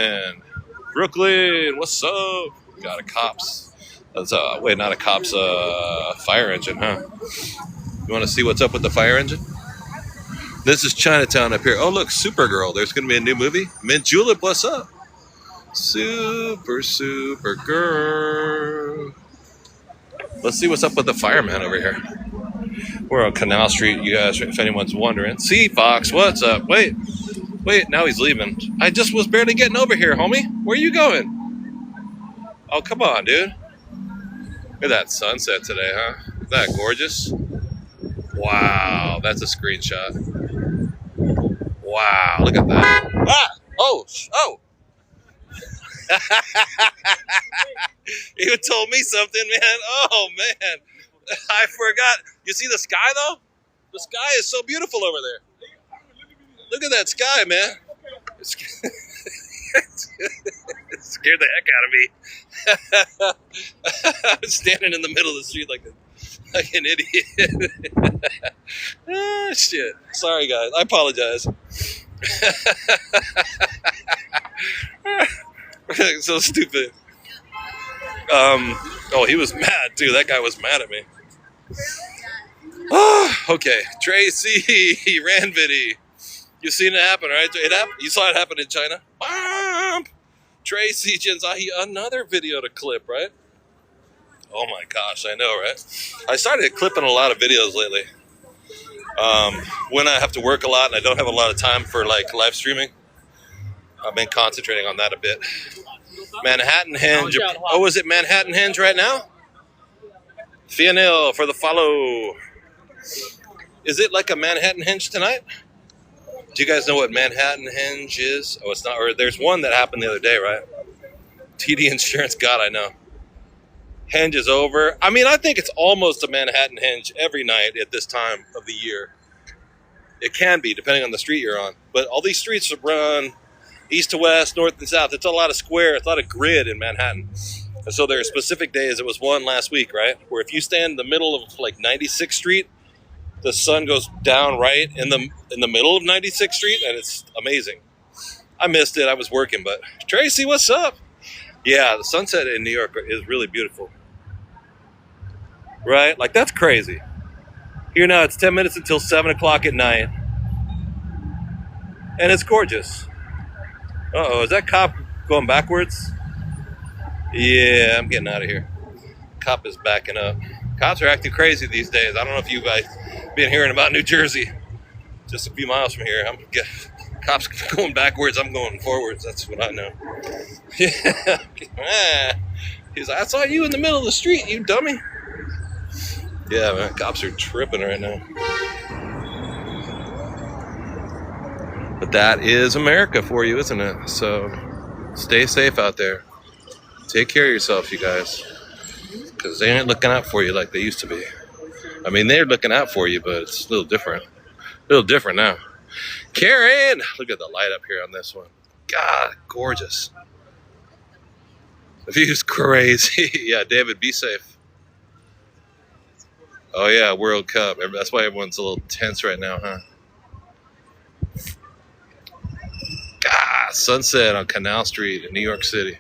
And Brooklyn, what's up? Got a cops. That's wait, not a cops, fire engine, huh? You want to see what's up with the fire engine? This is Chinatown up here. Oh, look, Supergirl. There's going to be a new movie. Mint Julep, what's up? Super girl. Let's see what's up with the fireman over here. We're on Canal Street, you guys, if anyone's wondering. See, Fox, what's up? Wait, now he's leaving. I just was barely getting over here, homie. Where you going? Oh, come on, dude. Look at that sunset today, huh? Isn't that gorgeous? Wow, that's a screenshot. Wow, look at that. Ah! Oh! You told me something, man. Oh, man. I forgot. You see the sky, though? The sky is so beautiful over there. Look at that sky, man. It scared the heck out of me. I was standing in the middle of the street like an idiot. Oh, shit. Sorry, guys. I apologize. So stupid. Oh, he was mad, too. That guy was mad at me. Oh, okay. Tracy Ranvity. You seen it happen, right? It happened. You saw it happen in China? Tracy Genzahi, another video to clip, right? Oh my gosh, I know, right? I started clipping a lot of videos lately. When I have to work a lot and I don't have a lot of time for like live streaming, I've been concentrating on that a bit. Manhattan Hinge. Oh, is it Manhattan Hinge right now? Fianil for the follow. Is it like a Manhattan Hinge tonight? Do you guys know what Manhattan Hinge is? Oh, it's not. Or there's one that happened the other day, right? TD Insurance. God, I know. Hinge is over. I mean, I think it's almost a Manhattan Hinge every night at this time of the year. It can be, depending on the street you're on. But all these streets are run east to west, north and south. It's a lot of square. It's a lot of grid in Manhattan. And so there are specific days. It was one last week, right? Where if you stand in the middle of like 96th Street, the sun goes down right in the middle of 96th Street, and it's amazing. I missed it. I was working, but Tracy, what's up? Yeah, the sunset in New York is really beautiful. Right? Like, that's crazy. Here now, it's 10 minutes until 7 o'clock at night. And it's gorgeous. Uh-oh, is that cop going backwards? Yeah, I'm getting out of here. Cop is backing up. Cops are acting crazy these days. I don't know if you guys been hearing about New Jersey. Just a few miles from here. Cops going backwards, I'm going forwards. That's what I know. Yeah. He's like, I saw you in the middle of the street, you dummy. Yeah, man, cops are tripping right now. But that is America for you, isn't it? So stay safe out there. Take care of yourself, you guys. Because they ain't looking out for you like they used to be. I mean, they're looking out for you, but it's a little different. A little different now. Karen! Look at the light up here on this one. God, gorgeous. The view's crazy. Yeah, David, be safe. Oh, yeah, World Cup. That's why everyone's a little tense right now, huh? God, sunset on Canal Street in New York City.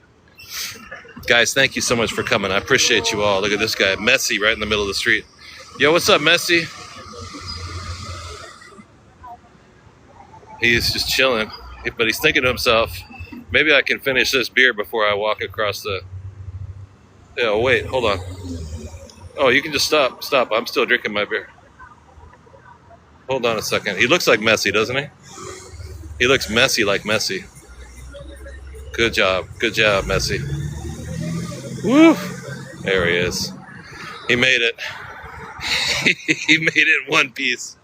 Guys, thank you so much for coming. I appreciate you all. Look at this guy, Messi, right in the middle of the street. Yo, what's up, Messi? He's just chilling, but he's thinking to himself, maybe I can finish this beer before I walk across the... Yeah, wait, hold on. Oh, you can just stop. I'm still drinking my beer. Hold on a second. He looks like Messi, doesn't he? He looks messy like Messi. Good job, Messi. Woo! There he is. He made it. He made it in one piece.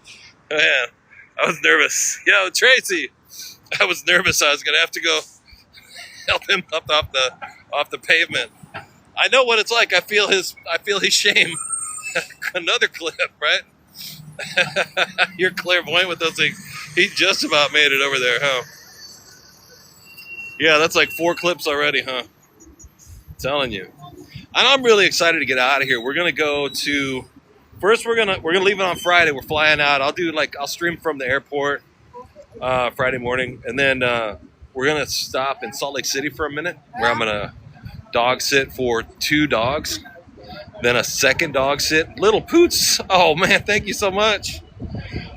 Man, I was nervous. Yo, Tracy, I was nervous. I was gonna have to go help him up off the pavement. I know what it's like. I feel his shame. Another clip, right? You're clairvoyant with those things. He just about made it over there, huh? Yeah, that's like 4 clips already, huh? I'm telling you. And I'm really excited to get out of here. We're gonna go to. First, we're gonna leave it on Friday. We're flying out. I'll stream from the airport Friday morning, and then we're we're gonna stop in Salt Lake City for a minute, where I'm gonna dog sit for 2 dogs, then a second dog sit. Little Poots, oh man, thank you so much.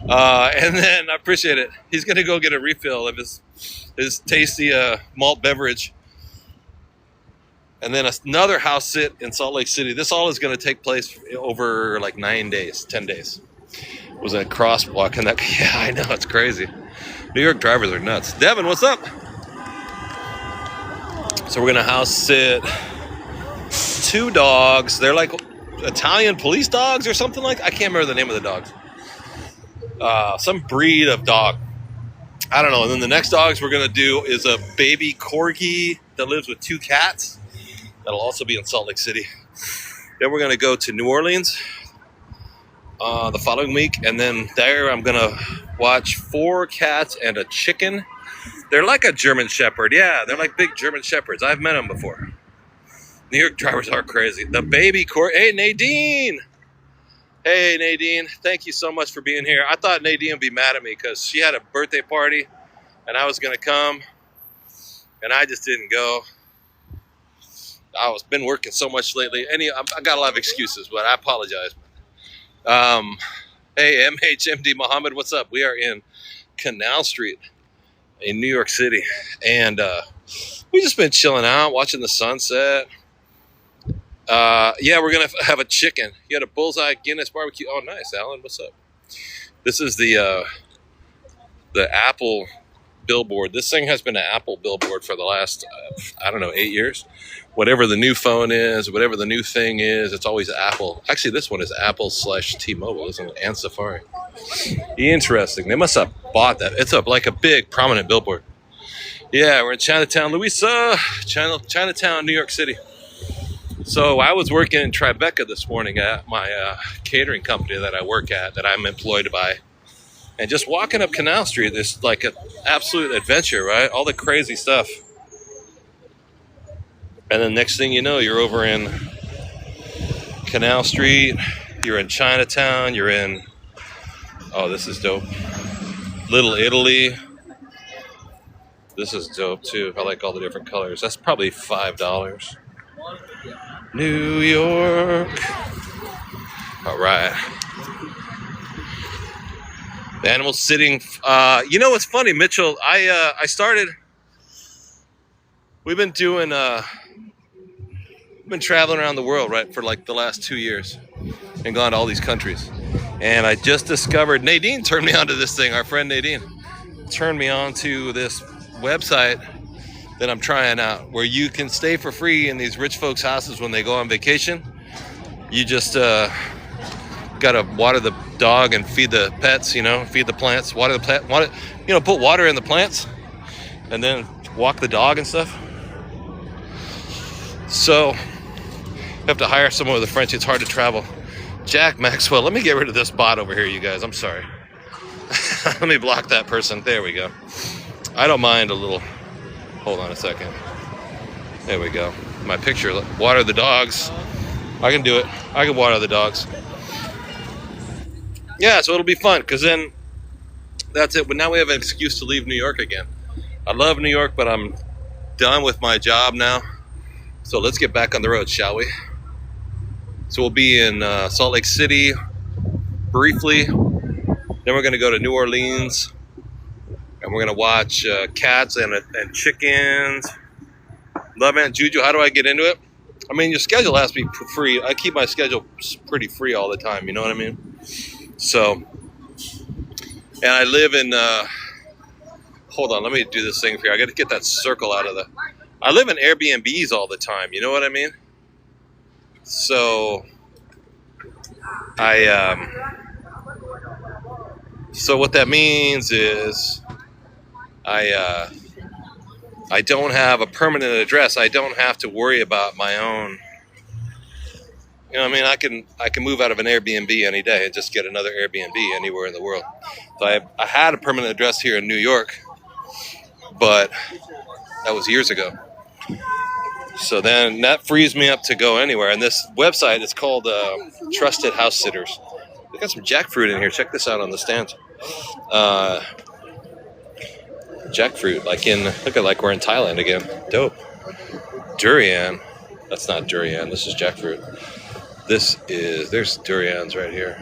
And then I appreciate it. He's gonna go get a refill of his tasty malt beverage, and then another house sit in Salt Lake City. This all is gonna take place over like 9 days, 10 days. Was a crosswalk and that, yeah, I know, it's crazy. New York drivers are nuts. Devin, what's up? So we're gonna house sit 2 dogs. They're like Italian police dogs or something like. I can't remember the name of the dogs. Some breed of dog. I don't know. And then the next dogs we're gonna do is a baby corgi that lives with 2 cats. That'll also be in Salt Lake City. Then we're gonna go to New Orleans the following week, and then there I'm gonna watch 4 cats and a chicken. They're like a German Shepherd. Yeah, they're like big German Shepherds. I've met them before. New York drivers are crazy. The baby hey, Nadine. Hey, Nadine. Thank you so much for being here. I thought Nadine would be mad at me because she had a birthday party, and I was going to come, and I just didn't go. I was been working so much lately. I got a lot of excuses, but I apologize. Hey, MHMD Muhammad, what's up? We are in Canal Street in New York City, and we just been chilling out, watching the sunset. Yeah, we're gonna have a chicken. You had a Bullseye Guinness barbecue. Oh, nice, Alan. What's up? This is the Apple billboard. This thing has been an Apple billboard for the last I don't know, 8 years. Whatever the new phone is, whatever the new thing is, it's always Apple. Actually, this one is Apple/T-Mobile, isn't it? And Safari. Interesting. They must have bought that. It's like a big prominent billboard. Yeah, we're in Chinatown, Louisa. Chinatown, New York City. So I was working in Tribeca this morning at my catering company that I work at, that I'm employed by. And just walking up Canal Street, there's like an absolute adventure, right? All the crazy stuff. And then next thing you know, you're over in Canal Street, you're in Chinatown, you're in, oh, this is dope, Little Italy. This is dope too. I like all the different colors. That's probably $5. New York. All right. The animal sitting. You know what's funny, Mitchell? I started. We've been doing. Been traveling around the world, right, for like the last 2 years, and gone to all these countries. And I just discovered, Nadine turned me onto this thing. Our friend Nadine turned me on to this website that I'm trying out, where you can stay for free in these rich folks' houses when they go on vacation. You just gotta water the dog and feed the pets, feed the plants, water the plant, put water in the plants, and then walk the dog and stuff. So you have to hire someone with a French. It's hard to travel. Jack Maxwell. Let me get rid of this bot over here, you guys. I'm sorry. Let me block that person. There we go. I don't mind a little. Hold on a second. There we go. My picture. Water the dogs. I can do it. I can water the dogs. Yeah, so it'll be fun, because then that's it. But now we have an excuse to leave New York again. I love New York, but I'm done with my job now. So let's get back on the road, shall we? So we'll be in Salt Lake City briefly. Then we're going to go to New Orleans. And we're going to watch cats and chickens. Love Aunt Juju. How do I get into it? I mean, your schedule has to be free. I keep my schedule pretty free all the time. You know what I mean? So, and I live in, hold on, let me do this thing for you. I got to get that circle out of I live in Airbnbs all the time. You know what I mean? So, so what that means is I don't have a permanent address. I don't have to worry about my own. You know what I mean? I can move out of an Airbnb any day and just get another Airbnb anywhere in the world. So I had a permanent address here in New York, but that was years ago. So then that frees me up to go anywhere. And this website is called Trusted House Sitters. They got some jackfruit in here. Check this out on the stand. Jackfruit, like we're in Thailand again. Dope. Durian. That's not durian. This is jackfruit. There's durians right here.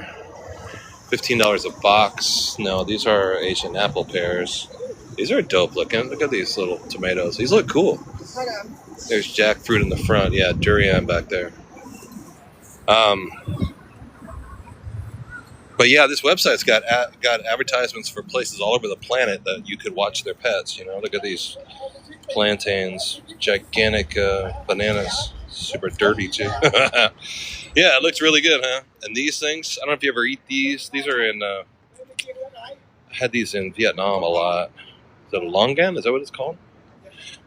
$15 a box. No, these are Asian apple pears. These are dope looking. Look at these little tomatoes. These look cool. There's jackfruit in the front. Yeah, durian back there. But yeah, this website's got advertisements for places all over the planet that you could watch their pets. You know, look at these plantains, gigantic bananas, super dirty too. Yeah, it looks really good, huh? And these things, I don't know if you ever eat these. These are I had these in Vietnam a lot. Is it a longan? Is that what it's called?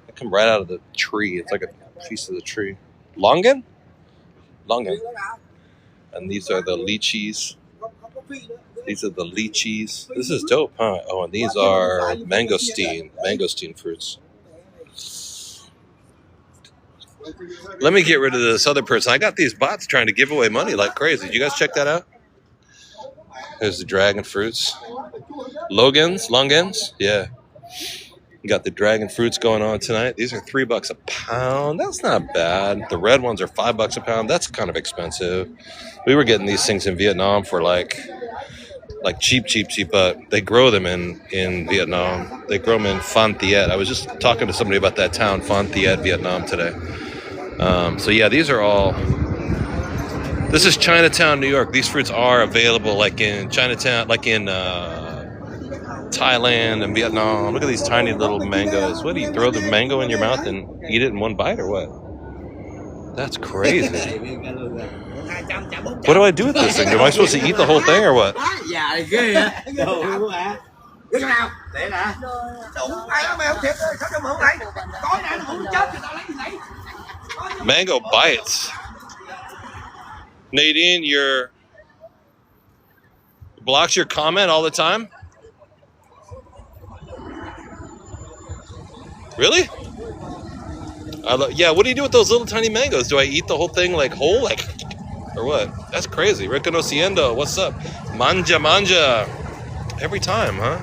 They come right out of the tree. It's like a piece of the tree. Longan? Longan. And these are the lychees. These are the lychees. This is dope, huh? Oh, and these are mangosteen fruits. Let me get rid of this other person. I got these bots trying to give away money like crazy. Did you guys check that out? There's the dragon fruits. Longans? Yeah. You got the dragon fruits going on tonight. These are $3 a pound. That's not bad. The red ones are $5 a pound. That's kind of expensive. We were getting these things in Vietnam for like cheap, but they grow them in Vietnam. They grow them in Phan Thiet. I was just talking to somebody about that town, Phan Thiet, Vietnam today. So yeah, these are all. This is Chinatown, New York. These fruits are available like in Chinatown, like in Thailand and Vietnam. Look at these tiny little mangoes. What do you throw the mango in your mouth and eat it in one bite or what? That's crazy. What do I do with this thing? Am I supposed to eat the whole thing or what? Mango bites. Nadine, blocks your comment all the time? Really? Yeah, what do you do with those little tiny mangoes? Do I eat the whole thing like whole? Or what? That's crazy. Reconociendo, what's up? Manja. Every time, huh?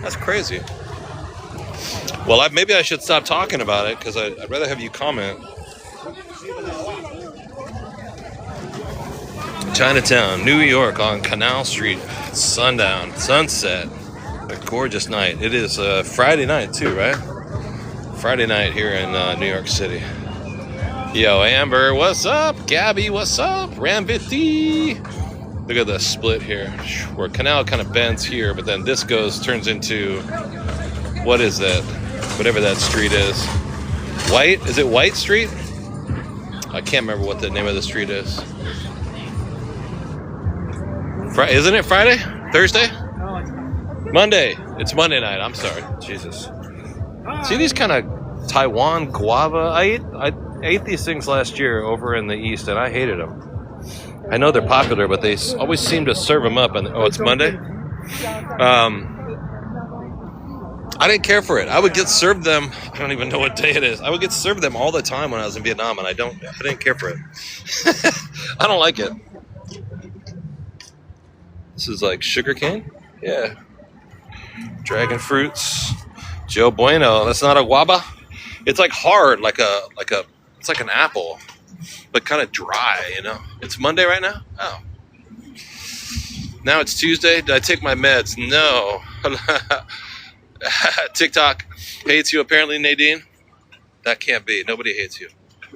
That's crazy. Well, maybe I should stop talking about it because I'd rather have you comment. Chinatown, New York on Canal Street. Sunset. A gorgeous night. It is Friday night too, right? Friday night here in New York City. Yo, Amber, what's up? Gabby, what's up? Ramviti. Look at the split here. Where Canal kind of bends here, but then this turns into, what is that? Whatever that street is. White? Is it White Street? I can't remember what the name of the street is. Isn't it Friday? Thursday? Monday. It's Monday night. I'm sorry. Jesus. See these kind of Taiwan guava? I ate these things last year over in the East, and I hated them. I know they're popular, but they always seem to serve them up. And it's Monday. I didn't care for it. I would get served them. I don't even know what day it is. I would get served them all the time when I was in Vietnam, and I didn't care for it. I don't like it. This is like sugarcane? Yeah. Dragon fruits. Joe Bueno. That's not a guava. It's like hard, it's like an apple, but kind of dry, you know. It's Monday right now? Oh. Now it's Tuesday. Did I take my meds? No. TikTok hates you apparently, Nadine. That can't be. Nobody hates you.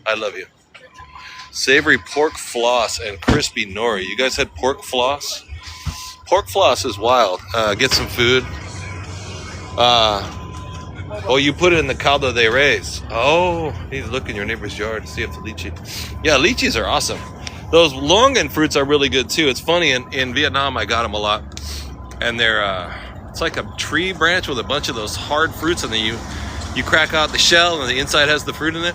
I love you. Savory pork floss and crispy nori. You guys had pork floss? Pork floss is wild. Get some food. You put it in the caldo de res. Oh, you need to look in your neighbor's yard to see if the lychee. Yeah, lychees are awesome. Those longan fruits are really good too. It's funny, in Vietnam I got them a lot. And they're, it's like a tree branch with a bunch of those hard fruits, and then you crack out the shell and the inside has the fruit in it.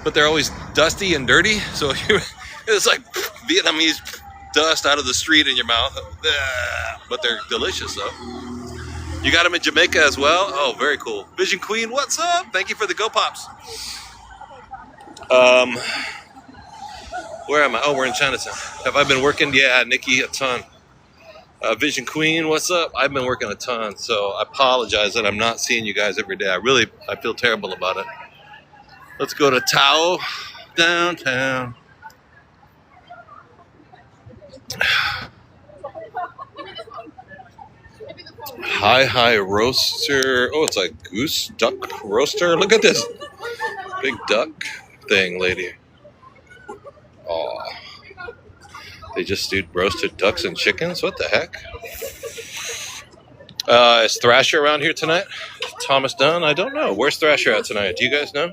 But they're always dusty and dirty. So it's like Vietnamese dust out of the street in your mouth. But they're delicious though. You got them in Jamaica as well? Oh, very cool. Vision Queen, what's up? Thank you for the Go Pops. Where am I? Oh, we're in Chinatown. Have I been working? Yeah, Nikki, a ton. Vision Queen, what's up? I've been working a ton, so I apologize that I'm not seeing you guys every day. I feel terrible about it. Let's go to Tao downtown. Hi roaster. Oh, it's a goose duck roaster. Look at this big duck thing, lady. Oh, they just do roasted ducks and chickens. What the heck? Is Thrasher around here tonight? Thomas Dunn? I don't know. Where's Thrasher at tonight? Do you guys know?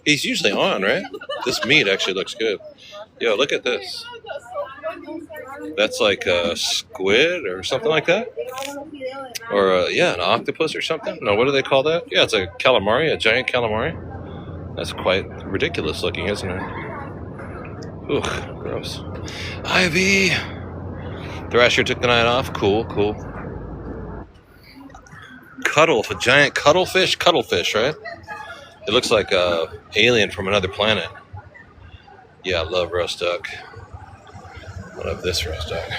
He's usually on, right? This meat actually looks good. Yo, look at this. That's like a squid or something like that? Or, yeah, an octopus or something? No, what do they call that? Yeah, it's a calamari, a giant calamari. That's quite ridiculous looking, isn't it? Ugh, gross. Ivy! Thrasher took the night off. Cool. A giant cuttlefish, right? It looks like a alien from another planet. Yeah, I love roast duck. I love this roast duck.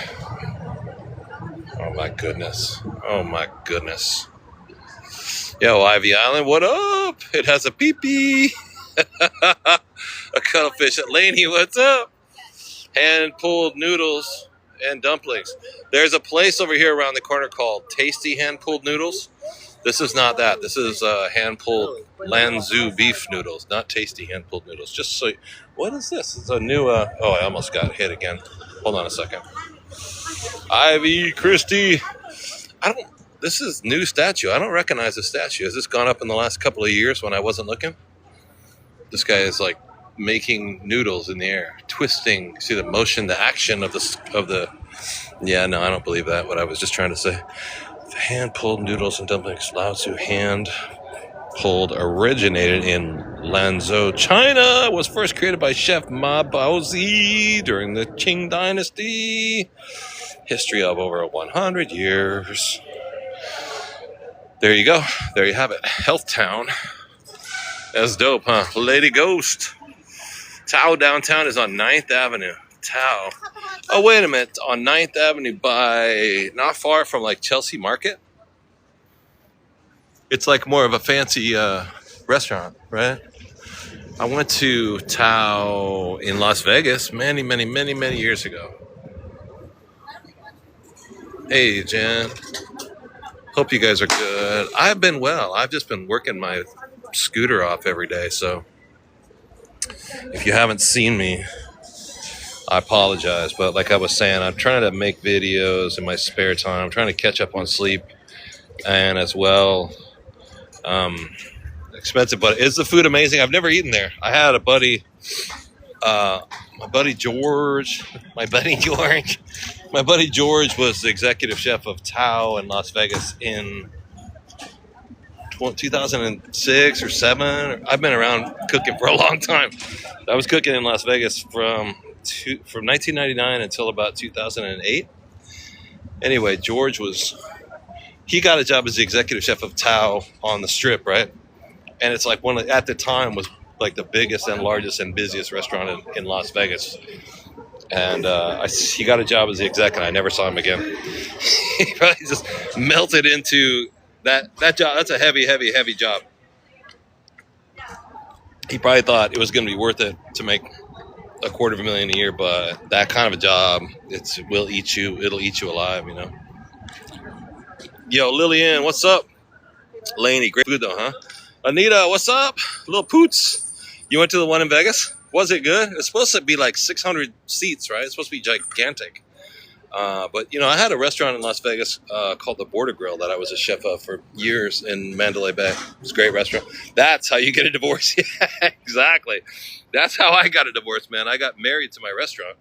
Oh my goodness. Yo, Ivy Island, what up? It has a pee-pee. A cuttlefish at Laney, what's up? Hand-pulled noodles and dumplings. There's a place over here around the corner called Tasty Hand-Pulled Noodles. This is not that. This is hand-pulled Lanzhou beef noodles, not Tasty hand-pulled noodles. Just so, what is this? It's a new, oh, I almost got hit again. Hold on a second. Ivy, Christie. This is new statue. I don't recognize the statue. Has this gone up in the last couple of years when I wasn't looking? This guy is like making noodles in the air, twisting. See the motion, the action of the. Yeah, no, I don't believe that. What I was just trying to say. Hand-pulled noodles and dumplings. Laozi hand-pulled originated in Lanzhou, China. Was first created by Chef Ma Baozi during the Qing Dynasty. History of over 100 years. There you go. There you have it. Health Town. That's dope, huh? Lady Ghost. Tao downtown is on 9th Avenue. Tao. Oh, wait a minute. On 9th Avenue by not far from like Chelsea Market. It's like more of a fancy restaurant, right? I went to Tao in Las Vegas many years ago. Hey, Jen. Hope you guys are good. I've been well. I've just been working my scooter off every day, so if you haven't seen me, I apologize. But like I was saying, I'm trying to make videos in my spare time. I'm trying to catch up on sleep, and as well, expensive. But is the food amazing? I've never eaten there. I had a buddy, my buddy George was the executive chef of Tao in Las Vegas in 2006 or 7. I've been around cooking for a long time. I was cooking in Las Vegas from 1999 until about 2008. Anyway, he got a job as the executive chef of Tao on the Strip, right? And it's like at the time was like the biggest and largest and busiest restaurant in Las Vegas. And he got a job as the exec, and I never saw him again. He probably just melted into that job. That's a heavy job. He probably thought it was going to be worth it to make $250,000 a year, but that kind of a job, it'll eat you alive, you know. Yo, Lillian, what's up? Laney, great food though, huh? Anita, what's up? Little Poots. You went to the one in Vegas? Was it good? It's supposed to be like 600 seats, right? It's supposed to be gigantic. But, you know, I had a restaurant in Las Vegas called the Border Grill that I was a chef of for years in Mandalay Bay. It was a great restaurant. That's how you get a divorce. Yeah, exactly. That's how I got a divorce, man. I got married to my restaurant.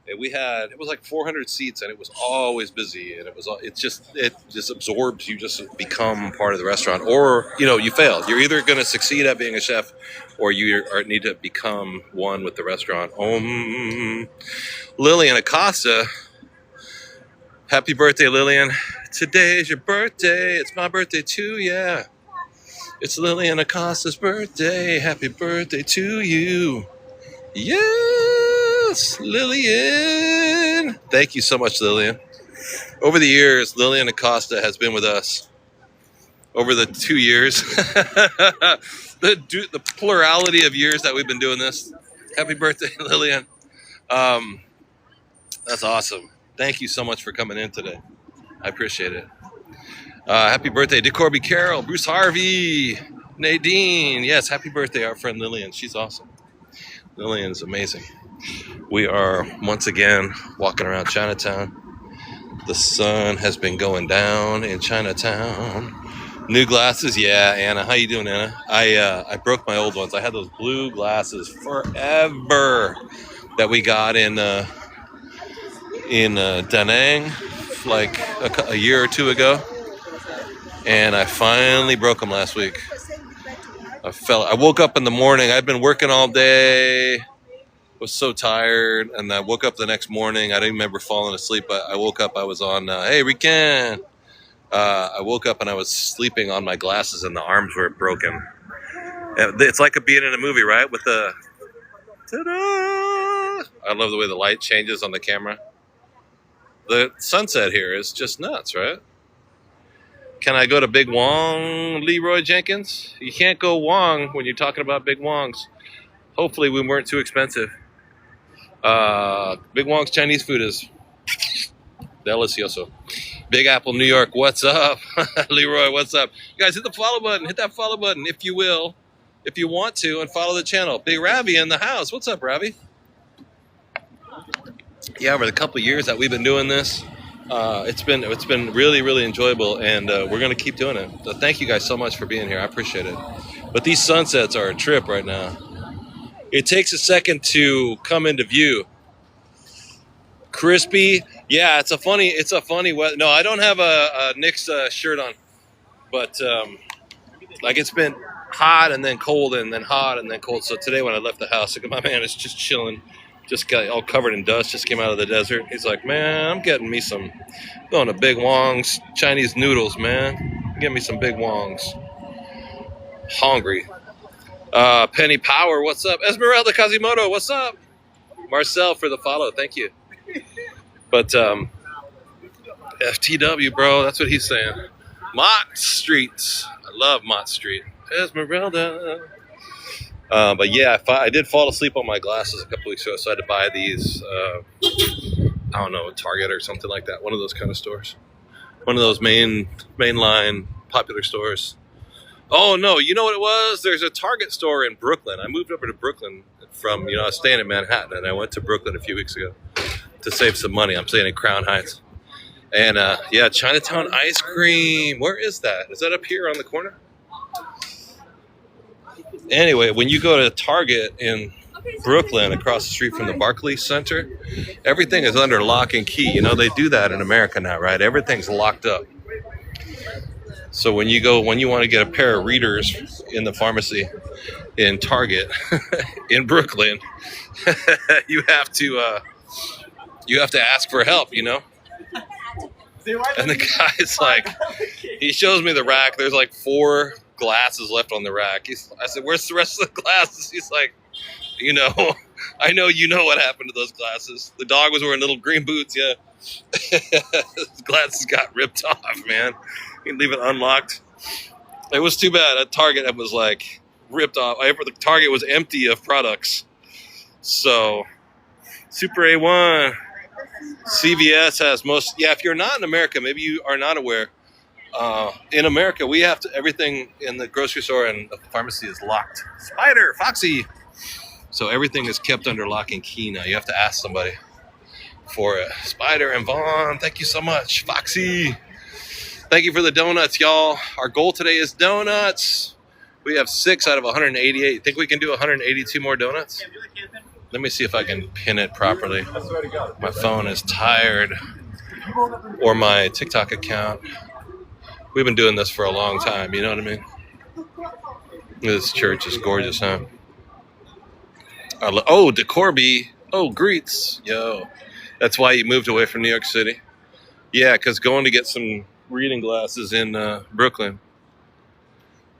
And it was like 400 seats, and it was always busy. And it just absorbs. You just become part of the restaurant. Or, you know, you fail. You're either going to succeed at being a chef, or you need to become one with the restaurant. Lillian Acosta. Happy birthday, Lillian. Today is your birthday. It's my birthday too, yeah. It's Lillian Acosta's birthday. Happy birthday to you. Yes, Lillian. Thank you so much, Lillian. Over the years, Lillian Acosta has been with us. Over the 2 years, the plurality of years that we've been doing this. Happy birthday, Lillian. That's awesome. Thank you so much for coming in today. I appreciate it. Happy birthday to Corby Carroll, Bruce Harvey, Nadine. Yes, happy birthday, our friend Lillian. She's awesome. Lillian's amazing. We are once again walking around Chinatown. The sun has been going down in Chinatown. New glasses, yeah, Anna. How you doing, Anna? I broke my old ones. I had those blue glasses forever that we got in Da Nang like a year or two ago, and I finally broke them last week. I woke up in the morning. I'd been working all day. Was so tired, and I woke up the next morning. I didn't remember falling asleep, but I woke up. I was on. Hey, Rican. I woke up and I was sleeping on my glasses, and the arms were broken. It's like being in a movie, right? With the ta-da! I love the way the light changes on the camera. The sunset here is just nuts, right? Can I go to Big Wong, Leroy Jenkins? You can't go Wong when you're talking about Big Wongs. Hopefully we weren't too expensive. Big Wong's Chinese food is delicioso. Big Apple, New York, what's up? Leroy, what's up? You guys, hit the follow button. Hit that follow button if you will. If you want to, and follow the channel. Big Ravi in the house. What's up, Ravi? Yeah, over the couple of years that we've been doing this, it's been really, really enjoyable, and we're going to keep doing it. So thank you guys so much for being here. I appreciate it. But these sunsets are a trip right now. It takes a second to come into view. Crispy, yeah, it's a funny weather. No, I don't have a Knicks shirt on, but like it's been hot and then cold and then hot and then cold. So today when I left the house, my man is just chilling, just got all covered in dust, just came out of the desert. He's like, man, I'm getting me going to Big Wong's Chinese noodles, man. Get me some Big Wong's. Hungry. Penny Power, what's up? Esmeralda Kazimoto, what's up? Marcel for the follow, thank you. But FTW, bro, that's what he's saying. Mott Streets. I love Mott Street. Esmeralda. But yeah, I did fall asleep on my glasses a couple weeks ago, so I had to buy these, I don't know, Target or something like that. One of those kind of stores. One of those mainline popular stores. Oh, no, you know what it was? There's a Target store in Brooklyn. I moved over to Brooklyn from, I was staying in Manhattan, and I went to Brooklyn a few weeks ago to save some money. I'm staying in Crown Heights. And, yeah, Chinatown ice cream. Where is that? Is that up here on the corner? Anyway, when you go to Target in Brooklyn, across the street from the Barclays Center, everything is under lock and key. They do that in America now, right? Everything's locked up. So when you want to get a pair of readers in the pharmacy in Target in Brooklyn, you have to ask for help, And the guy's like, he shows me the rack. There's like 4 glasses left on the rack. I said, where's the rest of the glasses? He's like, I know you know what happened to those glasses. The dog was wearing little green boots, yeah. His glasses got ripped off, man. You can leave it unlocked. It was too bad. At Target, it was like ripped off. The Target was empty of products. So, Super A1. CVS has most. Yeah, if you're not in America, maybe you are not aware. In America, we have everything in the grocery store and the pharmacy is locked. Spider, Foxy. So everything is kept under lock and key now. You have to ask somebody for it. Spider and Vaughn, thank you so much. Foxy. Thank you for the donuts, y'all. Our goal today is donuts. We have 6 out of 188. Think we can do 182 more donuts? Let me see if I can pin it properly. My phone is tired. Or my TikTok account. We've been doing this for a long time, you know what I mean? This church is gorgeous, huh? Oh, DeCorby. Oh, greets. Yo. That's why you moved away from New York City. Yeah, because going to get some reading glasses in Brooklyn.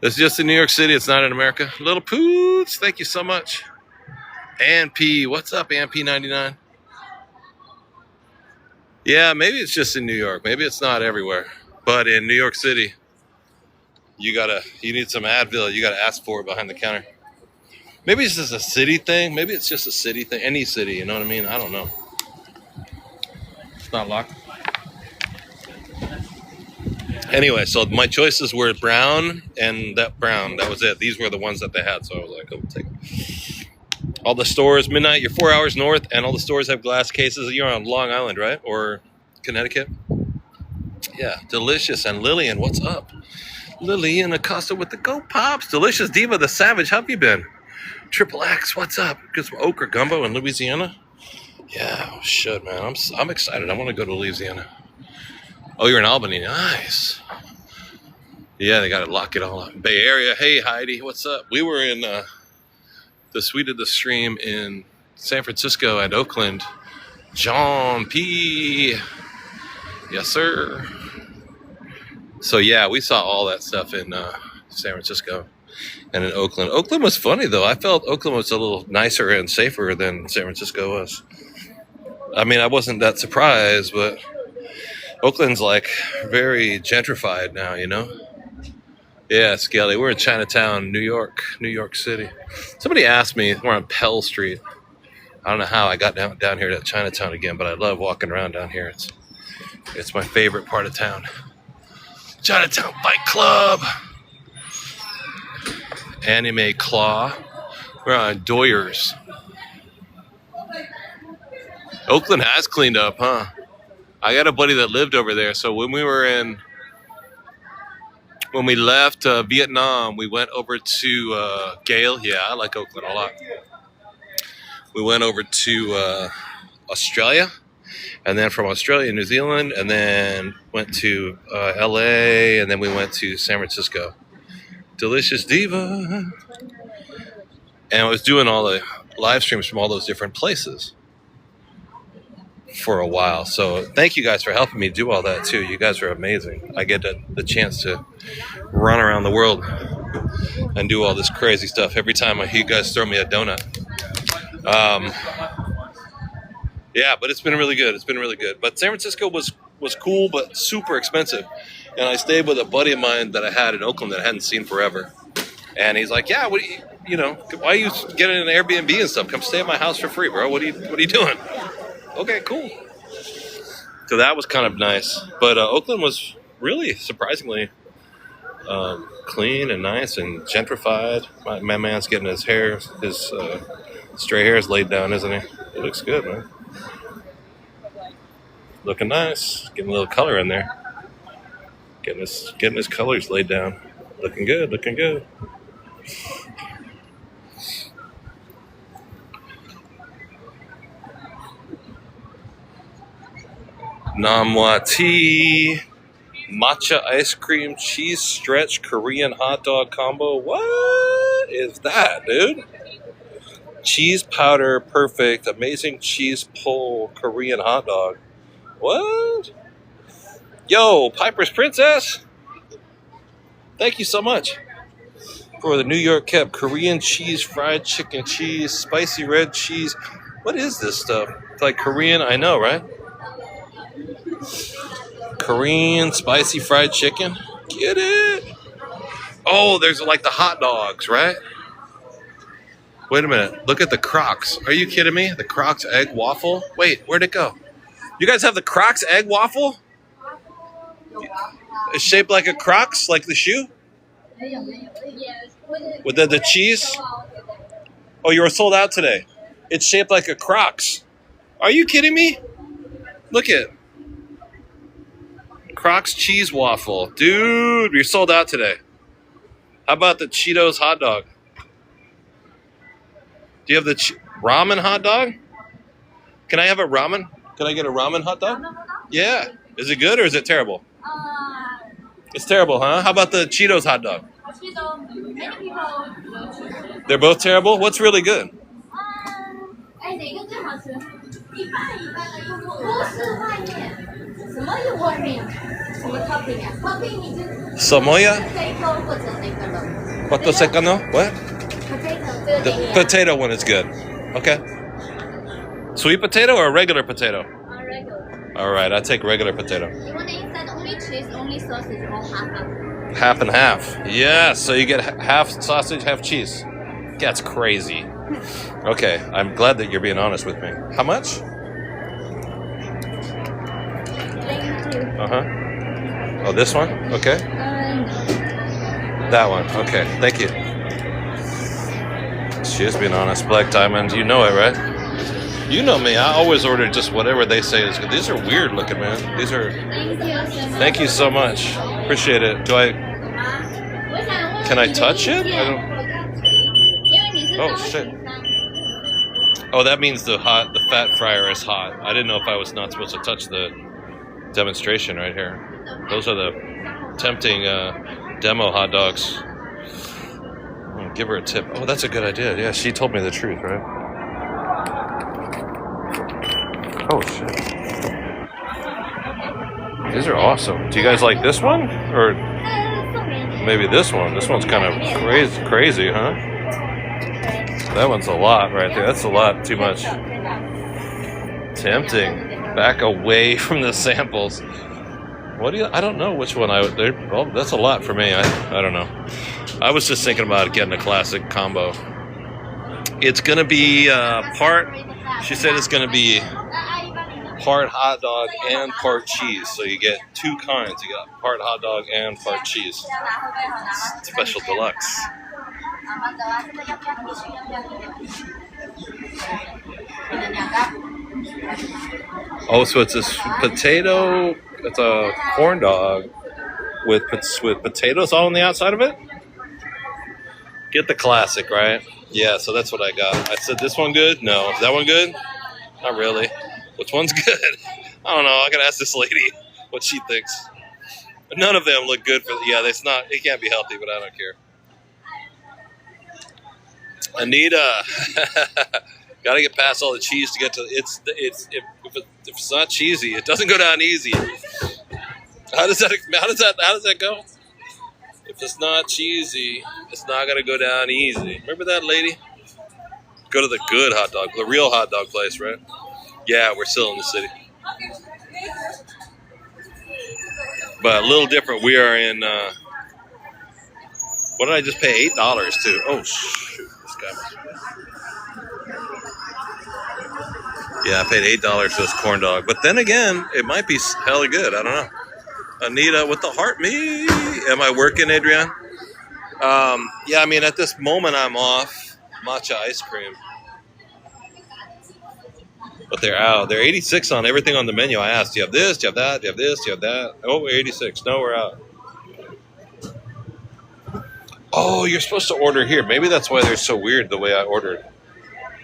It's just in New York City. It's not in America. Little Poots, thank you so much. Ann P, what's up, Ann P99? Yeah, maybe it's just in New York. Maybe it's not everywhere. But in New York City, you need some Advil. You gotta ask for it behind the counter. Maybe it's just a city thing. Maybe it's just a city thing. Any city, you know what I mean? I don't know. It's not locked. Anyway, so my choices were brown and that brown. That was it. These were the ones that they had. So I was like, oh, take it. All the stores, midnight, you're 4 hours north, and all the stores have glass cases. You're on Long Island, right? Or Connecticut? Yeah, delicious. And Lillian, what's up? Lillian Acosta with the Go Pops. Delicious Diva the Savage, how have you been? Triple X, what's up? Get some okra gumbo in Louisiana? Yeah, oh, shit, man. I'm excited. I want to go to Louisiana. Oh, you're in Albany. Nice. Yeah, they got to lock it all up. Bay Area. Hey, Heidi, what's up? We were in the Sweet of the Stream in San Francisco and Oakland. John P. Yes, sir. So, yeah, we saw all that stuff in San Francisco and in Oakland. Oakland was funny, though. I felt Oakland was a little nicer and safer than San Francisco was. I mean, I wasn't that surprised, but Oakland's like very gentrified now, you know? Yeah, Skelly. We're in Chinatown, New York City. Somebody asked me, we're on Pell Street. I don't know how I got down here to Chinatown again, but I love walking around down here. It's my favorite part of town. Chinatown Fight Club. Anime Claw. We're on Doyers. Oakland has cleaned up, huh? I got a buddy that lived over there. So when we left Vietnam, we went over to Gale. Yeah, I like Oakland a lot. We went over to Australia, and then from Australia, New Zealand, and then went to LA, and then we went to San Francisco. Delicious Diva. And I was doing all the live streams from all those different places for a while. So thank you guys for helping me do all that too. You guys are amazing. I get the chance to run around the world and do all this crazy stuff every time you guys throw me a donut. Yeah, but it's been really good. It's been really good. But San Francisco was cool, but super expensive. And I stayed with a buddy of mine that I had in Oakland that I hadn't seen forever. And he's like, yeah, why are you getting an Airbnb and stuff? Come stay at my house for free, bro. What are you doing? Okay, cool. So that was kind of nice. But Oakland was really surprisingly clean and nice and gentrified. My man's getting his stray hairs laid down, isn't he? It looks good, man. Looking nice. Getting a little color in there. Getting his colors laid down. Looking good, looking good. Namwa tea, matcha ice cream, cheese stretch, Korean hot dog combo. What is that, dude? Cheese powder, perfect, amazing cheese pull, Korean hot dog. What? Yo, Piper's Princess. Thank you so much for the New York Kep Korean cheese, fried chicken cheese, spicy red cheese. What is this stuff? It's like Korean, I know, right? Korean spicy fried chicken. Get it? Oh, there's like the hot dogs, right? Wait a minute. Look at the Crocs. Are you kidding me? The Crocs egg waffle? Wait, where'd it go? You guys have the Crocs egg waffle? It's shaped like a Crocs, like the shoe? With the cheese? Oh, you were sold out today. It's shaped like a Crocs. Are you kidding me? Look at Crocs cheese waffle. Dude, you're sold out today. How about the Cheetos hot dog? Do you have the ramen hot dog? Can I have a ramen? Can I get a ramen hot dog? Yeah. Is it good or is it terrible? It's terrible, huh? How about the Cheetos hot dog? They're both terrible? What's really good? Samoya? Potato secano? What? The potato one is good. Okay. Sweet potato or a regular potato? All right, I take regular potato. You want to insert only cheese, only sausage, or half? Half and half. Yeah, so you get half sausage, half cheese. That's crazy. Okay, I'm glad that you're being honest with me. How much? Thank you. Oh, this one? Okay. That one. Okay, thank you. She is being honest. Black diamond, you know it, right? You know me. I always order just whatever they say is good. These are weird looking, man. These are. Thank you so much. Appreciate it. Do I? Can I touch it? I don't. Oh shit. Oh, that means the fat fryer is hot. I didn't know if I was not supposed to touch the demonstration right here. Those are the tempting demo hot dogs. I'll give her a tip. Oh, that's a good idea. Yeah, she told me the truth, right? Oh shit. These are awesome. Do you guys like this one? Or maybe this one? This one's kind of crazy, huh? That one's a lot right there. That's a lot too much. Tempting. Back away from the samples. What do you? I don't know which one I would. Well, that's a lot for me. I don't know. I was just thinking about getting a classic combo. It's gonna be part. She said it's gonna be part hot dog and part cheese. So you get two kinds. You got part hot dog and part cheese. Special deluxe. Oh, so it's this potato. It's a corn dog with potatoes all on the outside of it. Get the classic, right? Yeah. So that's what I got. I said, this one good? No. Is that one good? Not really. Which one's good? I don't know. I gotta ask this lady what she thinks. But none of them look good for. Yeah, it's not. It can't be healthy, but I don't care. Anita, gotta get past all the cheese to get to if it's not cheesy, it doesn't go down easy. How does that go? If it's not cheesy, it's not gonna go down easy. Remember that lady? Go to the good hot dog, the real hot dog place, right? Yeah, we're still in the city, but a little different. We are in. What did I just pay $8 to? Oh shoot. Yeah, I paid $8 for this corn dog. But then again, it might be hella good. I don't know. Anita with the heart me. Am I working, Adrienne? Yeah, I mean, at this moment, I'm off matcha ice cream. But they're out. They're 86 on everything on the menu. I asked, do you have this? Do you have that? Do you have this? Do you have that? Oh, we're 86. No, we're out. Oh, you're supposed to order here. Maybe that's why they're so weird the way I ordered.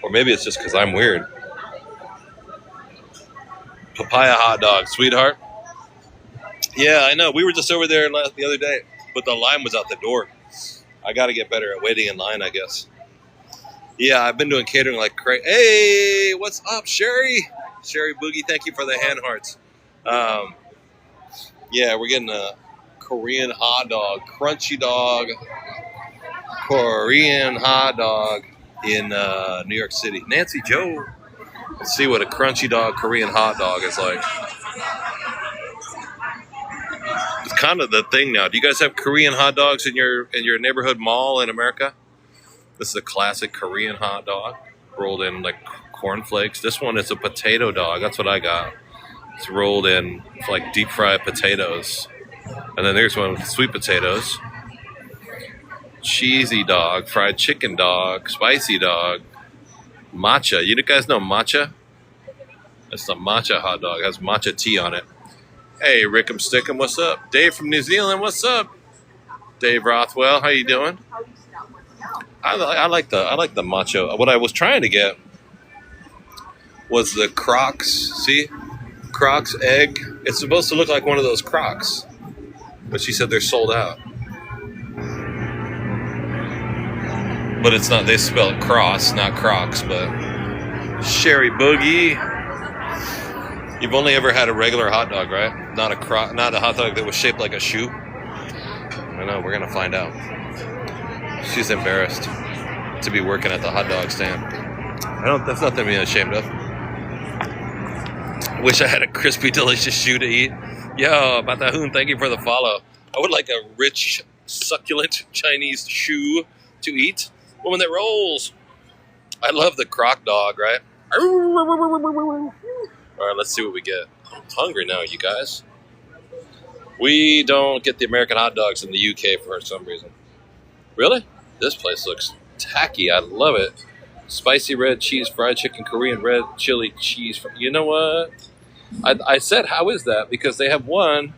Or maybe it's just because I'm weird. Papaya hot dog, sweetheart. Yeah, I know. We were just over there the other day, but the line was out the door. I got to get better at waiting in line, I guess. Yeah, I've been doing catering like crazy. Hey, what's up, Sherry? Sherry Boogie, thank you for the hand hearts. Yeah, we're getting a Korean hot dog, crunchy dog, Korean hot dog in New York City. Nancy Joe. Let's see what a crunchy dog Korean hot dog is like. It's kind of the thing now. Do you guys have Korean hot dogs in your neighborhood mall in America? This is a classic Korean hot dog rolled in like cornflakes. This one is a potato dog. That's what I got. It's rolled in like deep fried potatoes. And then there's one with sweet potatoes. Cheesy dog, fried chicken dog, spicy dog, matcha. You guys know matcha? It's the matcha hot dog. It has matcha tea on it. Hey, Rick'em Stickum, what's up? Dave from New Zealand, what's up? Dave Rothwell, how you doing? I like the matcha. What I was trying to get was the Crocs. See, Crocs egg. It's supposed to look like one of those Crocs, but she said they're sold out. But it's not. They spell it cross, not Crocs. But Sherry Boogie. You've only ever had a regular hot dog, right? Not a hot dog that was shaped like a shoe. I know. We're gonna find out. She's embarrassed to be working at the hot dog stand. That's nothing to be ashamed of. Wish I had a crispy, delicious shoe to eat. Yo, Batahun, thank you for the follow. I would like a rich, succulent Chinese shoe to eat. One that rolls. I love the croc dog, right? All right, let's see what we get. I'm hungry now, you guys. We don't get the American hot dogs in the UK for some reason. Really? This place looks tacky. I love it. Spicy red cheese, fried chicken, Korean red chili cheese. You know what? I said, how is that? Because they have one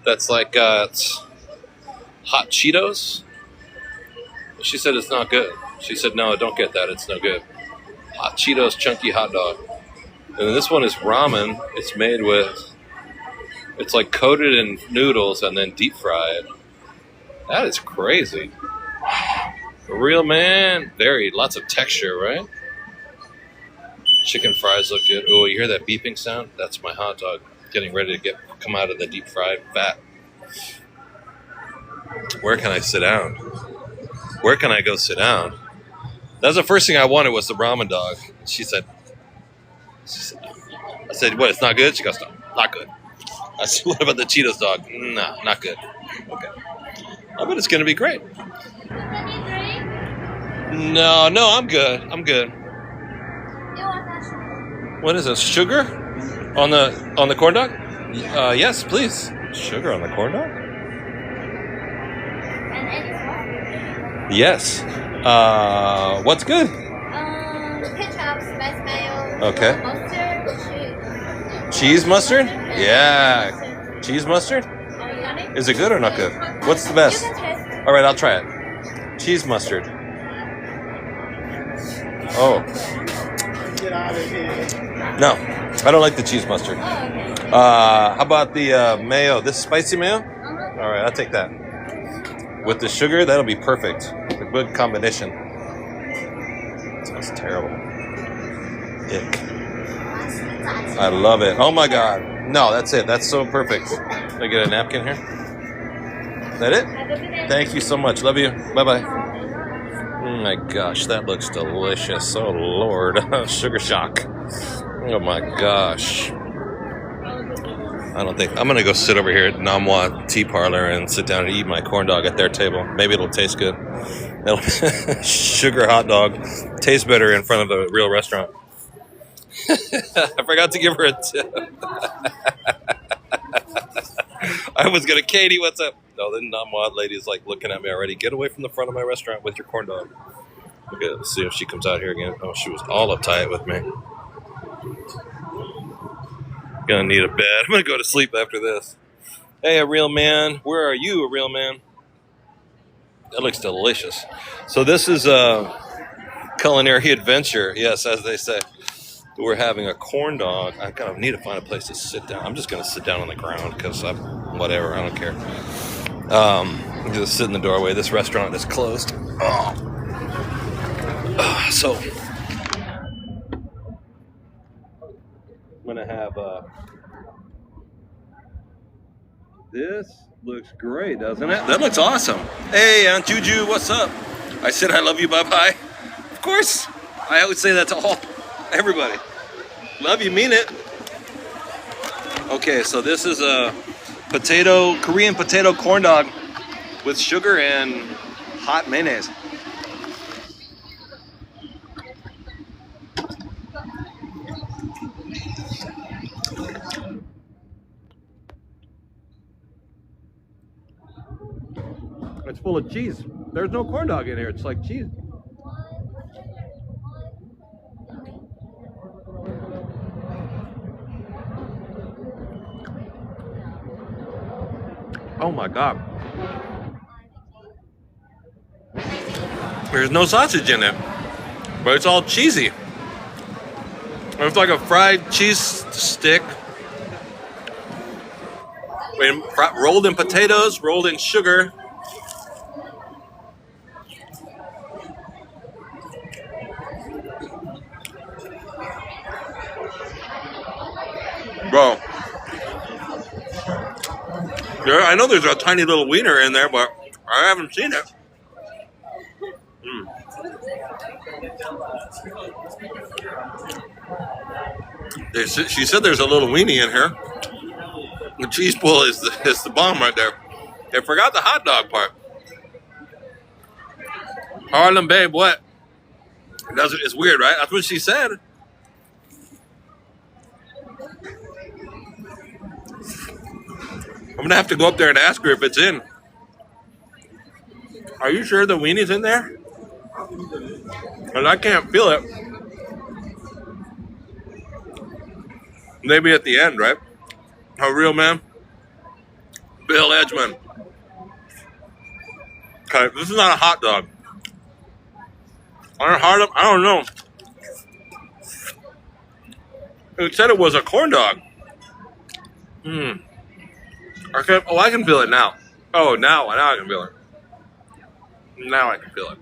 that's like hot Cheetos. She said it's not good. She said, no, don't get that. It's no good. Hot Cheetos, chunky hot dog. And then this one is ramen. It's made with, it's like coated in noodles and then deep fried. That is crazy. For real, man. Very, lots of texture, right? Chicken fries look good. Oh, you hear that beeping sound? That's my hot dog getting ready to come out of the deep fried fat. Where can I sit down? Where can I go sit down? That's the first thing I wanted was the ramen dog. She said, I said, what, it's not good? She goes, no, not good. I said, what about the Cheetos dog? No, not good. Okay. I bet it's going to be great. No, I'm good. I'm good. What is this? Sugar on the corn dog? Yes, please. Sugar on the corn dog? Yes. What's good? Ketchup, spice mayo. Okay. Mustard, cheese mustard? Yeah. Cheese mustard? Is it good or not good? What's the best? All right, I'll try it. Cheese mustard. Oh. No, I don't like the cheese mustard. How about the mayo? This spicy mayo? All right, I'll take that. With the sugar, that'll be perfect. A good combination. Sounds terrible. Ick. I love it. Oh my God. No, that's it. That's so perfect. Can I get a napkin here? Is that it? Thank you so much. Love you. Bye-bye. Oh my gosh, that looks delicious. Oh Lord. Sugar shock. Oh my gosh. I don't think I'm gonna go sit over here at Namwa Tea Parlor and sit down and eat my corn dog at their table. Maybe it'll taste good. Sugar hot dog tastes better in front of a real restaurant. I forgot to give her a tip. I was gonna, Katie, what's up? No, the Namwa lady is like looking at me already. Get away from the front of my restaurant with your corn dog. Okay, let's see if she comes out here again. Oh, she was all uptight with me. Gonna need a bed. I'm gonna go to sleep after this. Hey, a real man. Where are you, a real man? That looks delicious. So this is a culinary adventure. Yes, as they say. We're having a corn dog. I kind of need to find a place to sit down. I'm just gonna sit down on the ground because whatever. I don't care. I'm just sit in the doorway. This restaurant is closed. So I'm gonna have this looks great, doesn't it? That looks awesome. Hey, Aunt Juju, what's up? I said I love you, bye-bye. Of course. I always say that to everybody. Love you, mean it. Okay, so this is a Korean potato corn dog with sugar and hot mayonnaise. It's full of cheese. There's no corn dog in here. It's like cheese. Oh my God. There's no sausage in it, but it's all cheesy. It's like a fried cheese stick. Rolled in potatoes, rolled in sugar. Bro, I know there's a tiny little wiener in there, but I haven't seen it. She said there's a little weenie in here. The cheese pull is the bomb right there. They forgot the hot dog part. Harlem Babe, what? It's weird, right? That's what she said. I'm gonna have to go up there and ask her if it's in. Are you sure the weenie's in there? Because I can't feel it. Maybe at the end, right? How real, man? Bill Edgman. Okay, this is not a hot dog. I don't know. It said it was a corn dog. Okay. Oh, I can feel it now. Oh, now I can feel it. Now I can feel it.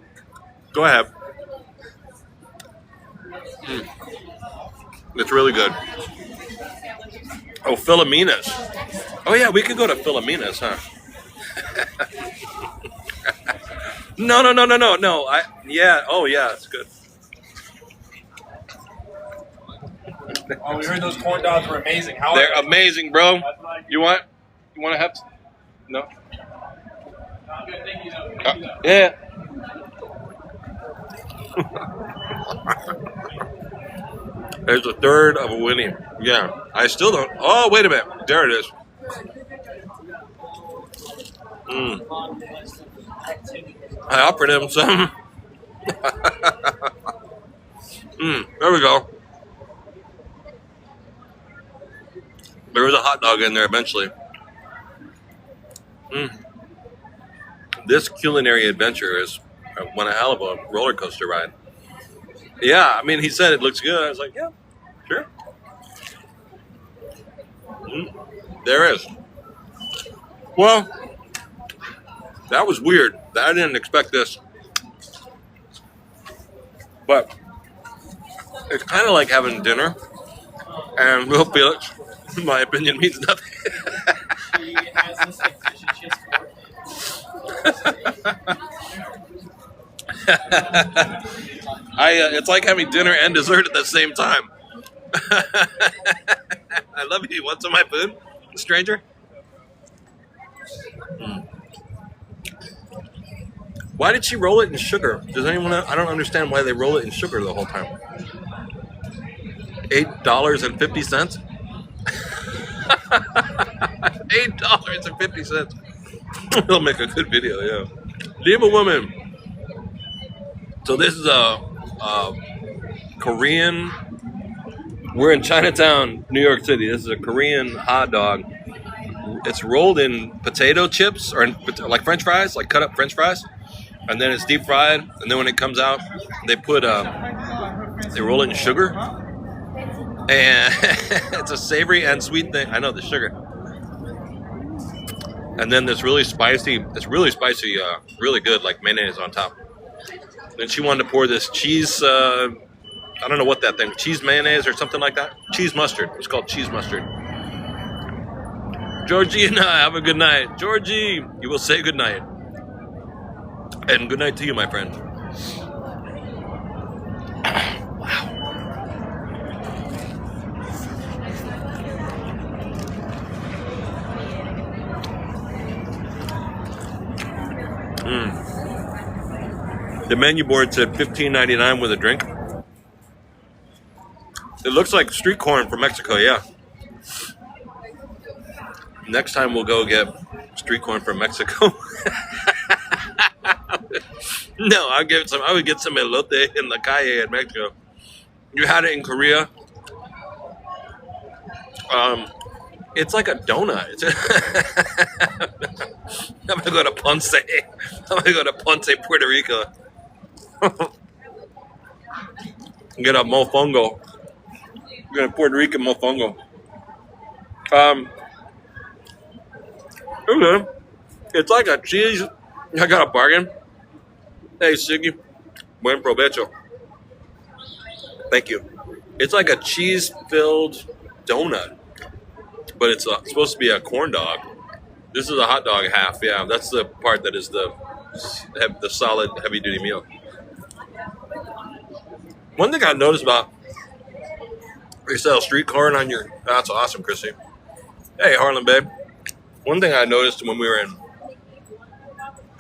Go ahead. It's really good. Oh, Philomena's. Oh yeah, we could go to Philomena's, huh? No. Oh yeah, it's good. Oh, we heard those corn dogs were amazing. How They're are they? amazing, bro. You want to have? No. Yeah. There's a third of a Winnie. Yeah, I still don't. Oh, wait a minute. There it is. I offered him some. There we go. There was a hot dog in there eventually. This culinary adventure is one hell of a roller coaster ride. Yeah, I mean, he said it looks good. I was like, yeah, sure. There is. Well, that was weird. I didn't expect this. But it's kind of like having dinner. And Will Felix, in my opinion, means nothing. It's like having dinner and dessert at the same time. I love you. Want some of my food, stranger? Why did she roll it in sugar? Does anyone know? I don't understand why they roll it in sugar the whole time. $8.50? $8.50. It'll make a good video, yeah. Leave a woman. So this is a Korean. We're in Chinatown, New York City. This is a Korean hot dog. It's rolled in potato chips or like French fries, like cut up French fries, and then it's deep fried. And then when it comes out, they put they roll it in sugar, and it's a savory and sweet thing. I know the sugar. And then this really spicy. It's really spicy, really good, like mayonnaise on top. Then she wanted to pour this cheese. I don't know what that thing. Cheese mayonnaise or something like that. Cheese mustard. It's called cheese mustard. Georgie and I have a good night. Georgie, you will say good night. And good night to you, my friend. Wow. The menu board said $15.99 with a drink. It looks like street corn from Mexico, yeah. Next time we'll go get street corn from Mexico. No, I would get some elote in la calle in Mexico. You had it in Korea. It's like a donut. I'm gonna go to Ponce. Puerto Rico. Get a mofongo. Get a Puerto Rican mofongo. Okay. It's like a cheese. I got a bargain. Hey, Siggy. Buen provecho. Thank you. It's like a cheese-filled donut, but it's supposed to be a corn dog. This is a hot dog half. Yeah, that's the part that is the solid, heavy-duty meal. One thing I noticed about They sell street corn on your. That's awesome, Chrissy. Hey, Harlan, babe. One thing I noticed when we were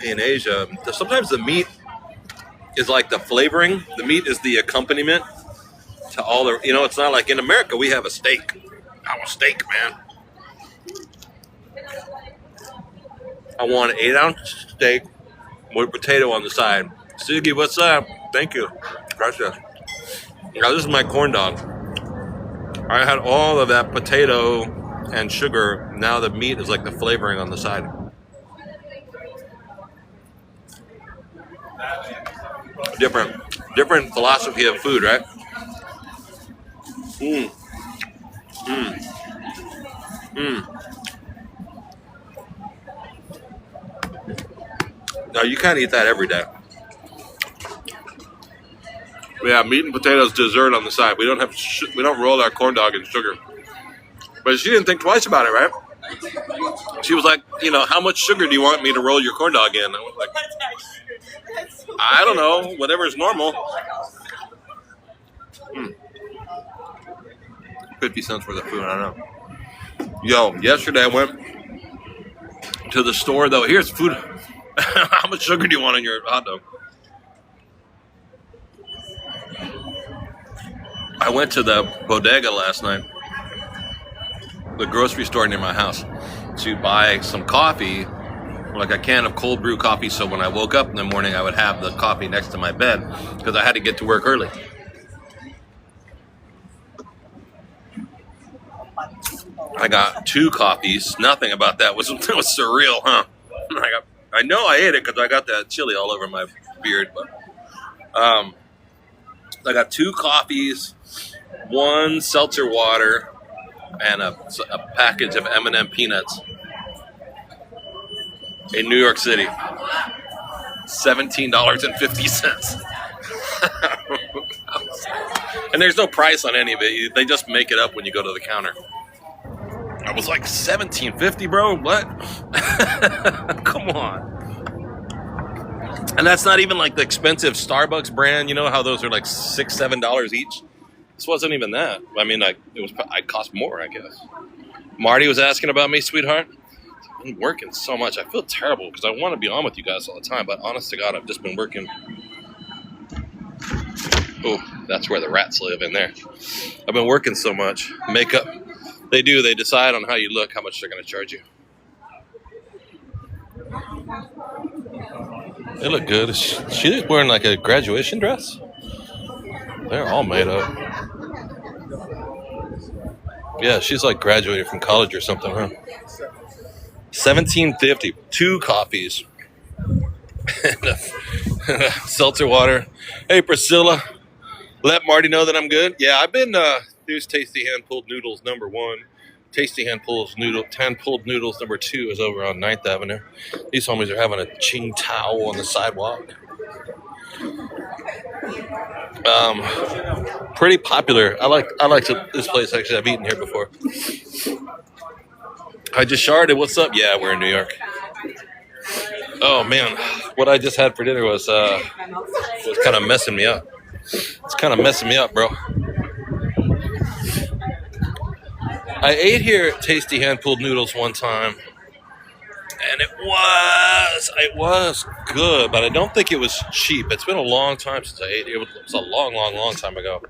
in Asia, sometimes the meat is like the flavoring. The meat is the accompaniment to all the. It's not like in America we have a steak. I want a steak, man. I want an 8-ounce steak with potato on the side. Sugi, what's up? Thank you. Gracias. Now this is my corn dog. I had all of that potato and sugar. Now the meat is like the flavoring on the side. Different philosophy of food, right? No, you can't eat that every day. We have meat and potatoes dessert on the side. We don't roll our corn dog in sugar. But she didn't think twice about it, right? She was like, how much sugar do you want me to roll your corn dog in? I was like, I don't know, whatever is normal. 50 cents worth of food, I don't know. Yo, yesterday I went to the store, though. Here's food. How much sugar do you want in your hot dog? I went to the bodega last night, the grocery store near my house, to buy some coffee, like a can of cold brew coffee, so when I woke up in the morning I would have the coffee next to my bed because I had to get to work early. I got 2 coffees. Nothing about that was surreal, huh? I know I ate it because I got that chili all over my beard, but I got 2 coffees, 1 seltzer water, and a package of M&M peanuts in New York City. $17.50. And there's no price on any of it. They just make it up when you go to the counter. I was like, $17.50, bro? What? Come on. And that's not even like the expensive Starbucks brand. You know how those are like $6, $7 each? This wasn't even that. I mean, it cost more, I guess. Marty was asking about me, sweetheart. I'm working so much. I feel terrible because I want to be on with you guys all the time, but honest to God, I've just been working. Oh, that's where the rats live in there. I've been working so much. Makeup. They decide on how you look, how much they're going to charge you. They look good. Is she wearing like a graduation dress? They're all made up. Yeah, she's like graduated from college or something, huh? $17.50. 2 coffees. And a seltzer water. Hey, Priscilla. Let Marty know that I'm good. Yeah, I've been... Here's Tasty Hand Pulled Noodles number 1. Tasty Hand Pulled Noodles number 2 is over on 9th Avenue. These homies are having a Qing Tao on the sidewalk. Pretty popular. I like this place, actually. I've eaten here before. I just sharded. What's up? Yeah, we're in New York. Oh man, what I just had for dinner was kind of messing me up. It's kind of messing me up, bro. I ate here at Tasty Hand Pulled Noodles one time, and it was good, but I don't think it was cheap. It's been a long time since I ate it. It was a long time ago.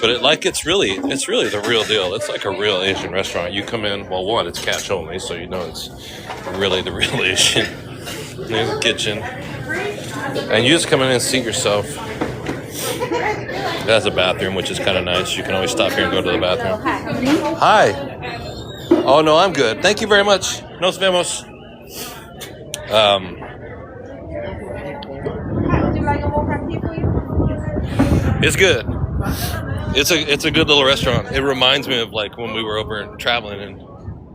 But it's really the real deal. It's like a real Asian restaurant. You come in, well, one, it's cash only, so you know it's really the real Asian. There's a kitchen, and you just come in and seat yourself. It has a bathroom, which is kind of nice. You can always stop here and go to the bathroom. Hi. Oh, no, I'm good. Thank you very much. Nos vemos. It's good. It's a good little restaurant. It reminds me of like when we were over traveling in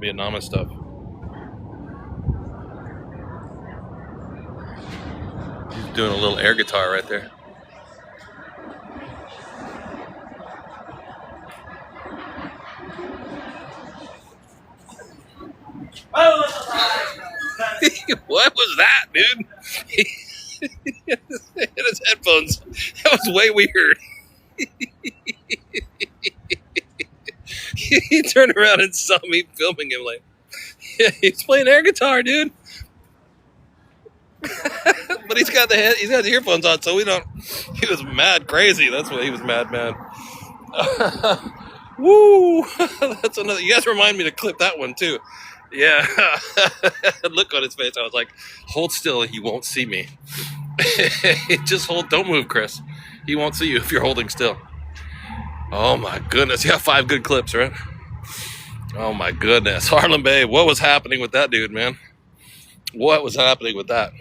Vietnam and stuff. He's doing a little air guitar right there. What was that, dude? His headphones. That was way weird. he turned around and saw me filming him. Like, yeah, he's playing air guitar, dude. But he's got the earphones on, so we don't. He was mad crazy. That's what he was mad. Woo! That's another. You guys remind me to clip that one too. Yeah. Look on his face. I was like, hold still. He won't see me. Just hold. Don't move, Chris. He won't see you if you're holding still. Oh my goodness. You got 5 good clips, right? Oh my goodness. Harlem Babe. What was happening with that dude, man? What was happening with that?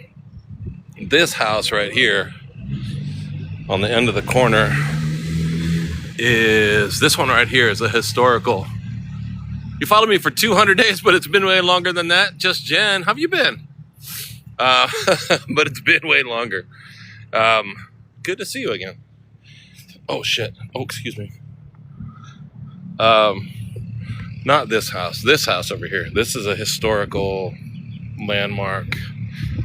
This house right here on the end of the corner is this one right here is a historical. You followed me for 200 days, but it's been way longer than that. Just Jen, how have you been? But it's been way longer. Good to see you again. Oh shit. Oh, excuse me. Not this house. This house over here. This is a historical landmark.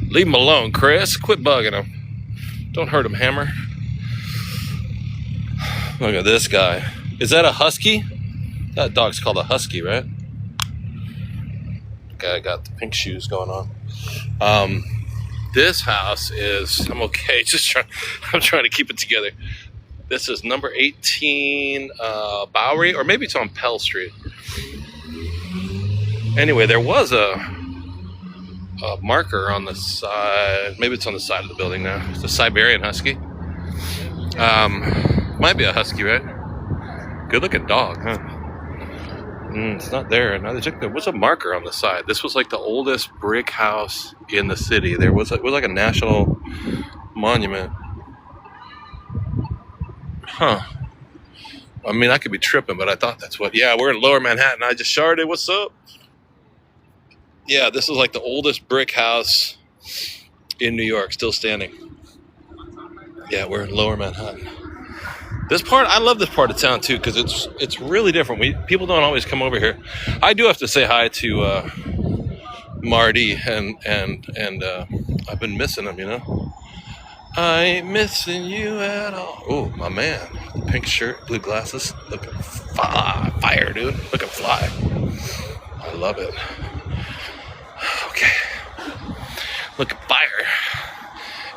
Leave him alone, Chris. Quit bugging him. Don't hurt him, Hammer. Look at this guy. Is that a husky? That dog's called a husky, right? Guy got the pink shoes going on. This house is, I'm okay. I'm trying to keep it together. This is number 18 Bowery, or maybe it's on Pell Street. Anyway, there was a marker on the side. Maybe it's on the side of the building now. It's a Siberian husky. Might be a husky, right? Good looking dog, huh? It's not there. Now there was a marker on the side. This was like the oldest brick house in the city. It was like a national monument. Huh. I mean, I could be tripping, but I thought that's what. Yeah, we're in Lower Manhattan. I just sharded. What's up? Yeah, this is like the oldest brick house in New York, still standing. Yeah, we're in Lower Manhattan. This part, I love this part of town too, because it's really different. People don't always come over here. I do have to say hi to Marty and I've been missing him, you know. I ain't missing you at all. Oh, my man, pink shirt, blue glasses, looking fire, dude, looking fly. I love it. Okay, looking fire.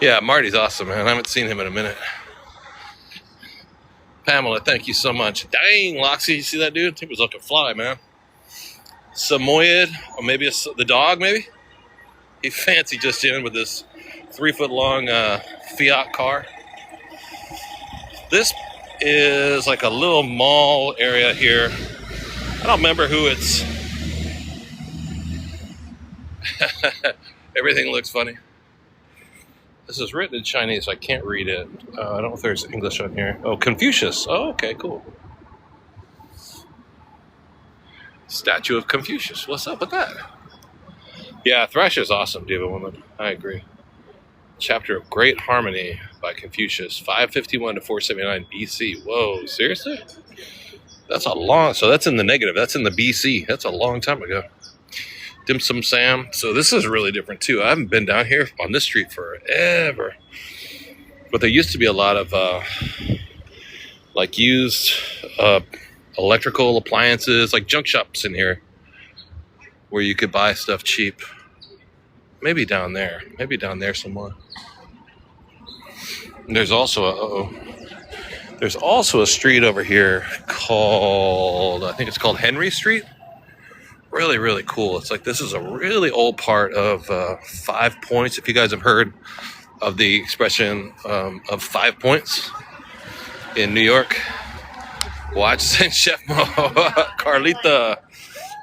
Yeah, Marty's awesome, man. I haven't seen him in a minute. Pamela, thank you so much. Dang, Loxy, you see that dude? He was looking fly, man. Samoyed, or maybe the dog, maybe? He fancy just in with this 3-foot-long Fiat car. This is like a little mall area here. I don't remember who it's. Everything looks funny. This is written in Chinese, so I can't read it. I don't know if there's English on here. Oh, Confucius. Oh, okay, cool. Statue of Confucius. What's up with that? Yeah, Thresh is awesome, Diva Woman. I agree. Chapter of Great Harmony by Confucius, 551 to 479 BC. Whoa, seriously? That's a long, so that's in the negative. That's in the BC. That's a long time ago. Dim Sum Sam. So this is really different too. I haven't been down here on this street forever. But there used to be a lot of like used electrical appliances, like junk shops in here where you could buy stuff cheap. Maybe down there. Maybe down there some more. And there's also a street over here called, I think it's called Henry Street. Really, really cool. It's like this is a really old part of 5 Points. If you guys have heard of the expression of 5 points in New York, watch Saint Chef Mo. Carlita.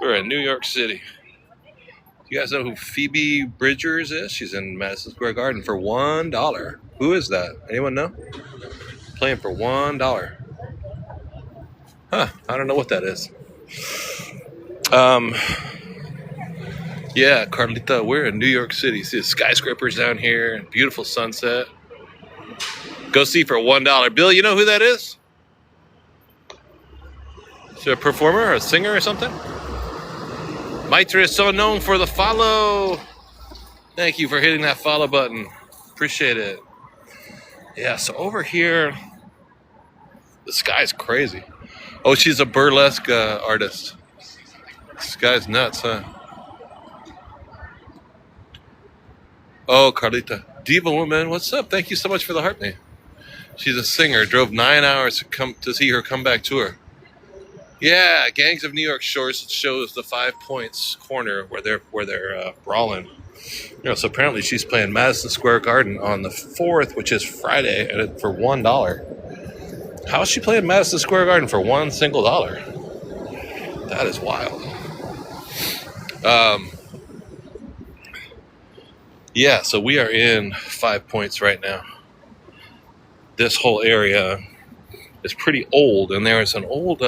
We're in New York City. You guys know who Phoebe Bridgers is? She's in Madison Square Garden for $1. Who is that? Anyone know? Playing for $1. Huh, I don't know what that is. Yeah, Carlita, we're in New York City. See the skyscrapers down here, beautiful sunset. Go see for $1. Bill, you know who that is? Is there a performer or a singer or something? Maitra is so known for the follow. Thank you for hitting that follow button. Appreciate it. Yeah, so over here, the sky's crazy. Oh, she's a burlesque artist. This guy's nuts, huh? Oh, Carlita. Diva Woman, what's up? Thank you so much for the heart, man. She's a singer. Drove 9 hours to come to see her comeback tour. Yeah, Gangs of New York shows the 5 Points corner where they're brawling. So apparently she's playing Madison Square Garden on the 4th, which is Friday, and for $1. How is she playing Madison Square Garden for $1 single? That is wild. Yeah, so we are in 5 Points right now. This whole area is pretty old, and there is an old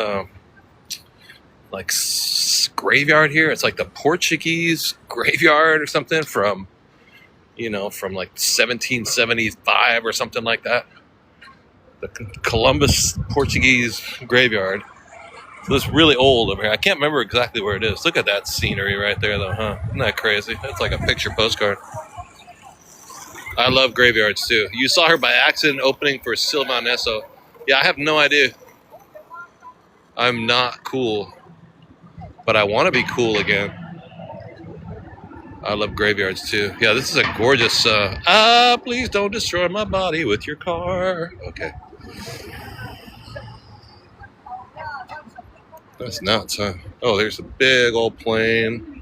graveyard here. It's like the Portuguese graveyard or something from like 1775 or something like that. The Columbus Portuguese graveyard. So it's really old over here. I can't remember exactly where it is. Look at that scenery right there, though, huh? Isn't that crazy? That's like a picture postcard. I love graveyards, too. You saw her by accident opening for Sylvan Esso. Yeah, I have no idea. I'm not cool. But I want to be cool again. I love graveyards, too. Yeah, this is a gorgeous... please don't destroy my body with your car. Okay. That's nuts, huh? Oh, there's a big old plane.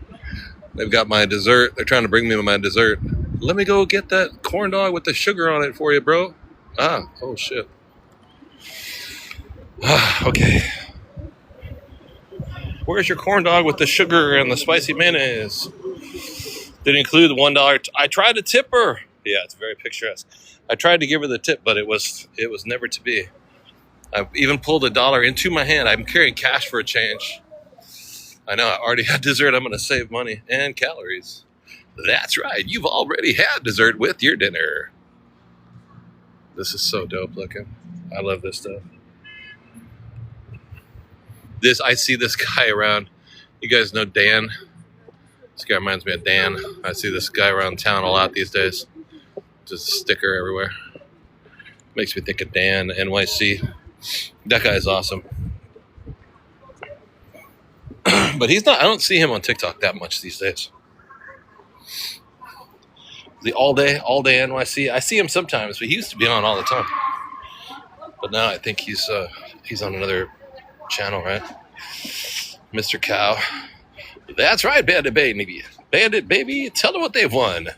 They've got my dessert. They're trying to bring me my dessert. Let me go get that corn dog with the sugar on it for you, bro. Oh, shit. Okay. Where's your corn dog with the sugar and the spicy mayonnaise? Did it include the $1? I tried to tip her. Yeah, it's very picturesque. I tried to give her the tip, but it was never to be. I even pulled $1 into my hand. I'm carrying cash for a change. I know, I already had dessert. I'm going to save money and calories. That's right. You've already had dessert with your dinner. This is so dope looking. I love this stuff. I see this guy around. You guys know Dan? This guy reminds me of Dan. I see this guy around town a lot these days. Just a sticker everywhere. Makes me think of Dan, NYC. That guy's awesome. But he's not, I don't see him on TikTok that much these days. The all day NYC. I see him sometimes, but he used to be on all the time. But now I think he's on another channel, right? Mr. Cow. That's right, Bandit Baby. Bandit Baby, tell them what they've won.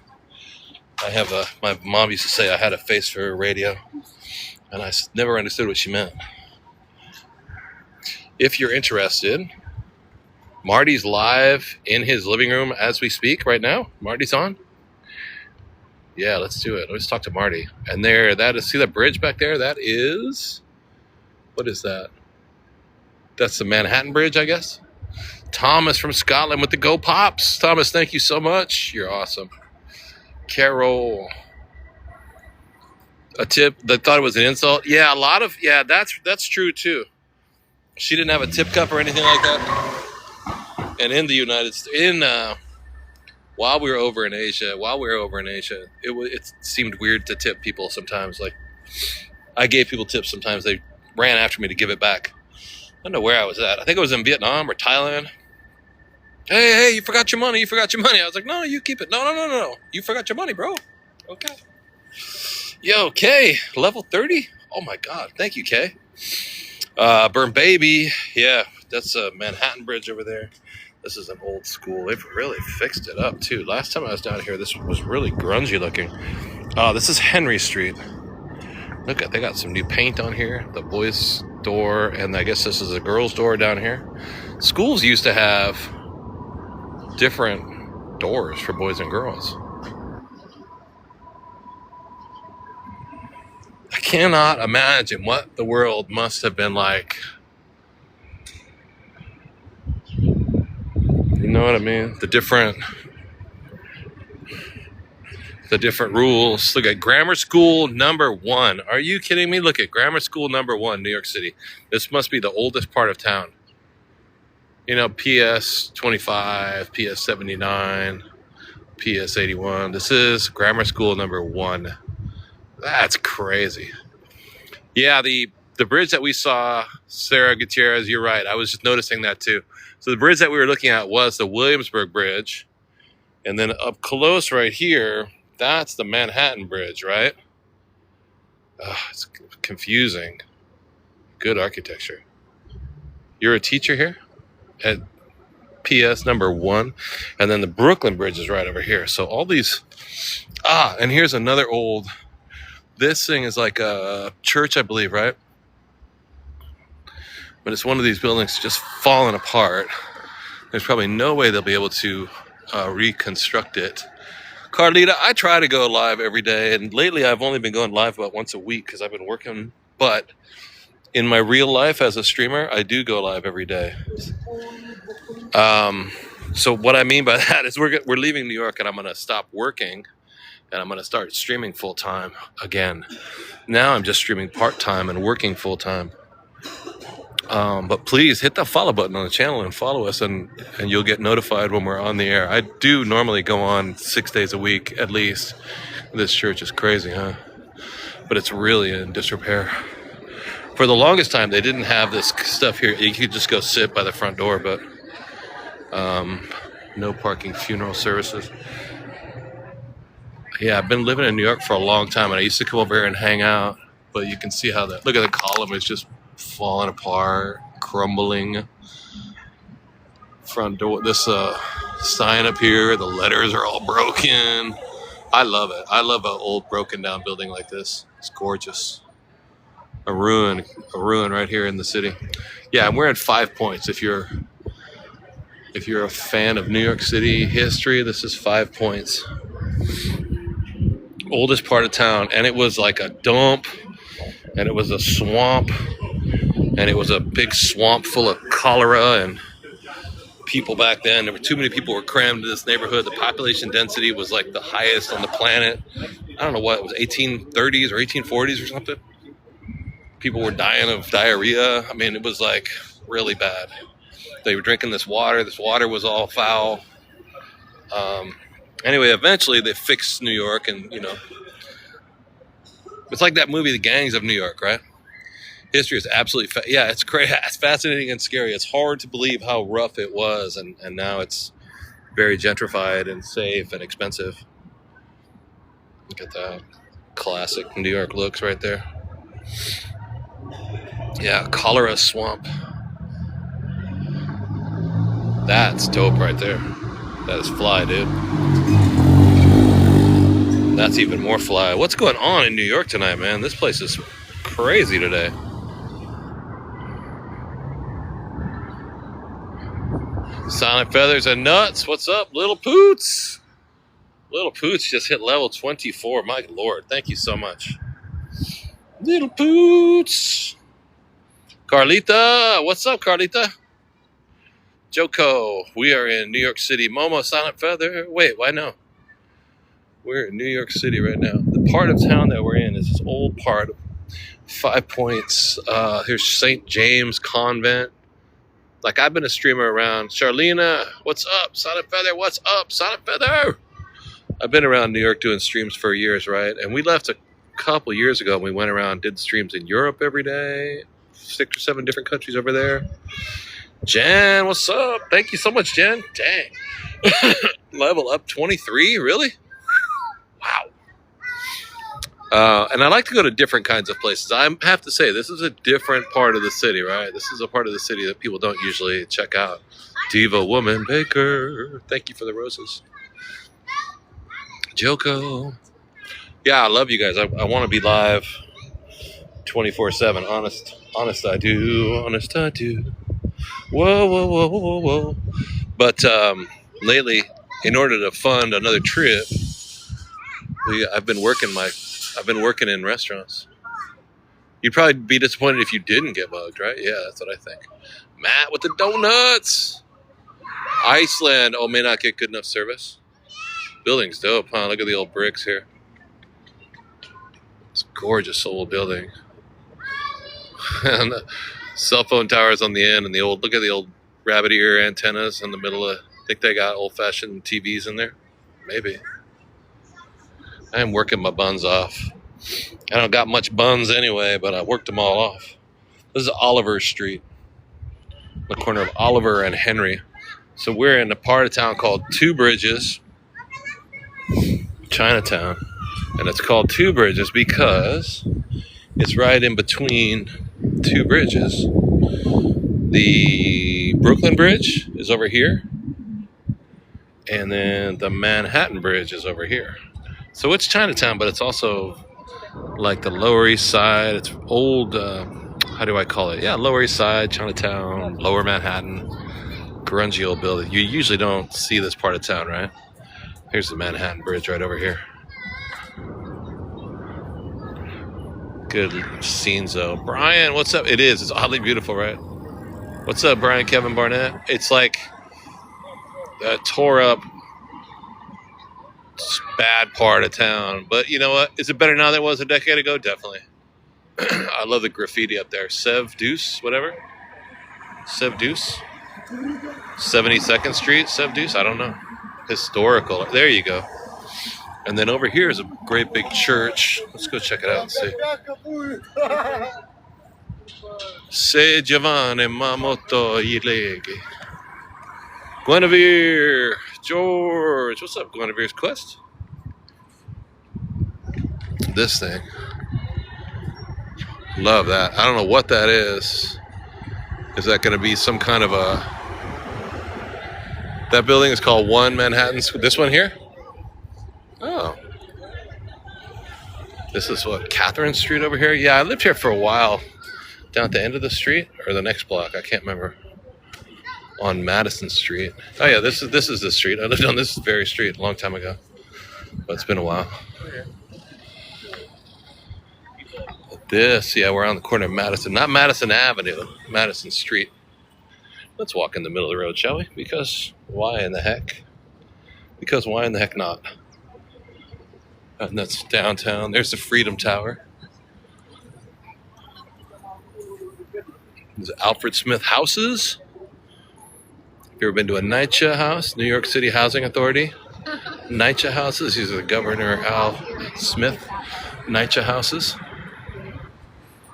I have my mom used to say I had a face for radio, and I never understood what she meant. If you're interested, Marty's live in his living room as we speak right now. Marty's on. Yeah, let's do it. Let's talk to Marty. And see that bridge back there? That is, what is that? That's the Manhattan Bridge, I guess. Thomas from Scotland with the Go Pops. Thomas, thank you so much. You're awesome. Carol. A tip that thought it was an insult. Yeah, that's true too. She didn't have a tip cup or anything like that. And in the United States, while we were over in Asia, it seemed weird to tip people sometimes. Like, I gave people tips sometimes. They ran after me to give it back. I don't know where I was at. I think I was in Vietnam or Thailand. Hey, you forgot your money. I was like, no, you keep it. No. You forgot your money, bro. Okay. Yo, Kay, level 30? Oh, my God. Thank you, Kay. Burn Baby. Yeah, that's a Manhattan Bridge over there. This is an old school. They've really fixed it up, too. Last time I was down here, this was really grungy looking. This is Henry Street. Look, they got some new paint on here. The boys' door, and I guess this is a girls' door down here. Schools used to have different doors for boys and girls. I cannot imagine what the world must have been like. You know what I mean? The different rules. Look at Grammar School number 1. Are you kidding me? Look at Grammar School number 1, New York City. This must be the oldest part of town. You know, PS 25, PS 79, PS 81. This is Grammar School number 1. That's crazy. Yeah, the the bridge that we saw, Sarah Gutierrez, you're right. I was just noticing that too. So the bridge that we were looking at was the Williamsburg Bridge. And then up close right here, that's the Manhattan Bridge, right? It's confusing. Good architecture. You're a teacher here at PS number 1. And then the Brooklyn Bridge is right over here. So all these... and here's another old... This thing is like a church, I believe, right? But it's one of these buildings just falling apart. There's probably no way they'll be able to reconstruct it. Carlita, I try to go live every day, and lately I've only been going live about once a week because I've been working. But in my real life as a streamer, I do go live every day. So what I mean by that is we're leaving New York, and I'm going to stop working, and I'm going to start streaming full-time again. Now I'm just streaming part-time and working full-time. But please hit the follow button on the channel and follow us, and you'll get notified when we're on the air. I do normally go on 6 days a week at least. This church is crazy, huh? But it's really in disrepair. For the longest time, they didn't have this stuff here. You could just go sit by the front door, but no parking funeral services. Yeah, I've been living in New York for a long time, and I used to come over here and hang out. But you can see how look at the column is just falling apart, crumbling. Front door, this sign up here, the letters are all broken. I love it. I love an old broken down building like this. It's gorgeous. A ruin right here in the city. Yeah, I'm wearing 5 points. If you're a fan of New York City history, this is 5 points. Oldest part of town, and it was like a dump, and it was a swamp. And it was a big swamp full of cholera and people back then. There were too many people were crammed into this neighborhood. The population density was like the highest on the planet. I don't know what, it was 1830s or 1840s or something. People were dying of diarrhea. I mean, it was like really bad. They were drinking this water. This water was all foul. Anyway, eventually they fixed New York, and, you know, it's like that movie, The Gangs of New York, right? History is absolutely, it's crazy. It's fascinating and scary. It's hard to believe how rough it was, and now it's very gentrified and safe and expensive. Look at that classic New York looks right there. Yeah, cholera swamp. That's dope right there. That is fly, dude. That's even more fly. What's going on in New York tonight, man? This place is crazy today. Silent Feathers and Nuts, what's up, Little Poots? Little Poots just hit level 24. My lord, thank you so much. Little Poots. Carlita, what's up, Carlita? Joko, we are in New York City. Momo, Silent Feather. Wait, why no? We're in New York City right now. The part of town that we're in is this old part of 5 points. Here's St. James Convent. Like, I've been a streamer around. Charlena, what's up? Silent Feather, what's up? Silent Feather! I've been around New York doing streams for years, right? And we left a couple years ago, and we went around, did streams in Europe every day. 6 or 7 different countries over there. Jen, what's up? Thank you so much, Jen. Dang. Level up 23, really? Wow. And I like to go to different kinds of places. I have to say, this is a different part of the city, right? This is a part of the city that people don't usually check out. Diva Woman Baker. Thank you for the roses. Joko. Yeah, I love you guys. I want to be live 24/7. Honest I do. Honest I do. Whoa, whoa, whoa, whoa, whoa. But lately, in order to fund another trip, I've been working in restaurants. You'd probably be disappointed if you didn't get mugged, right? Yeah, that's what I think. Matt with the donuts. Iceland. Oh, may not get good enough service. Building's dope, huh? Look at the old bricks here. It's a gorgeous old building. And the cell phone towers on the end, and look at the old rabbit ear antennas in the middle of. I think they got old-fashioned TVs in there. Maybe. I am working my buns off. I don't got much buns anyway, but I worked them all off. This is Oliver Street, the corner of Oliver and Henry. So we're in a part of town called Two Bridges, Chinatown. And it's called Two Bridges because it's right in between two bridges. The Brooklyn Bridge is over here, and then the Manhattan Bridge is over here. So it's Chinatown, but it's also like the Lower East Side. It's old, how do I call it? Yeah, Lower East Side, Chinatown, Lower Manhattan, grungy old building. You usually don't see this part of town, right? Here's the Manhattan Bridge right over here. Good scenes though. Brian, what's up? It is. It's oddly beautiful, right? What's up, Brian Kevin Barnett? It's like a tore up bad part of town. But you know what? Is it better now than it was a decade ago? Definitely. I love the graffiti up there. Sev Deuce, whatever. Sev Deuce. 72nd Street, Sev Deuce? I don't know. Historical. There you go. And then over here is a great big church. Let's go check it out and see. Se Giovanni Mamoto Ilegi. Guinevere. George. What's up, Guinevere's Quest? This thing. Love that. I don't know what that is. Is that going to be some kind of a... That building is called One Manhattan. This one here? Oh. This is what, Catherine Street over here? Yeah, I lived here for a while. Down at the end of the street or the next block, I can't remember. On Madison Street. Oh yeah, this is the street. I lived on this very street a long time ago. But it's been a while. This, yeah, we're on the corner of Madison. Not Madison Avenue, Madison Street. Let's walk in the middle of the road, shall we? Because why in the heck? Because why in the heck not? And that's downtown. There's the Freedom Tower. There's Alfred Smith houses. Have you ever been to a NYCHA house? New York City Housing Authority. NYCHA houses. These are the Governor Al Smith NYCHA houses.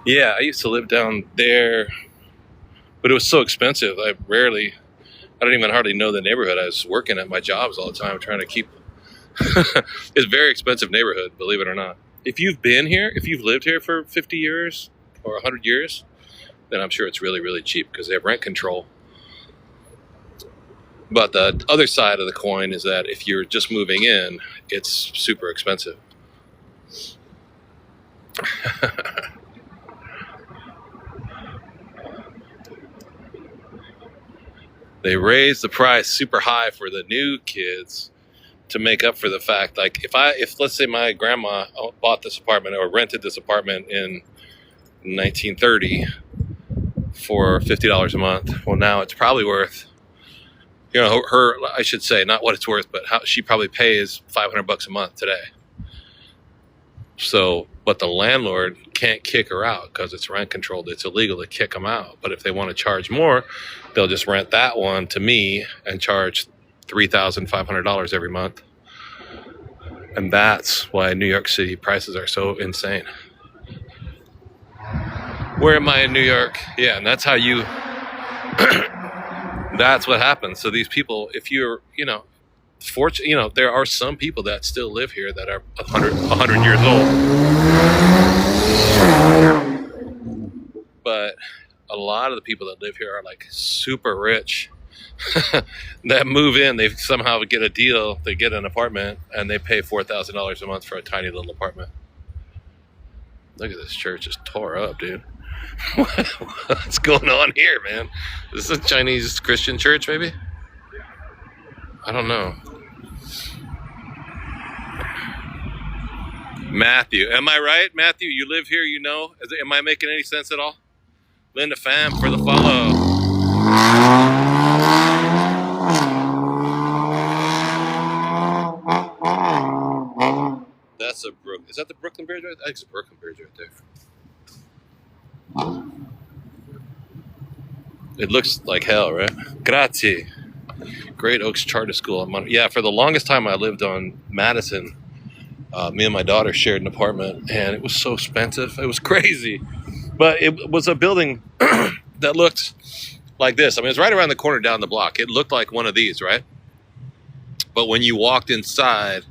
Yeah, I used to live down there, but it was so expensive. I don't even hardly know the neighborhood. I was working at my jobs all the time trying to keep... It's a very expensive neighborhood, believe it or not. If you've been here, if you've lived here for 50 years or 100 years, then I'm sure it's really, really cheap because they have rent control. But the other side of the coin is that if you're just moving in, it's super expensive. They raise the price super high for the new kids to make up for the fact, like if let's say my grandma bought this apartment or rented this apartment in 1930 for $50 a month, well now it's probably worth, you know, I should say not what it's worth, but how she probably pays $500 a month today. So, but the landlord can't kick her out because it's rent controlled. It's illegal to kick them out. But if they want to charge more, they'll just rent that one to me and charge $3,500 every month. And that's why New York City prices are so insane. Where am I in New York? Yeah, and that's how you... That's what happens. So these people, if you're, you know, fortunate, you know, there are some people that still live here that are 100 years old. But a lot of the people that live here are like super rich. That move in, they somehow get a deal, they get an apartment, and they pay $4,000 a month for a tiny little apartment. Look at this church, just tore up, dude. What's going on here, man? Is this a Chinese Christian church, maybe? I don't know. Matthew, am I right? Matthew, you live here, you know? Am I making any sense at all? Linda Pham for the follow. That's a is that the Brooklyn Bridge right there? I think it's the Brooklyn Bridge right there. It looks like hell, right? Grazie. Great Oaks Charter School. Yeah, for the longest time I lived on Madison. Me and my daughter shared an apartment, and it was so expensive. It was crazy. But it was a building that looked like this. I mean, it's right around the corner down the block. It looked like one of these, right? But when you walked inside,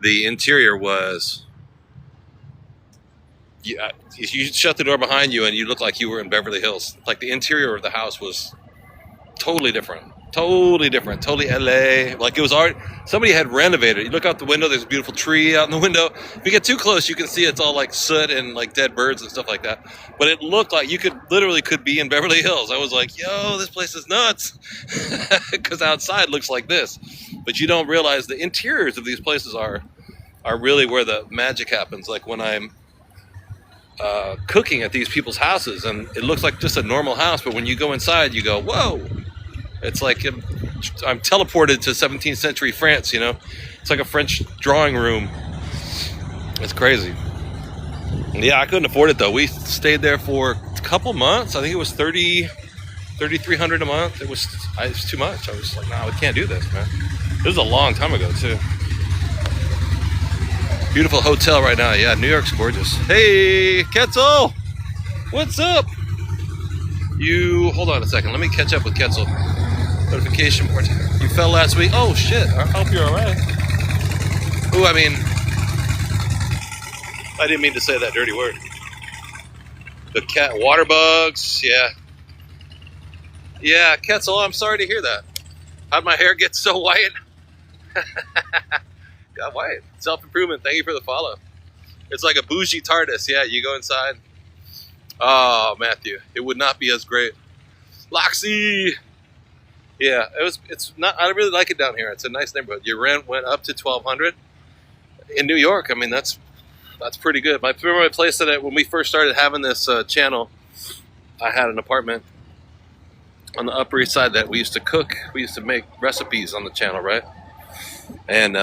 the interior was, you shut the door behind you and you looked like you were in Beverly Hills. Like the interior of the house was totally different. Totally different. Totally LA. Like it was art. Somebody had renovated. You look out the window, there's a beautiful tree out in the window. If you get too close, you can see it's all like soot and like dead birds and stuff like that. But it looked like you could be in Beverly Hills. I was like, yo, this place is nuts. Because outside looks like this. But you don't realize the interiors of these places are really where the magic happens. Like when I'm cooking at these people's houses and it looks like just a normal house, but when you go inside, you go, whoa. It's like I'm teleported to 17th century France, you know? It's like a French drawing room. It's crazy. Yeah, I couldn't afford it though. We stayed there for a couple months. I think it was $3,300 a month. It was too much. I was like, nah, we can't do this, man. This was a long time ago too. Beautiful hotel right now. Yeah, New York's gorgeous. Hey, Ketzel! What's up? You, hold on a second. Let me catch up with Ketzel. Notification board. You fell last week? Oh shit, I hope you're alright. Ooh, I mean, I didn't mean to say that dirty word. The cat, water bugs, yeah. Yeah, Ketzel, I'm sorry to hear that. How'd my hair get so white? Got white. Self-improvement, thank you for the follow. It's like a bougie TARDIS, yeah, you go inside. Oh, Matthew, it would not be as great. Loxy! Yeah, it's not, I really like it down here. It's a nice neighborhood. Your rent went up to $1,200 in New York. I mean, that's pretty good. My place that when we first started having this channel, I had an apartment on the Upper East Side that we used to cook. We used to make recipes on the channel, right? And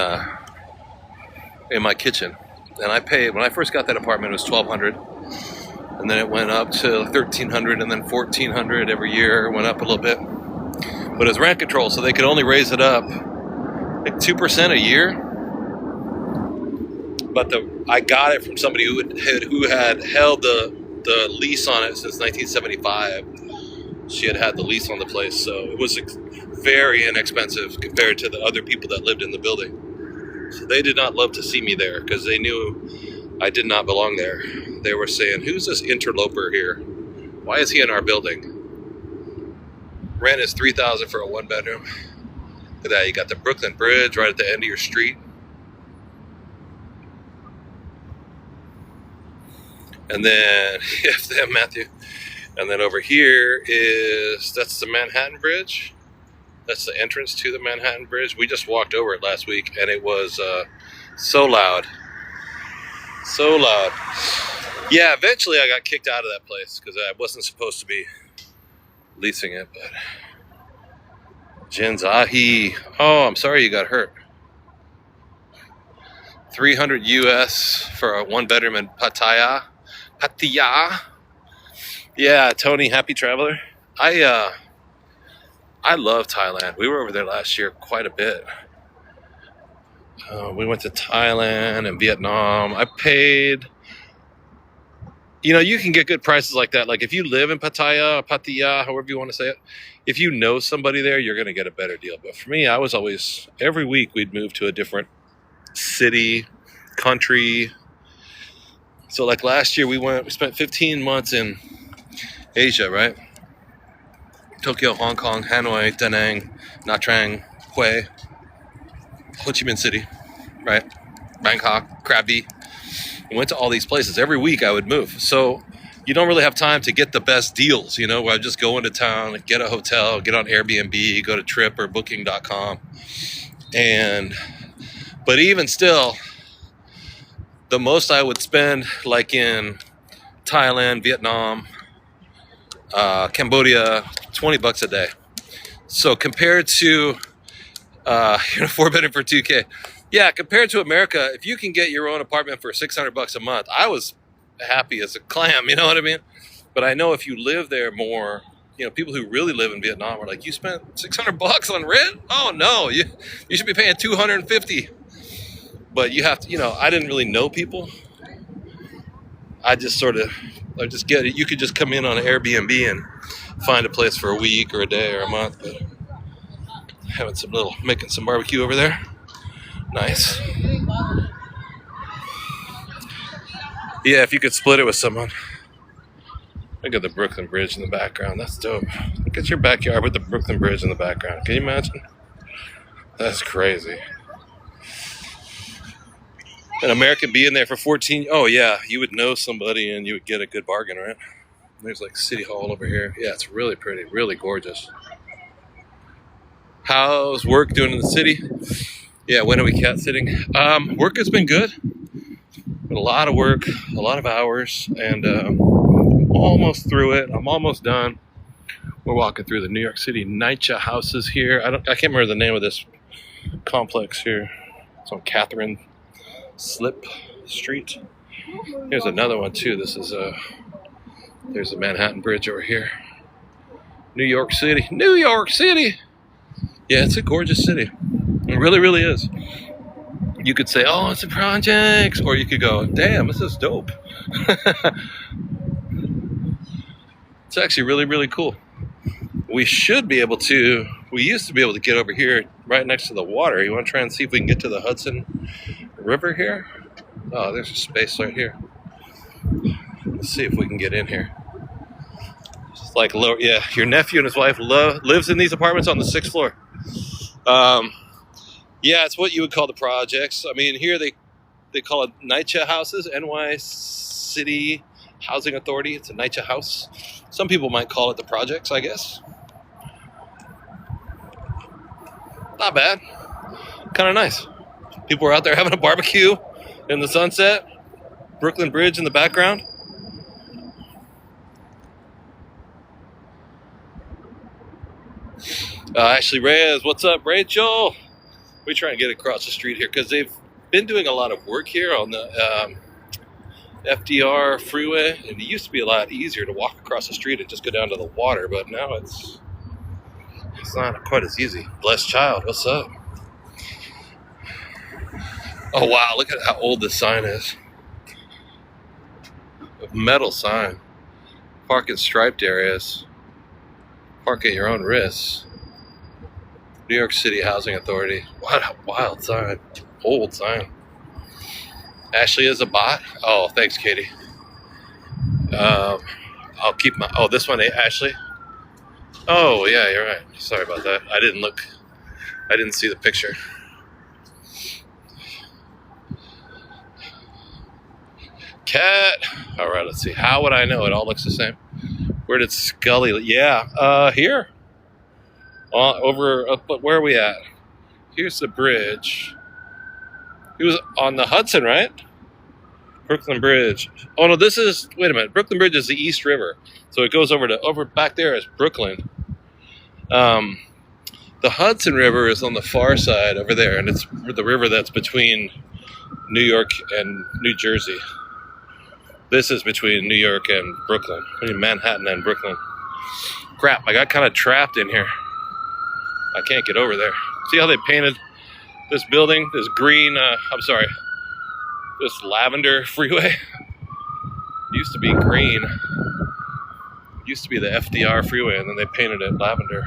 in my kitchen. And I paid, when I first got that apartment, it was $1,200. And then it went up to $1,300 and then $1,400 every year. It went up a little bit. But it's rent control, so they could only raise it up like 2% a year. But I got it from somebody who had held the lease on it since 1975. She had the lease on the place, so it was very inexpensive compared to the other people that lived in the building. So they did not love to see me there because they knew I did not belong there. They were saying, who's this interloper here? Why is he in our building? Rent is $3,000 for a one-bedroom. Look at that, you got the Brooklyn Bridge right at the end of your street. And then, Matthew. And then over here that's the Manhattan Bridge. That's the entrance to the Manhattan Bridge. We just walked over it last week, and it was so loud. So loud. Yeah, eventually I got kicked out of that place because I wasn't supposed to be leasing it, but Jins Ahi. Oh, I'm sorry you got hurt. $300 US for a one bedroom in Pattaya. Yeah, Tony, happy traveler. I love Thailand. We were over there last year quite a bit. We went to Thailand and Vietnam. I paid. You know, you can get good prices like that. Like if you live in Pattaya, however you want to say it, if you know somebody there, you're going to get a better deal. But for me, I was always, every week we'd move to a different city, country. So like last year we spent 15 months in Asia, right? Tokyo, Hong Kong, Hanoi, Da Nang, Nha Trang, Hue, Ho Chi Minh City, right? Bangkok, Krabi. I went to all these places. Every week I would move. So you don't really have time to get the best deals, you know, where I just go into town, get a hotel, get on Airbnb, go to Trip or Booking.com. But even still, the most I would spend, like in Thailand, Vietnam, Cambodia, $20 a day. So compared to 4-bedroom for $2K. Yeah, compared to America, if you can get your own apartment for $600 a month, I was happy as a clam, you know what I mean? But I know if you live there more, you know, people who really live in Vietnam are like, you spent $600 on rent? Oh no, you should be paying $250. But you have to, you know, I didn't really know people. I just get it. You could just come in on an Airbnb and find a place for a week or a day or a month. But making some barbecue over there. Nice. Yeah, if you could split it with someone. Look at the Brooklyn Bridge in the background. That's dope. Look at your backyard with the Brooklyn Bridge in the background. Can you imagine? That's crazy. An American being there for 14. Oh, yeah. You would know somebody and you would get a good bargain, right? There's like City Hall over here. Yeah, it's really pretty. Really gorgeous. How's work doing in the city? Yeah, when are we cat sitting? Work has been good. A lot of work, a lot of hours, and almost through it. I'm almost done. We're walking through the New York City NYC houses here. I can't remember the name of this complex here. It's on Catherine Slip Street. Here's another one too. This is there's the Manhattan Bridge over here. New York City. New York City! Yeah, it's a gorgeous city. It really, really is. You could say, oh, it's a project, or you could go, damn, this is dope. It's actually really, really cool. We used to be able to get over here right next to the water. You want to try and see if we can get to the Hudson River here? Oh, there's a space right here. Let's see if we can get in here. It's like low, yeah, your nephew and his wife lives in these apartments on the 6th floor. Yeah, it's what you would call the projects. I mean, here they call it NYCHA houses, NY City Housing Authority. It's a NYCHA house. Some people might call it the projects, I guess. Not bad. Kind of nice. People are out there having a barbecue in the sunset. Brooklyn Bridge in the background. Ashley Reyes, what's up, Rachel? We try and get across the street here because they've been doing a lot of work here on the FDR freeway, and it used to be a lot easier to walk across the street and just go down to the water, but now it's not quite as easy. Blessed child, what's up? Oh wow, look at how old this sign is. A metal sign. Park in striped areas. Park at your own risk. New York City Housing Authority. What a wild sign. Old sign. Ashley is a bot. Oh, thanks, Katie. I'll keep my... Oh, this one, Ashley? Oh, yeah, you're right. Sorry about that. I didn't look. I didn't see the picture. Cat. All right, let's see. How would I know? It all looks the same. Where did Scully... Yeah, here. Where are we at? Here's the bridge. He was on the Hudson, right? Brooklyn Bridge. Oh no, this is, wait a minute. Brooklyn Bridge is the East River. So it goes over back there is Brooklyn. The Hudson River is on the far side over there, and it's the river that's between New York and New Jersey. This is between New York and Brooklyn. Between Manhattan and Brooklyn. Crap, I got kind of trapped in here. I can't get over there. See how they painted this building? This green, this lavender freeway? Used to be green. Used to be the FDR freeway, and then they painted it lavender.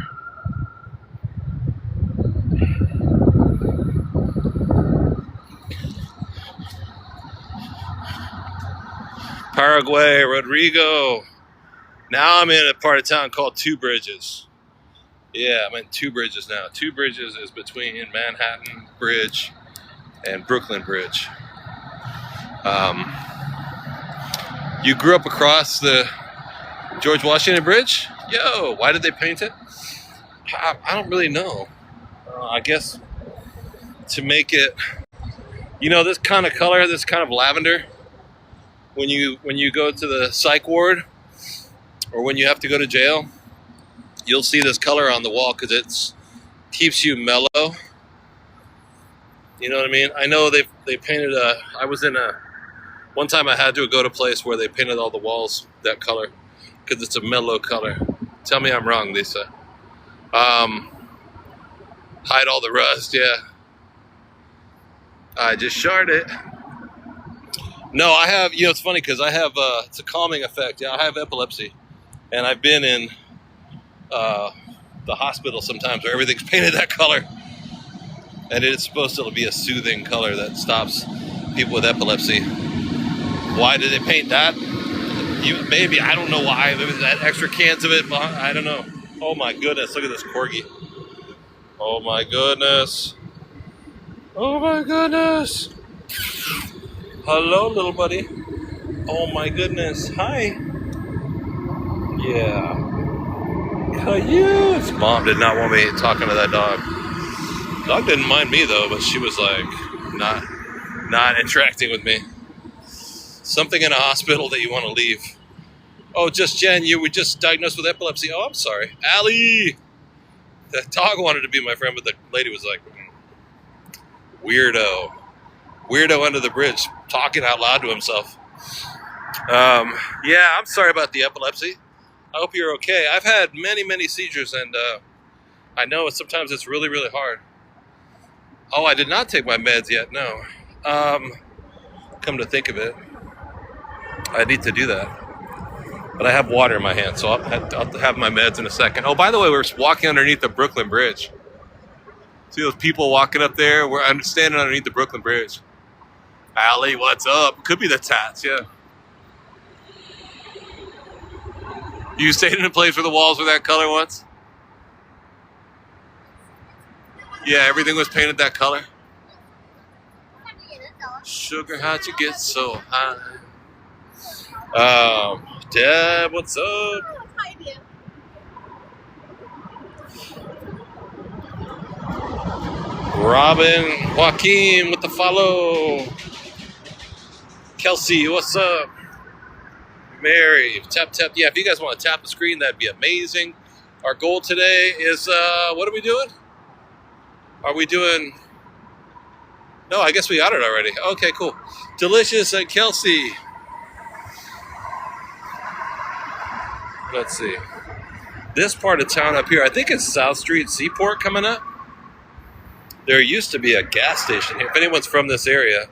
Paraguay, Rodrigo. Now I'm in a part of town called Two Bridges. Yeah, I'm in Two Bridges now. Two Bridges is between Manhattan Bridge and Brooklyn Bridge. You grew up across the George Washington Bridge? Yo, why did they paint it? I don't really know. I guess to make it, you know, this kind of color, this kind of lavender, when you go to the psych ward or when you have to go to jail, you'll see this color on the wall because it keeps you mellow. You know what I mean? I know they painted one time I had to go to a place where they painted all the walls that color because it's a mellow color. Tell me I'm wrong, Lisa. Hide all the rust, yeah. I just sharded it. No, I have. You know, it's funny because I have. It's a calming effect. Yeah, I have epilepsy, and I've been in the hospital sometimes where everything's painted that color, and it's supposed to be a soothing color that stops people with epilepsy. Why did they paint that? Maybe I don't know why. There was that extra cans of it. I don't know. Oh my goodness! Look at this corgi. Oh my goodness. Oh my goodness. Hello, little buddy. Oh my goodness. Hi. Yeah. Cute. Mom did not want me talking to that dog. Dog didn't mind me though, but she was like not interacting with me. Something in a hospital that you want to leave. Oh, just Jen, you were just diagnosed with epilepsy. Oh, I'm sorry. Allie! That dog wanted to be my friend, but the lady was like, weirdo. Weirdo under the bridge, talking out loud to himself. Yeah, I'm sorry about the epilepsy. I hope you're okay. I've had many seizures, and I know sometimes it's really, really hard. Oh, I did not take my meds yet, no. Come to think of it, I need to do that. But I have water in my hand, so I'll have my meds in a second. Oh, by the way, we're walking underneath the Brooklyn Bridge. See those people walking up there? I'm standing underneath the Brooklyn Bridge. Allie, what's up? Could be the tats, yeah. You stayed in a place where the walls were that color once? Yeah, everything was painted that color. Sugar, how'd you get so high? Deb, what's up? Robin, Joaquin with the follow. Kelsey, what's up? Mary, tap. Yeah, if you guys want to tap the screen, that'd be amazing. Our goal today is, what are we doing? Are we doing... No, I guess we got it already. Okay, cool. Delicious and Kelsey. Let's see. This part of town up here, I think it's South Street Seaport coming up. There used to be a gas station here. If anyone's from this area,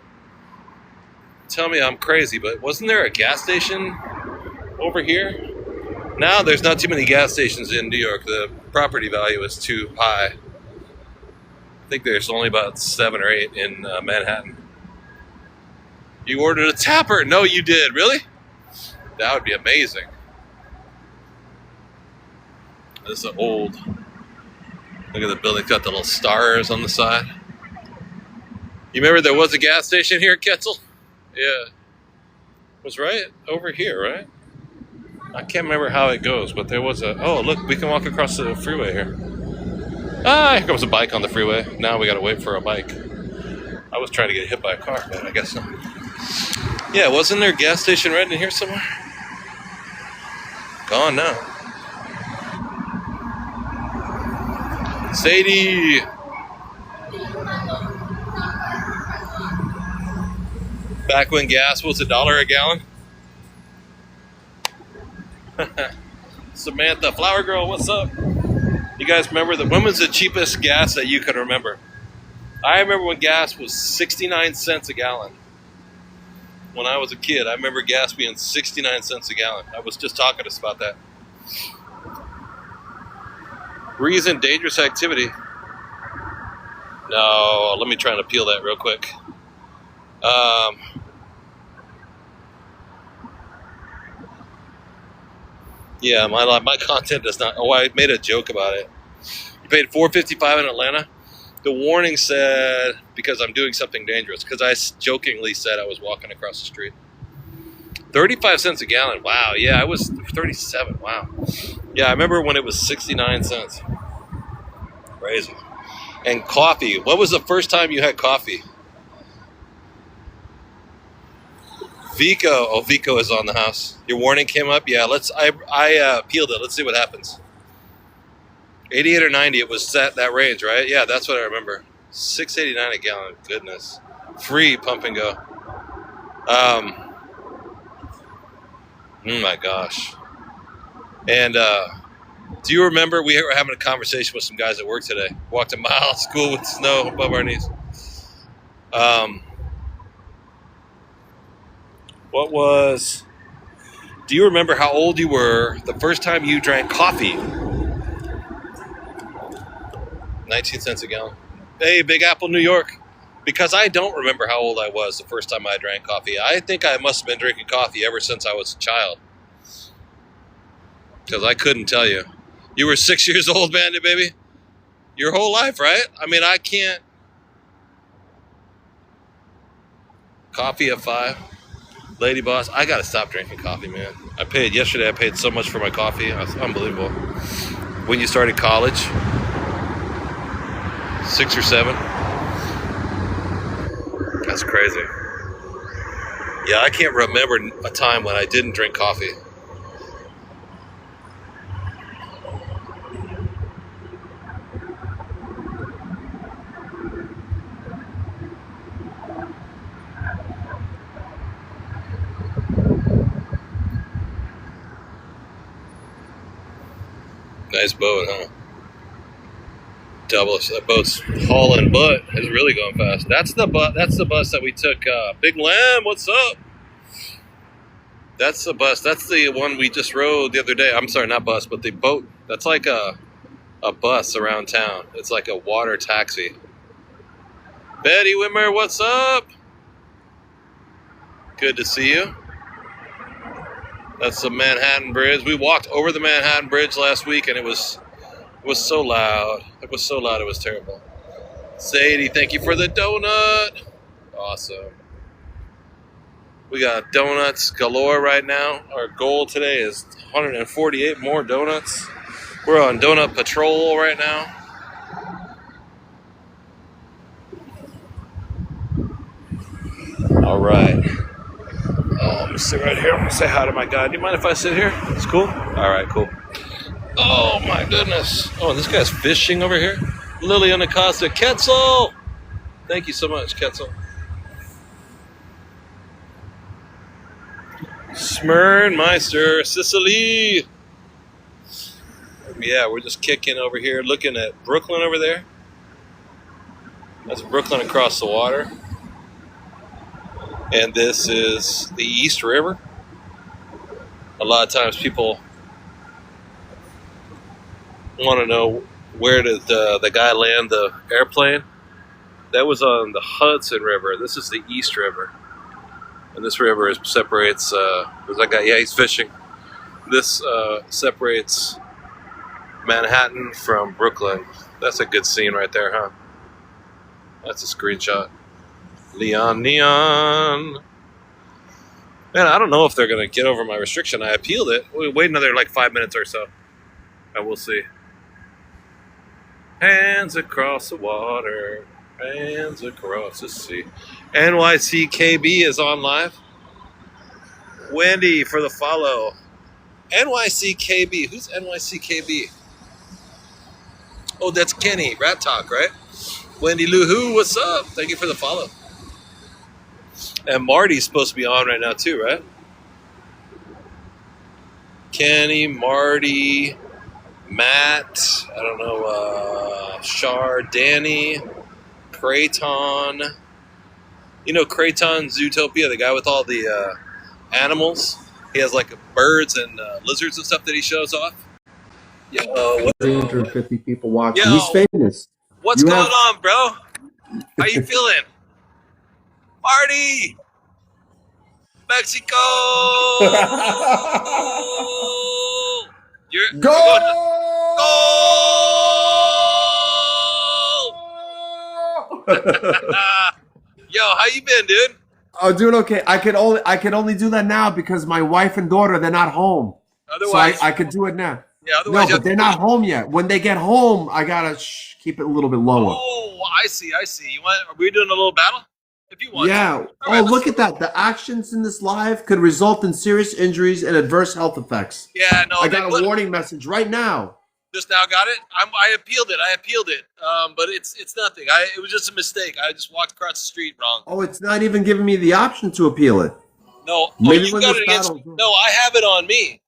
tell me I'm crazy, but wasn't there a gas station over here? Now there's not too many gas stations in New York. The property value is too high. I think there's only about 7 or 8 in Manhattan. You ordered a tapper? No, you did. Really? That would be amazing. This is old. Look at the building. It's got the little stars on the side. You remember there was a gas station here at Ketzel? Yeah. It was right over here, right? I can't remember how it goes, but there was a... Oh, look, we can walk across the freeway here. Ah, here comes a bike on the freeway. Now we gotta wait for a bike. I was trying to get hit by a car, but I guess not. Yeah, wasn't there a gas station right in here somewhere? Gone now. Sadie! Back when gas was $1 a gallon? Samantha, Flower Girl, what's up? You guys remember when was the cheapest gas that you can remember? I remember when gas was 69 cents a gallon. When I was a kid, I remember gas being 69 cents a gallon. I was just talking to us about that. Reason dangerous activity. No, let me try and appeal that real quick. Yeah, my content does not. Oh, I made a joke about it. You paid $4.55 in Atlanta. The warning said because I'm doing something dangerous. Because I jokingly said I was walking across the street. 35 cents a gallon. Wow. Yeah, I was 37. Wow. Yeah, I remember when it was 69 cents. Crazy. And coffee. What was the first time you had coffee? Vico. Oh, Vico is on the house. Your warning came up? Yeah, I appealed it. Let's see what happens. 88 or 90, it was that range, right? Yeah, that's what I remember. $6.89 a gallon. Goodness. Free pump and go. Oh my gosh. And do you remember we were having a conversation with some guys at work today? Walked a mile to school with snow above our knees. What was... Do you remember how old you were the first time you drank coffee? 19 cents a gallon. Hey, Big Apple, New York. Because I don't remember how old I was the first time I drank coffee. I think I must have been drinking coffee ever since I was a child. Because I couldn't tell you. You were 6 years old, Bandit, baby? Your whole life, right? I mean, I can't... Coffee at 5. Lady Boss, I gotta stop drinking coffee, man. Yesterday I paid so much for my coffee. It's unbelievable. When you started college, 6 or 7. That's crazy. Yeah, I can't remember a time when I didn't drink coffee. Nice boat, huh? Double. That boat's hauling butt. It's really going fast. That's the bus that we took. Big Lamb, what's up? That's the bus. That's the one we just rode the other day. I'm sorry, not bus, but the boat. That's like a bus around town. It's like a water taxi. Betty Wimmer, what's up? Good to see you. That's the Manhattan Bridge. We walked over the Manhattan Bridge last week, and it was so loud. It was so loud, it was terrible. Sadie, thank you for the donut. Awesome. We got donuts galore right now. Our goal today is 148 more donuts. We're on donut patrol right now. All right. Oh, I'm gonna sit right here. I'm gonna say hi to my guy. Do you mind if I sit here? It's cool? All right, cool. Oh my goodness. Oh, this guy's fishing over here. Lillian Acosta. Ketzel! Thank you so much, Ketzel. Smernmeister, Sicily. Yeah, we're just kicking over here, looking at Brooklyn over there. That's Brooklyn across the water. And this is the East River. A lot of times people want to know, where did the guy land the airplane? That was on the Hudson River. This is the East River. And this river separates, there's that guy, yeah, he's fishing. This separates Manhattan from Brooklyn. That's a good scene right there, huh? That's a screenshot. Neon. Man, I don't know if they're going to get over my restriction. I appealed it. We'll wait another like 5 minutes or so. And we'll see. Hands across the water. Hands across the sea. NYC KB is on live. Wendy for the follow. NYC KB. Who's NYC KB? Oh, that's Kenny. Rat Talk, right? Wendy Luhu, what's up? Thank you for the follow. And Marty's supposed to be on right now too, right? Kenny, Marty, Matt, I don't know, Shar, Danny, Creighton. You know Creighton Zootopia, the guy with all the animals? He has like birds and lizards and stuff that he shows off. Yo, 350 people watching. Yo, he's famous. What's going on, bro? How you feeling? Marty! Mexico! You're Go! going to... Yo, how you been, dude? Oh, doing okay. I can only do that now because my wife and daughter, they're not home. Otherwise, so I could do it now. Yeah, otherwise no, but they're not home yet. When they get home, I gotta keep it a little bit lower. Oh, I see. Are we doing a little battle? If you want. Yeah. Right, look at that. The actions in this live could result in serious injuries and adverse health effects. Yeah, no. I got a warning message right now. Just now got it? I appealed it. But it's nothing. It was just a mistake. I just walked across the street wrong. Oh, it's not even giving me the option to appeal it. No. Maybe you got it against me. No, I have it on me.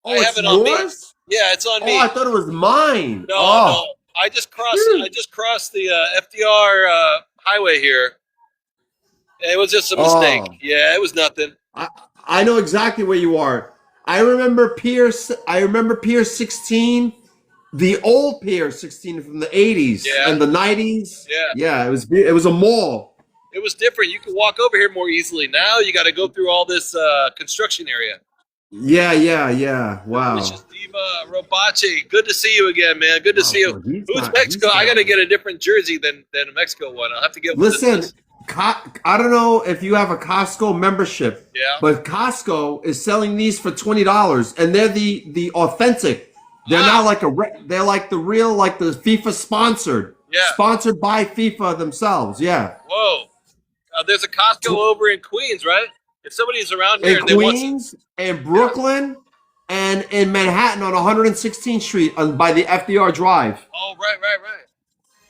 Oh, I have it on yours? Me. Yeah, it's on me. Oh, I thought it was mine. No. I just crossed the FDR highway here. It was just a mistake. Yeah, it was nothing. I, I know exactly where you are. I remember Pier. I remember Pier 16, the old Pier 16 from the 80s Yeah, and the 90s. yeah. Yeah, it was a mall. It was different. You could walk over here more easily. Now you got to go through all this construction area. Yeah, yeah, yeah. Delicious Wow. Diva, Robace. Good to see you again, man. Good to see you. Oh, he's Who's not. Mexico? He's I got to not. get a different jersey than a Mexico one. I'll have to get one that Listen, says, I don't know if you have a Costco membership, yeah. but Costco is selling these for $20, and they're the authentic. They're not like they're like the real, like the FIFA Yeah. sponsored by FIFA themselves. Yeah, Whoa. There's a Costco over in Queens, right? If somebody's around here in and they want some, Queens and yeah. Brooklyn and in Manhattan on 116th Street by the FDR Drive. Oh, right, right, right.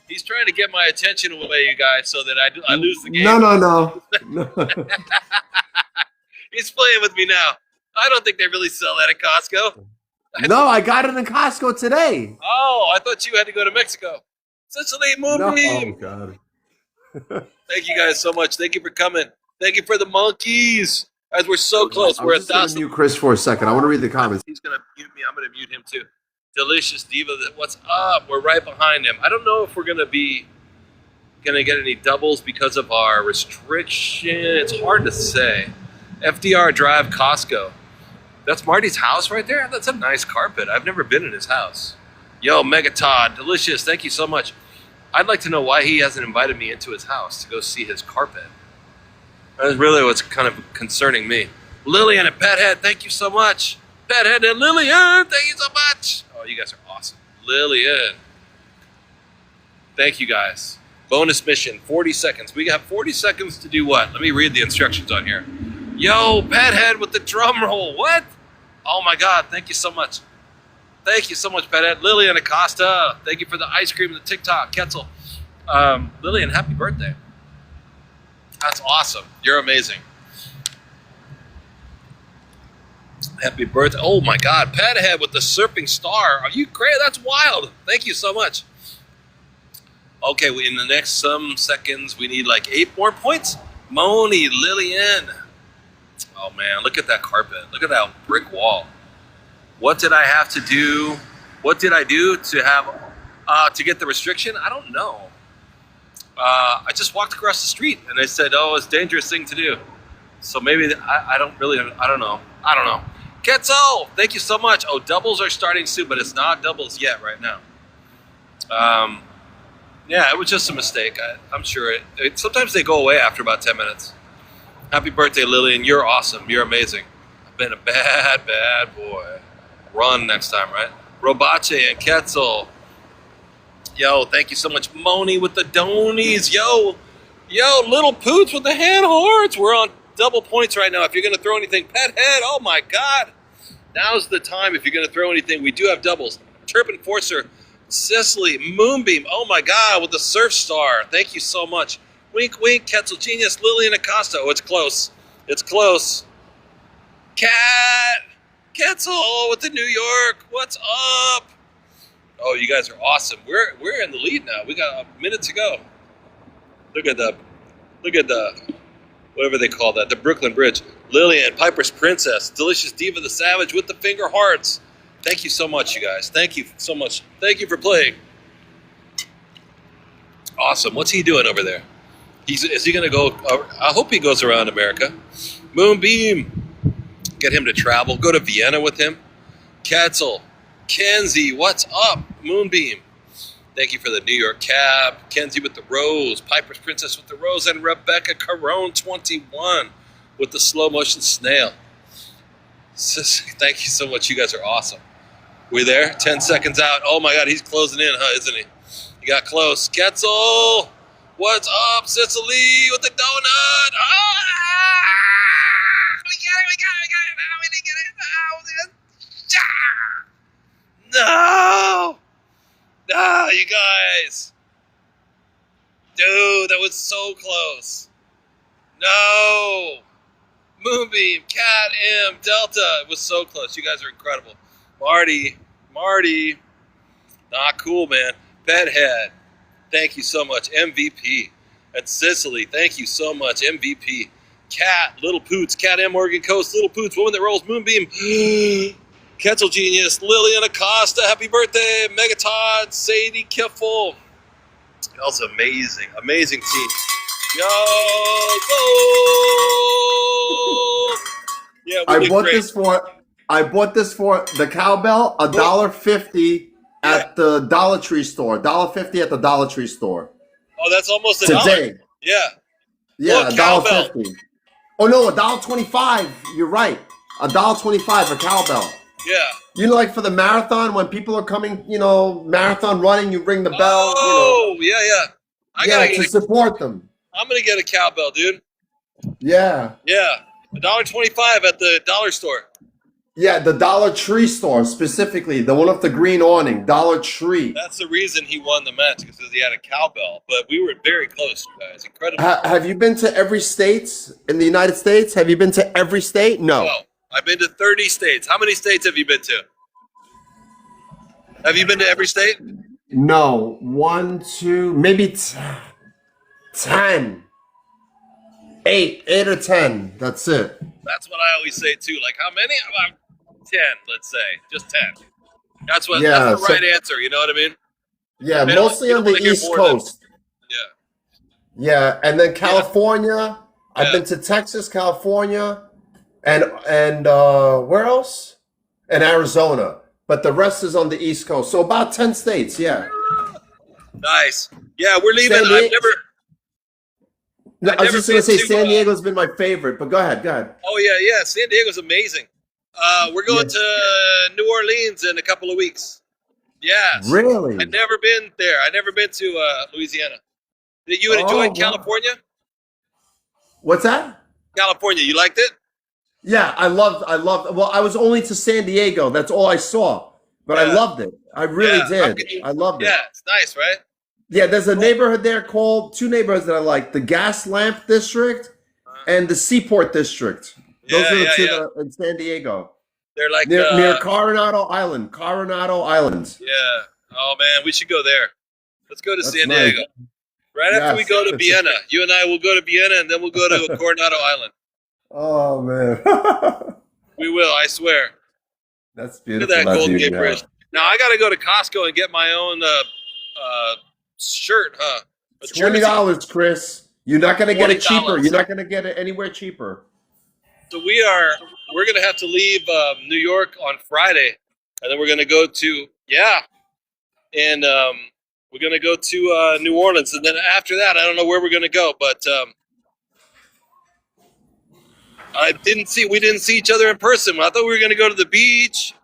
He's trying to get my attention away, you guys, so that I lose the game. No, no, no. No. He's playing with me now. I don't think they really sell that at Costco. No, I got it in Costco today. Oh, I thought you had to go to Mexico. Cicely No, Moonbeam. oh God. Thank you guys so much. Thank you for coming. Thank you for the monkeys. Guys, we're so close. I'm We're just gonna 1,000. mute Chris for a second. I want to read the comments. He's gonna mute me. I'm gonna mute him too. Delicious Diva. What's up? We're right behind him. I don't know if we're gonna get any doubles because of our restriction. It's hard to say. FDR Drive, Costco. That's Marty's house right there. That's a nice carpet. I've never been in his house. Yo, Megatod, delicious. Thank you so much. I'd like to know why he hasn't invited me into his house to go see his carpet. That's really what's kind of concerning me. Lillian and Pethead, thank you so much. Pethead and Lillian, thank you so much. Oh, you guys are awesome. Lillian. Thank you guys. Bonus mission, 40 seconds. We got 40 seconds to do what? Let me read the instructions on here. Yo, Pethead with the drum roll. What? Oh my God, thank you so much. Thank you so much, Pethead. Lillian Acosta, thank you for the ice cream and the TikTok. Ketzel. Lillian, happy birthday. That's awesome. You're amazing. Happy birthday. Oh my God. Pethead with the surfing star. Are you crazy? That's wild. Thank you so much. Okay, in the next some seconds, we need like 8 more points. Moni, Lillian. Oh man, look at that carpet. Look at that brick wall. What did I have to do? What did I do to have to get the restriction? I don't know. I just walked across the street and they said, "Oh, it's a dangerous thing to do." So maybe I don't know. I don't know. Ketzel, thank you so much. Oh, doubles are starting soon, but it's not doubles yet right now. Yeah, it was just a mistake. I'm sure sometimes they go away after about 10 minutes. Happy birthday, Lillian. You're awesome. You're amazing. I've been a bad, bad boy. Run next time, right? Robace and Ketzel. Yo, thank you so much. Moni with the donies. Yo, Little Poots with the hand hearts. We're on double points right now. If you're going to throw anything, Pet Head. Oh, my God. Now's the time if you're going to throw anything. We do have doubles. Turp Enforcer, Cicely, Moonbeam. Oh, my God, with the Surf Star. Thank you so much. Wink, wink, Ketzel Genius, Lillian Acosta. Oh, it's close. It's close. Cat. Ketzel with the New York. What's up? Oh, you guys are awesome. We're in the lead now. We got a minute to go. Look at the whatever they call that, the Brooklyn Bridge. Lillian, Piper's Princess, Delicious Diva the Savage with the finger hearts. Thank you so much, you guys. Thank you so much. Thank you for playing. Awesome. What's he doing over there? Is he going to go? I hope he goes around America. Moonbeam. Get him to travel. Go to Vienna with him. Ketzel. Kenzie, what's up? Moonbeam. Thank you for the New York cab. Kenzie with the rose. Piper's Princess with the rose. And Rebecca Carone 21 with the slow motion snail. Thank you so much. You guys are awesome. We there? 10 seconds out. Oh my God, he's closing in, huh? Isn't he? He got close. Ketzel. What's up? Cicely with the donut. Ah! We got it. Now we didn't get it. No! No, you guys. Dude, that was so close. No! Moonbeam, Cat, M, Delta. It was so close. You guys are incredible. Marty. Not cool, man. Bedhead. Thank you so much. MVP. And Cicely, thank you so much. MVP. Cat, Little Poots, Cat M, Oregon Coast, Little Poots, Woman That Rolls, Moonbeam, Kettle Genius, Lillian Acosta, happy birthday, Megatod, Sadie Kiffle. That was amazing, amazing team. Yo, go! Yeah, we I did bought great. this for the cowbell, $1.50 at the Dollar Tree store. $1.50 at the Dollar Tree store. Oh, that's almost Today. $1. Yeah. Yeah, Look, cowbell. $1.50. Oh no, $1.25. You're right. $1.25 for cowbell. Yeah. You know, like for the marathon, when people are coming, marathon running, you ring the bell. Oh, yeah. To support them. I'm gonna get a cowbell, dude. Yeah. Yeah. $1.25 at the dollar store. Yeah, the Dollar Tree store specifically, the one with the green awning, Dollar Tree. That's the reason he won the match, because he had a cowbell. But we were very close, you guys. Incredible. Have you been to every state in the United States? Have you been to every state? No. Oh, I've been to 30 states. How many states have you been to? Have you been to every state? No. 1, 2, maybe 10. 8 or 10. That's it. That's what I always say too. Like, how many? About 10, let's say. Just 10. That's the right answer. You know what I mean? Yeah, They mostly on the East Coast. Yeah. Yeah, and then California. I've been to Texas, California, and where else? And Arizona. But the rest is on the East Coast. So about 10 states, yeah. Nice. Yeah, we're leaving. I was never just going to say been to, San Diego's been my favorite, but go ahead. Oh, yeah. San Diego's amazing. We're going to New Orleans in a couple of weeks. Yes. Really? I've never been there. I've never been to Louisiana. Did you enjoy California? What's that? California. You liked it? Yeah, I loved. Well, I was only to San Diego. That's all I saw, but I loved it. I really did. I loved it. Yeah, it's nice, right? Yeah, there's a neighborhood there called two neighborhoods that I like: the Gas Lamp District and the Seaport District. Those are the two that are in San Diego. They're like near Coronado Island. Coronado Island. Yeah. Oh man, we should go there. Let's go to San Diego. Right after we go to Vienna, you and I will go to Vienna, and then we'll go to Coronado Island. Oh man, we will. I swear. That's beautiful. Look at that Golden Gate Bridge. Now I got to go to Costco and get my own shirt, huh? $20, Chris. You're not going to get it cheaper. You're not going to get it anywhere cheaper. So we're going to have to leave New York on Friday, and then we're going to go to and we're going to go to New Orleans, and then after that, I don't know where we're going to go, but we didn't see each other in person. I thought we were going to go to the beach,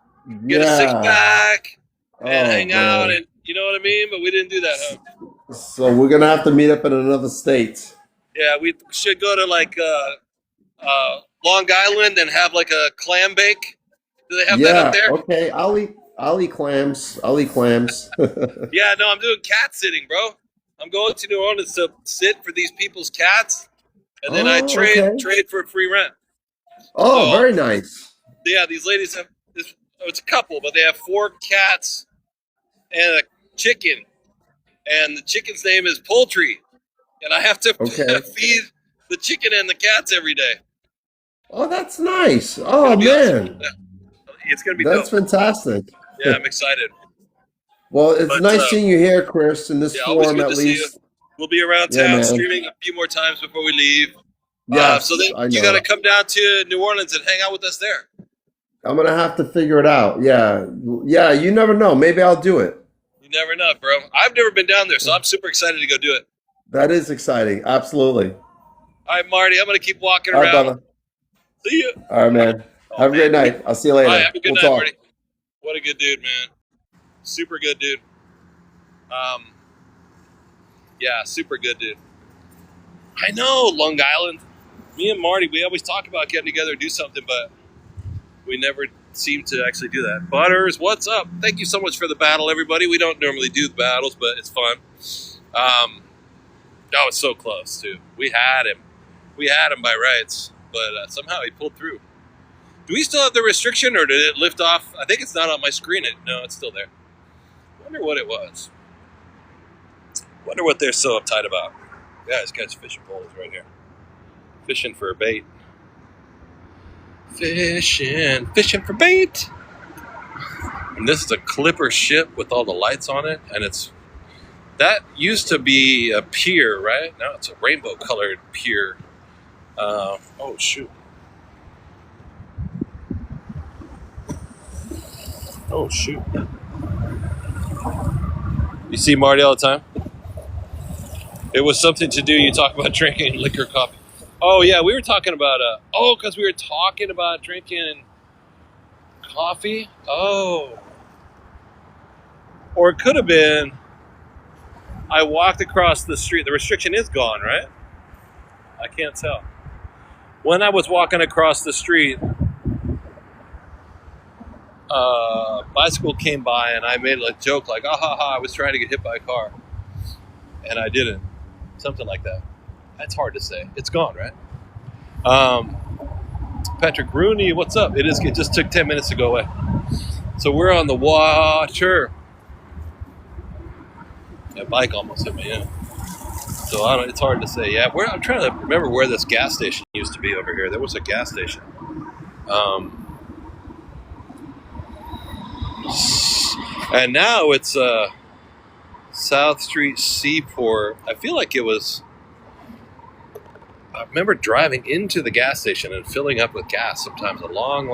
get a six-pack, and hang out, and you know what I mean? But we didn't do that, huh? So we're going to have to meet up in another state. Yeah, we should go to like Long Island and have like a clam bake. Do they have that up there? Okay, I'll eat clams. Yeah, no, I'm doing cat sitting, bro. I'm going to New Orleans to sit for these people's cats, and then I trade for free rent. Oh, very nice. Yeah, these ladies have this. It's a couple, but they have 4 cats and a chicken, and the chicken's name is Poultry, and I have to feed the chicken and the cats every day. Oh, that's nice. Oh man, awesome. It's gonna be. That's dope. Fantastic. Yeah, I'm excited. Well, it's nice seeing you here, Chris, in this form at least. We'll be around town streaming a few more times before we leave. Yeah, so then you got to come down to New Orleans and hang out with us there. I'm gonna have to figure it out. Yeah. You never know. Maybe I'll do it. You never know, bro. I've never been down there, so I'm super excited to go do it. That is exciting. Absolutely. All right, Marty. I'm gonna keep walking around. All right, brother. See you. All right, man. Have a great night. I'll see you later. All right, have a good night, Marty. What a good dude, man. Super good dude. Yeah, super good dude. I know, Long Island. Me and Marty, we always talk about getting together and do something, but we never seem to actually do that. Butters, what's up? Thank you so much for the battle, everybody. We don't normally do the battles, but it's fun. That was so close, too. We had him. We had him by rights, but somehow he pulled through. Do we still have the restriction, or did it lift off? I think it's not on my screen. No, it's still there. Wonder what it was. Wonder what they're so uptight about. Yeah, this guy's fishing poles right here. Fishing for bait. Fishing for bait. And this is a clipper ship with all the lights on it, and that used to be a pier, right? Now it's a rainbow colored pier. Oh shoot. Oh shoot. You see Marty all the time? It was something to do. You talk about drinking liquor, coffee. Oh yeah, we were talking about because we were talking about drinking coffee. Oh, or it could have been. I walked across the street. The restriction is gone, right? I can't tell. When I was walking across the street, bicycle came by and I made a joke like, "Ah ha ha!" I was trying to get hit by a car, and I didn't. Something like that. That's hard to say. It's gone, right? Patrick Rooney, what's up? It just took 10 minutes to go away. So we're on the water. That bike almost hit me, yeah. So it's hard to say. Yeah, I'm trying to remember where this gas station used to be over here. There was a gas station. And now it's South Street Seaport. I feel like it was. I remember driving into the gas station and filling up with gas sometimes a long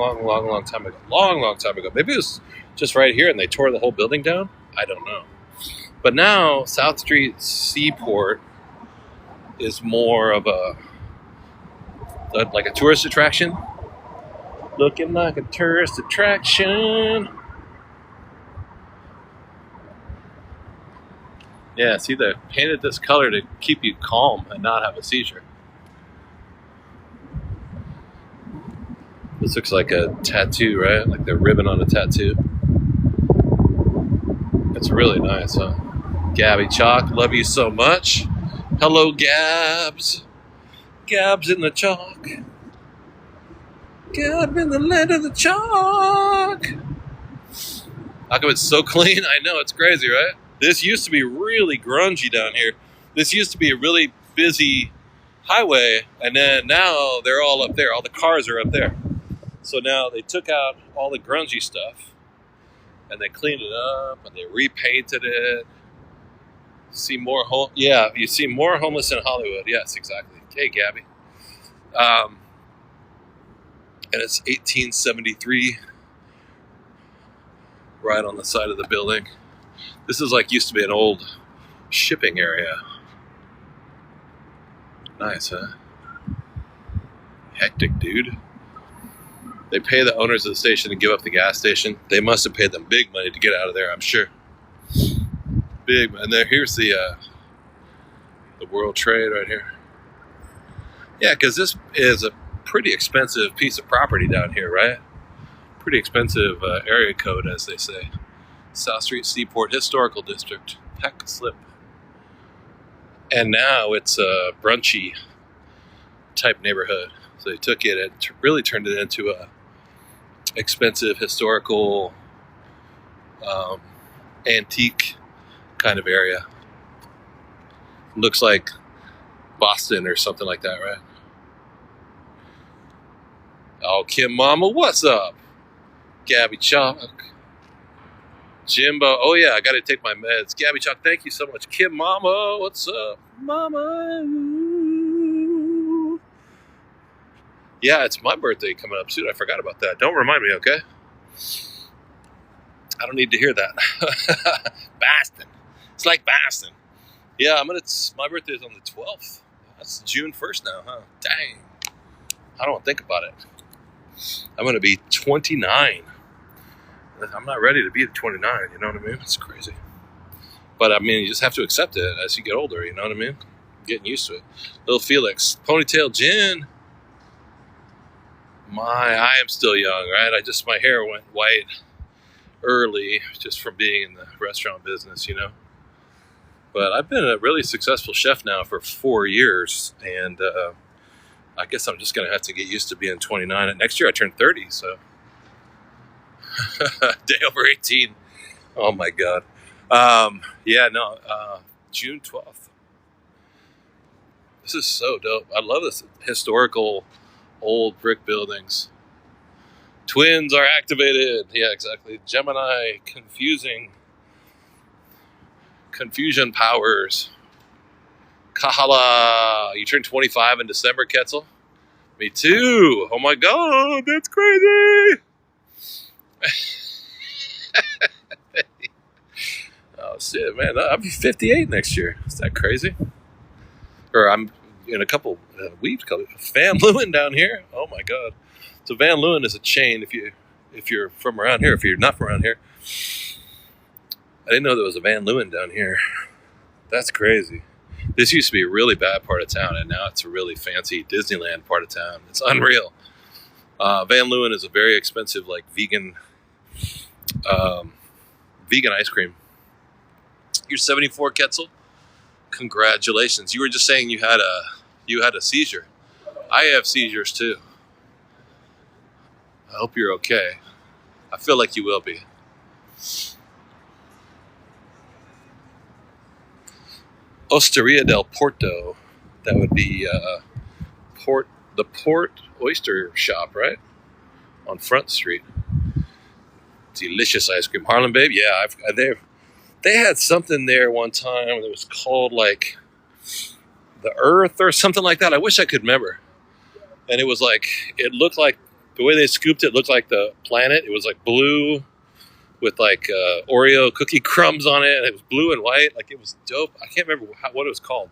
time ago. Long time ago. Maybe it was just right here and they tore the whole building down. I don't know. But now South Street Seaport is more of like a tourist attraction. Looking like a tourist attraction. Yeah, see, they painted this color to keep you calm and not have a seizure. This looks like a tattoo, right? Like they're ribbon on a tattoo. It's really nice, huh? Gabby Chalk, love you so much. Hello, Gabs. Gabs in the chalk. Gab in the land of the chalk. How come it's so clean? I know, it's crazy, right? This used to be really grungy down here. This used to be a really busy highway, and then now they're all up there. All the cars are up there. So now they took out all the grungy stuff, and they cleaned it up, and they repainted it. See more you see more homeless in Hollywood. Yes, exactly. Hey, Gabby. And it's 1873, right on the side of the building. This is used to be an old shipping area. Nice, huh? Hectic, dude. They pay the owners of the station to give up the gas station. They must have paid them big money to get out of there, I'm sure. Big, and here's the World Trade right here. Yeah, because this is a pretty expensive piece of property down here, right? Pretty expensive area code, as they say. South Street Seaport Historical District, Peck Slip. And now it's a brunchy type neighborhood. So they took it and really turned it into a expensive historical antique kind of area. Looks like Boston or something like that, right? Oh, Kim Mama, what's up? Gabby Chalk. Jimbo, oh yeah, I gotta take my meds. Gabby Chalk, thank you so much. Kim Mama, what's up? Mama. Yeah, it's my birthday coming up soon. I forgot about that. Don't remind me, okay? I don't need to hear that. Boston. It's like Boston. Yeah, my birthday is on the 12th. That's June 1st now, huh? Dang. I don't think about it. I'm gonna be 29. I'm not ready to be 29, you know what I mean? It's crazy. But I mean, you just have to accept it as you get older, you know what I mean? Getting used to it. Little Felix, Ponytail Jen. I am still young, right? My hair went white early just from being in the restaurant business, you know? But I've been a really successful chef now for 4 years, and I guess I'm just going to have to get used to being 29. And next year I turn 30, so. Day over 18. Oh my God. June 12th. This is so dope. I love this historical old brick buildings. Twins are activated. Yeah, exactly. Gemini confusion powers. Kahala. You turned 25 in December, Ketzel? Me too. Oh my God, that's crazy. Oh shit, man. I'll be 58 next year. Is that crazy? Or I'm in a couple weeks. Van Leeuwen down here. Oh my God. So Van Leeuwen is a chain if you're from around here. If you're not from around here. I didn't know there was a Van Leeuwen down here. That's crazy. This used to be a really bad part of town, and now it's a really fancy Disneyland part of town. It's unreal. Van Leeuwen is a very expensive, like vegan ice cream. You're 74, Ketzel. Congratulations. You were just saying you had a seizure. I have seizures too. I hope you're okay. I feel like you will be. Osteria del Porto. That would be the Port Oyster Shop, right? On Front Street. Delicious ice cream. Harlem Babe? Yeah, they had something there one time that was called like the Earth or something like that. I wish I could remember. And it was like, it looked like, the way they scooped it looked like the planet. It was like blue with like Oreo cookie crumbs on it. And it was blue and white. Like it was dope. I can't remember what it was called.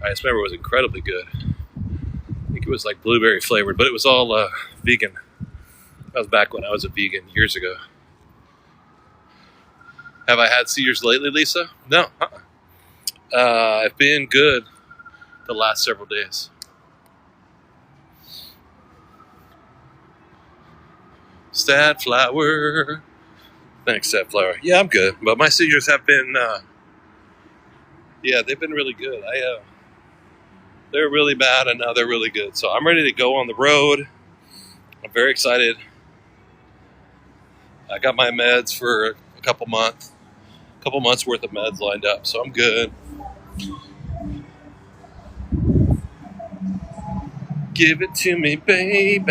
I just remember it was incredibly good. I think it was like blueberry flavored, but it was all vegan. That was back when I was a vegan years ago. Have I had seizures lately, Lisa? No. I've been good the last several days. Stadflower. Thanks, Stadflower. Yeah, I'm good. But my seizures have been, they've been really good. They're really bad, and now they're really good. So I'm ready to go on the road. I'm very excited. I got my meds for a couple months worth of meds lined up, so I'm good. Give it to me, baby.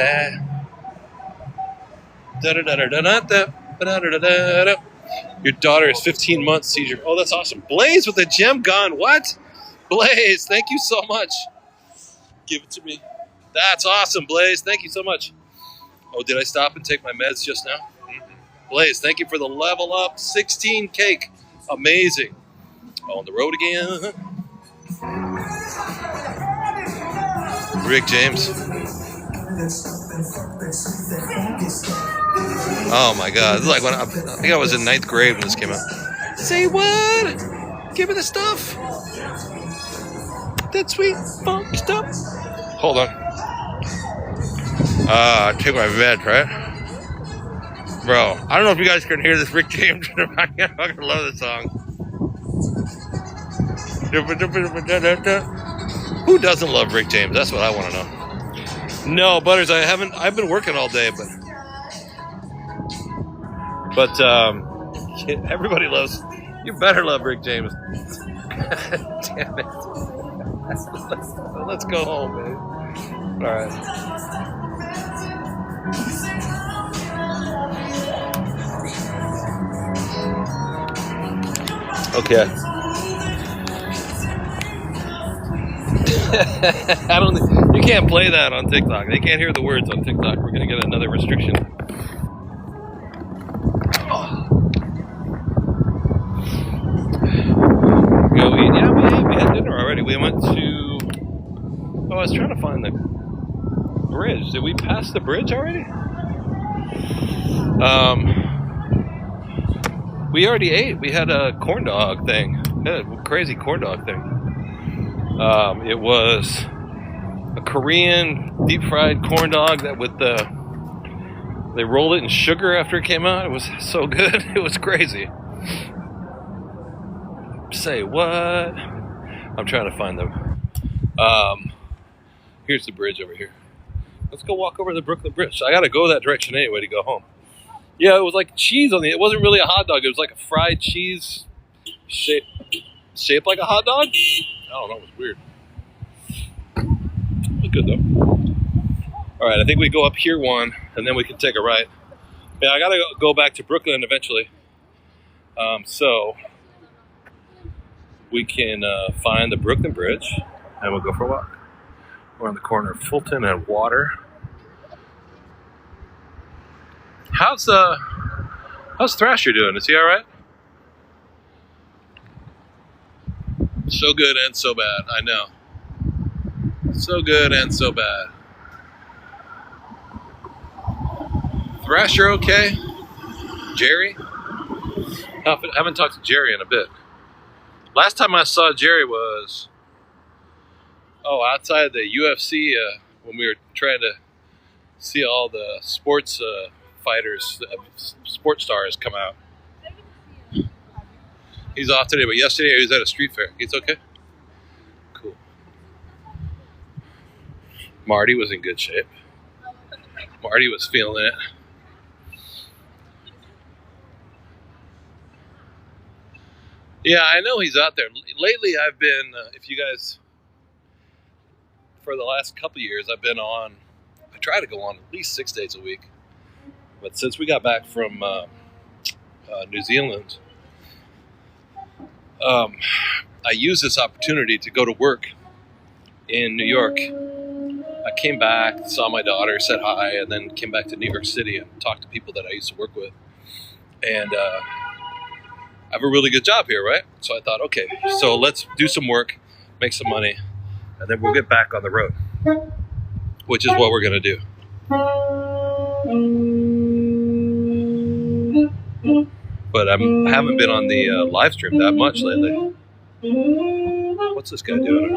Your daughter is 15 months seizure. Oh, that's awesome. Blaze with a gem gun. What? Blaze, thank you so much. Give it to me. That's awesome, Blaze. Thank you so much. Oh, did I stop and take my meds just now? Mm-hmm. Blaze, thank you for the level up 16 cake. Amazing. On the road again. Rick James. Oh my God. This is like when I think I was in 9th grade when this came out. Say what? Give me the stuff. That sweet funk stuff. Hold on. Take my meds, right? Bro, I don't know if you guys can hear this Rick James. I fucking love this song. Who doesn't love Rick James? That's what I want to know. No, Butters, I've been working all day, but everybody loves, you better love Rick James. Damn it. Let's go home, man. All right. Okay. You can't play that on TikTok. They can't hear the words on TikTok. We're gonna get another restriction. Oh. Go eat. Yeah, we had dinner already. We went to. Oh, I was trying to find the bridge. Did we pass the bridge already? We already ate. We had a corn dog thing. A crazy corn dog thing. It was a Korean deep fried corn dog that they rolled it in sugar after it came out. It was so good. It was crazy. Say what? I'm trying to find them. Here's the bridge over here. Let's go walk over the Brooklyn Bridge. I gotta go that direction anyway to go home. Yeah, it was like cheese on it wasn't really a hot dog. It was like a fried cheese shaped like a hot dog. I don't know. It was weird. good though. All right, I think we go up here one, and then we can take a right. Yeah, I gotta go back to Brooklyn eventually. So we can find the Brooklyn Bridge, and we'll go for a walk. We're on the corner of Fulton and Water. How's Thrasher doing? Is he all right? So good and so bad. I know. So good and so bad. Thrasher okay? Jerry? I haven't talked to Jerry in a bit. Last time I saw Jerry was outside the UFC when we were trying to see all the sports fighters, sports stars come out. He's off today, but yesterday he was at a street fair. He's okay? Cool. Marty was in good shape. Marty was feeling it. Yeah, I know he's out there. Lately I've been, if you guys, for the last couple of years, I've been on, I try to go on at least 6 days a week. But since we got back from New Zealand, I used this opportunity to go to work in New York. I came back, saw my daughter, said hi, and then came back to New York City and talked to people that I used to work with. And I have a really good job here, right? So I thought, okay, so let's do some work, make some money, and then we'll get back on the road, which is what we're going to do. But I haven't been on the live stream that much lately. What's this guy doing?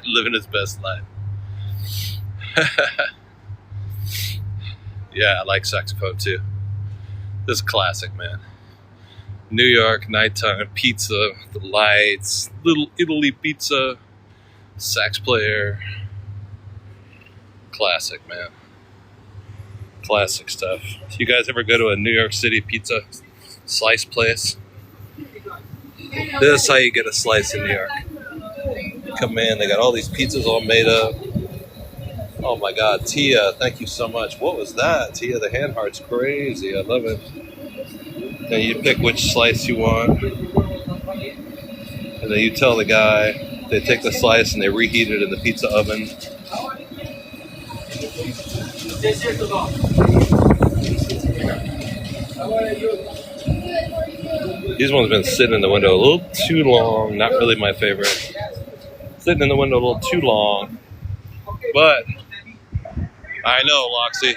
Living his best life. Yeah, I like saxophone too. This is classic, man. New York, nighttime, pizza, the lights, little Italy pizza, sax player. Classic, man. Classic stuff. You guys ever go to a New York City pizza slice place? This is how you get a slice in New York. Come in, they got all these pizzas all made up. Oh my God, Tia, thank you so much. What was that? Tia, the hand heart's crazy. I love it. Now you pick which slice you want. And then you tell the guy, they take the slice and they reheat it in the pizza oven. These ones have been sitting in the window a little too long. Not really my favorite. Sitting in the window a little too long. But I know, Loxy.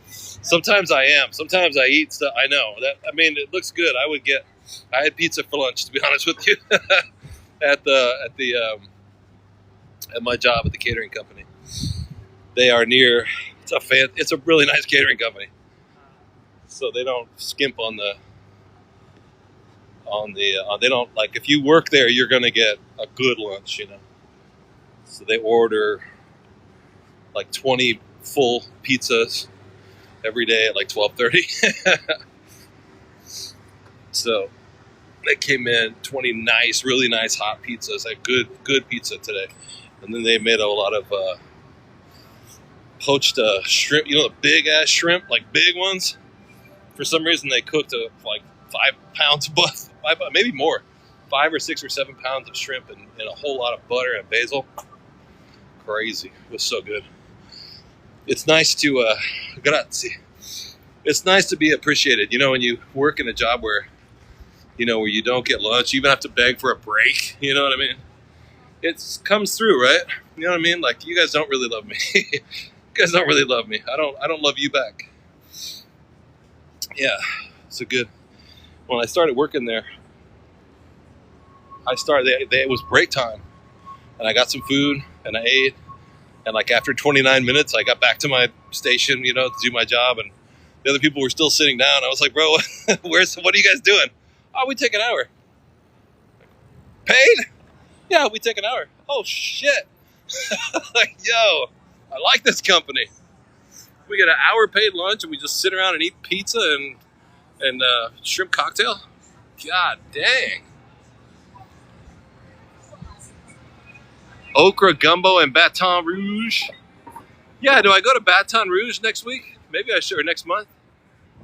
Sometimes I am. Sometimes I eat stuff. I know that. I mean, it looks good. I had pizza for lunch, to be honest with you, at my job at the catering company. They are near. It's a really nice catering company. So they don't skimp on the. They don't, like, if you work there, you're gonna get a good lunch, you know. So they order like 20 full pizzas every day at like 12:30. So they came in 20 nice, really nice hot pizzas, like good pizza today. And then they made a lot of poached shrimp, you know, the big ass shrimp, like big ones. For some reason they cooked like 5 pounds of maybe more, 5 or 6 or 7 pounds of shrimp and a whole lot of butter and basil. Crazy. It was so good. It's nice to grazie. It's nice to be appreciated. You know, when you work in a job where you don't get lunch, you even have to beg for a break. You know what I mean? It comes through, right? You know what I mean? Like, you guys don't really love me. You guys don't really love me. I don't love you back. Yeah, so good. When I started working there, it was break time, and I got some food and I ate, and like after 29 minutes, I got back to my station, you know, to do my job, and The other people were still sitting down. I was like, bro, what are you guys doing? Oh, we take an hour. Paid? Yeah, we take an hour. Oh, shit. Like, yo, I like this company. We get an hour paid lunch and we just sit around and eat pizza and shrimp cocktail. God dang. Okra gumbo and Baton Rouge. Yeah, do I go to Baton Rouge next week? Maybe I should, or next month.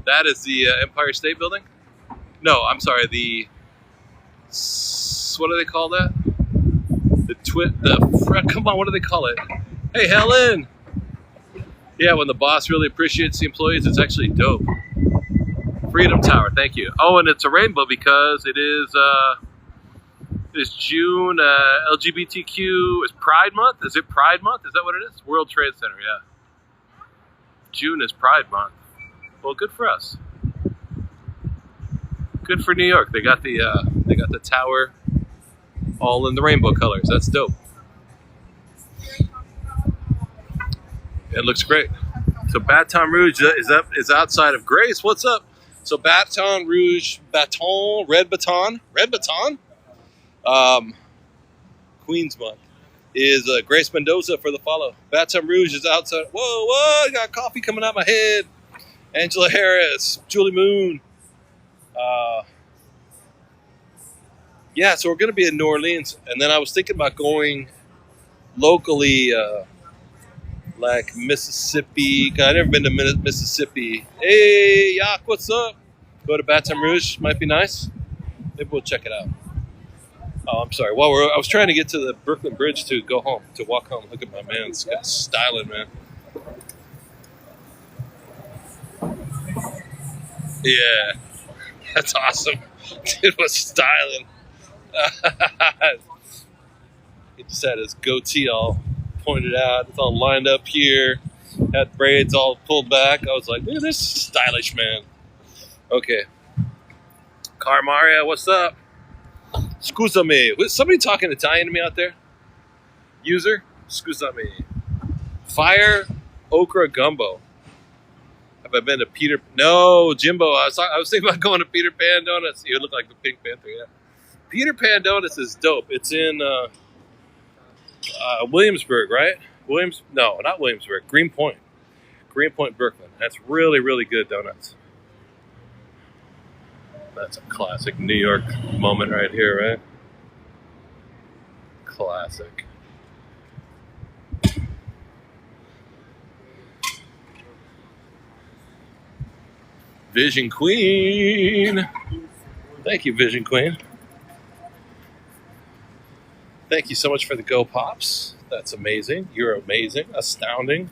That is the Empire State Building. No, I'm sorry. What do they call that? Come on, what do they call it? Hey, Helen. Yeah, when the boss really appreciates the employees, it's actually dope. Freedom Tower, thank you. Oh, and it's a rainbow because it is June. LGBTQ is Pride Month. Is it Pride Month? Is that what it is? World Trade Center, yeah. June is Pride Month. Well, good for us. Good for New York. They got the tower all in the rainbow colors. That's dope. It looks great. So Baton Rouge is outside of Grace. What's up? So Baton Rouge, Red Baton, Queens Month is Grace Mendoza for the follow. Baton Rouge is outside. Whoa, I got coffee coming out my head. Angela Harris, Julie Moon. Yeah, so we're going to be in New Orleans. And then I was thinking about going locally, like Mississippi. I've never been to Mississippi. Hey, Yak, what's up? Go to Baton Rouge. Might be nice. Maybe we'll check it out. Oh, I'm sorry. Well, I was trying to get to the Brooklyn Bridge to go home, to walk home. Look at my man. This guy's styling, man. Yeah, that's awesome. Dude was styling. He just had his goatee all pointed out. It's all lined up here. Had braids all pulled back. I was like, look at this stylish man. Okay. Carmaria, what's up? Scusami. Was somebody talking Italian to me out there? User? Scusami. Fire okra gumbo. Have I been to Peter? No, Jimbo. I was thinking about going to Peter Pan Donuts. You look like the Pink Panther, yeah. Peter Pan Donuts is dope. It's in Williamsburg, right? No, not Williamsburg. Greenpoint, Brooklyn. That's really, really good donuts. That's a classic New York moment right here, right? Classic. Vision Queen. Thank you, Vision Queen. Thank you so much for the Go Pops. That's amazing. You're amazing. Astounding.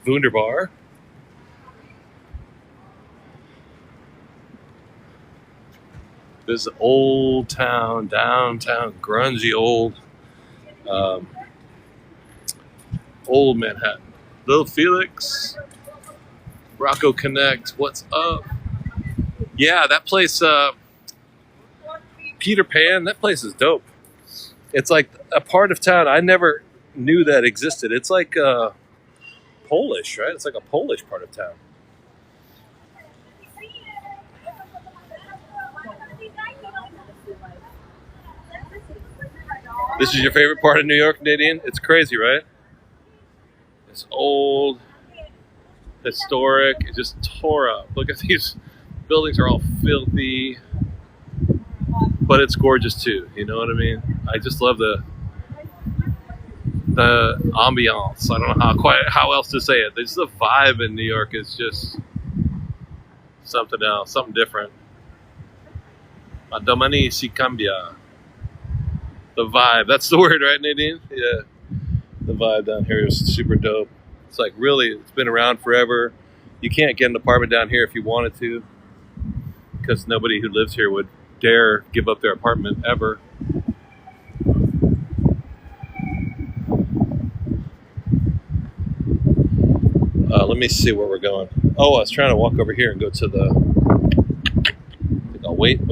Wunderbar. This is old town, downtown, grungy old Manhattan. Little Felix. Rocco Connect. What's up? Yeah, that place, Peter Pan, that place is dope. It's like a part of town I never knew that existed. It's like Polish, right? It's like a Polish part of town. This is your favorite part of New York, Nadine? It's crazy, right? It's old, historic, it just tore up. Look at these buildings are all filthy, but it's gorgeous too. You know what I mean? I just love the ambiance. I don't know how else to say it. There's the vibe in New York is just something else, something different. Ma domani si cambia. The vibe. That's the word, right, Nadine? Yeah. The vibe down here is super dope. It's like really, it's been around forever. You can't get an apartment down here if you wanted to, because nobody who lives here would dare give up their apartment ever. Let me see where we're going. Oh, I was trying to walk over here and go to the. Oh, wait.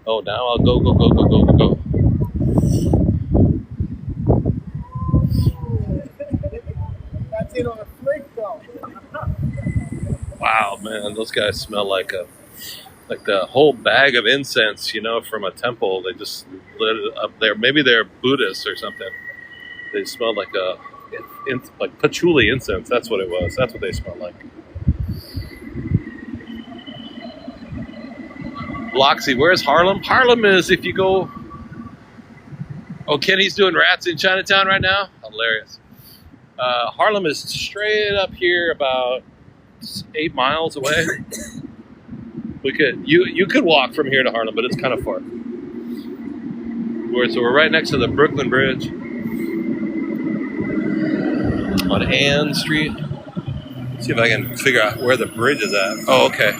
Oh, now I'll go. That's it on a flick, though. Wow, man, those guys smell like the whole bag of incense, from a temple. They just lit it up there. Maybe they're Buddhists or something. They smelled like like patchouli incense. That's what it was. That's what they smelled like. Loxy, where's Harlem? Harlem is if you go. Oh, Kenny's doing rats in Chinatown right now. Hilarious. Harlem is straight up here, about 8 miles away. You could walk from here to Harlem, but it's kind of far. So we're right next to the Brooklyn Bridge on Ann Street. Let's see if I can figure out where the bridge is at. Oh, okay.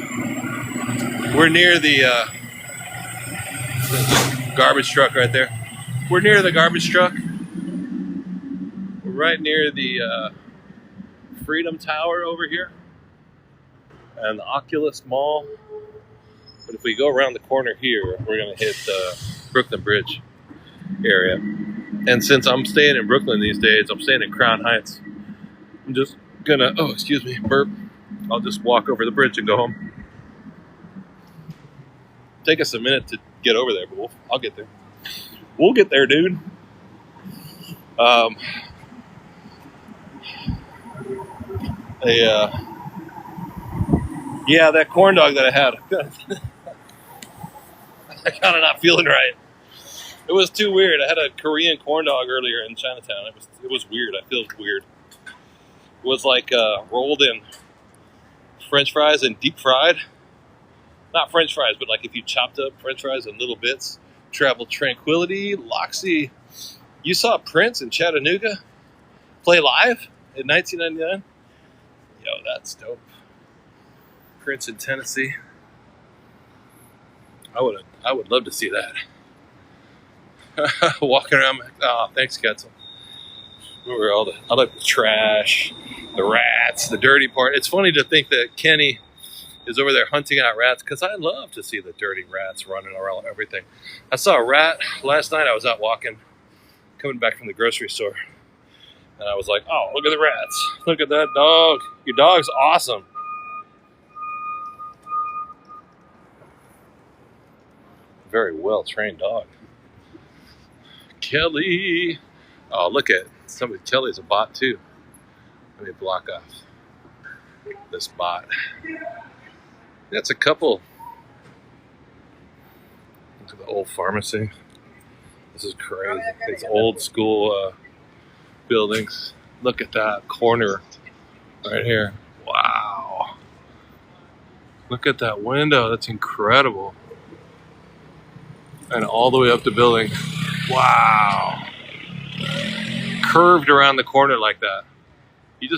We're near the garbage truck right there. We're near the garbage truck. We're right near the Freedom Tower over here and the Oculus Mall. But if we go around the corner here, we're going to hit the Brooklyn Bridge area. And since I'm staying in Brooklyn these days, I'm staying in Crown Heights. I'm just going to, burp. I'll just walk over the bridge and go home. Take us a minute to get over there, but I'll get there. We'll get there, dude. Yeah, that corn dog that I had. I kind of not feeling right. It was too weird. I had a Korean corn dog earlier in Chinatown. It was weird. I feel weird. It was like rolled in French fries and deep fried. Not French fries, but like if you chopped up French fries in little bits. Travel Tranquility, Loxy. You saw Prince in Chattanooga play live in 1999? Yo, that's dope. Prince in Tennessee. I would love to see that. Walking around. Oh, thanks, Ketzel. Remember I like the trash, the rats, the dirty part. It's funny to think that Kenny is over there hunting out rats, because I love to see the dirty rats running around everything. I saw a rat last night. I was out walking, coming back from the grocery store, and I was like, oh, look at the rats. Look at that dog. Your dog's awesome. Very well-trained dog. Kelly. Oh, look at somebody. Kelly's a bot, too. Let me block off this bot. That's a couple. Look at the old pharmacy. This is crazy. It's old school buildings. Look at that corner right here. Wow. Look at that window. That's incredible. And all the way up the building. Wow. Curved around the corner like that. You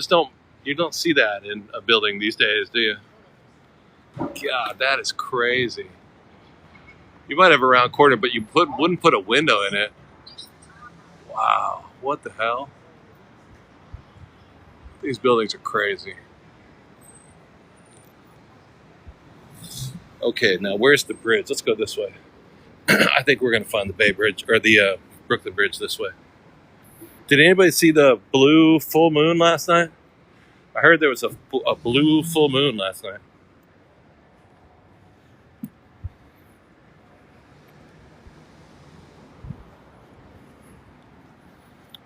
don't see that in a building these days, do you? God, that is crazy. You might have a round corner, but you wouldn't put a window in it. Wow, what the hell? These buildings are crazy. Okay, now where's the bridge? Let's go this way. I think we're going to find the Bay Bridge, or the Brooklyn Bridge this way. Did anybody see the blue full moon last night? I heard there was a blue full moon last night.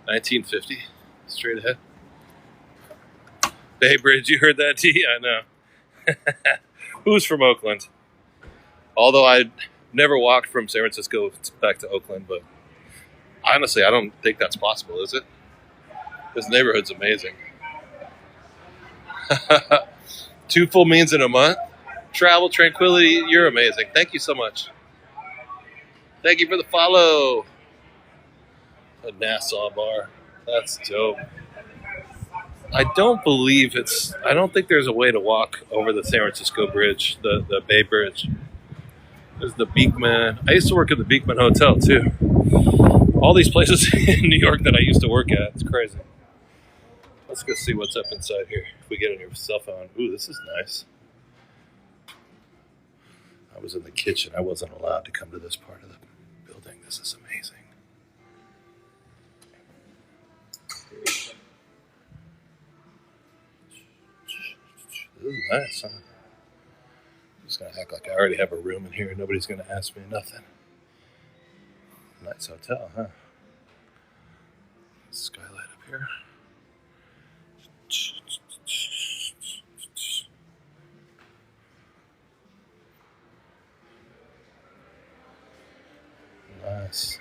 $19.50, straight ahead. Bay Bridge, you heard that, T? I know. Who's from Oakland? Although I never walked from San Francisco back to Oakland, but honestly, I don't think that's possible, is it? This neighborhood's amazing. 2 full means in a month. Travel Tranquility, you're amazing. Thank you so much. Thank you for the follow. A Nassau bar. That's dope. I don't think there's a way to walk over the San Francisco Bridge, the Bay Bridge. There's the Beekman. I used to work at the Beekman Hotel too. All these places in New York that I used to work at. It's crazy. Let's go see what's up inside here. If we get on your cell phone. Ooh, this is nice. I was in the kitchen. I wasn't allowed to come to this part of the building. This is amazing. This is nice, huh? I'm just gonna act like I already have a room in here. Nobody's gonna ask me nothing. Nice hotel, huh? Skylight up here. Nice.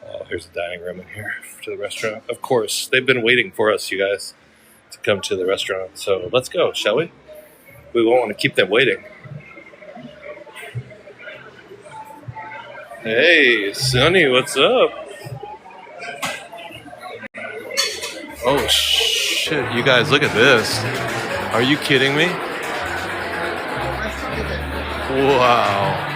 Oh, here's the dining room in here to the restaurant. Of course, they've been waiting for us, you guys, to come to the restaurant. So let's go, shall we? We won't want to keep them waiting. Hey, Sonny, what's up? Oh, shit. You guys, look at this. Are you kidding me? Wow.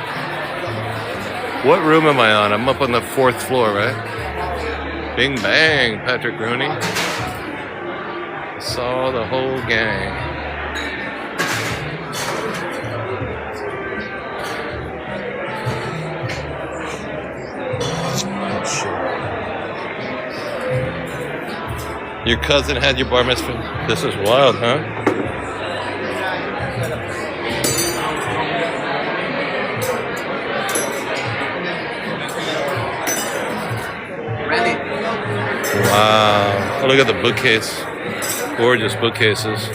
What room am I on? I'm up on the 4th floor, right? Bing bang, Patrick Rooney. Saw the whole gang. Your cousin had your bar mitzvah? This is wild, huh? Wow. Oh, look at the bookcase. Gorgeous bookcases.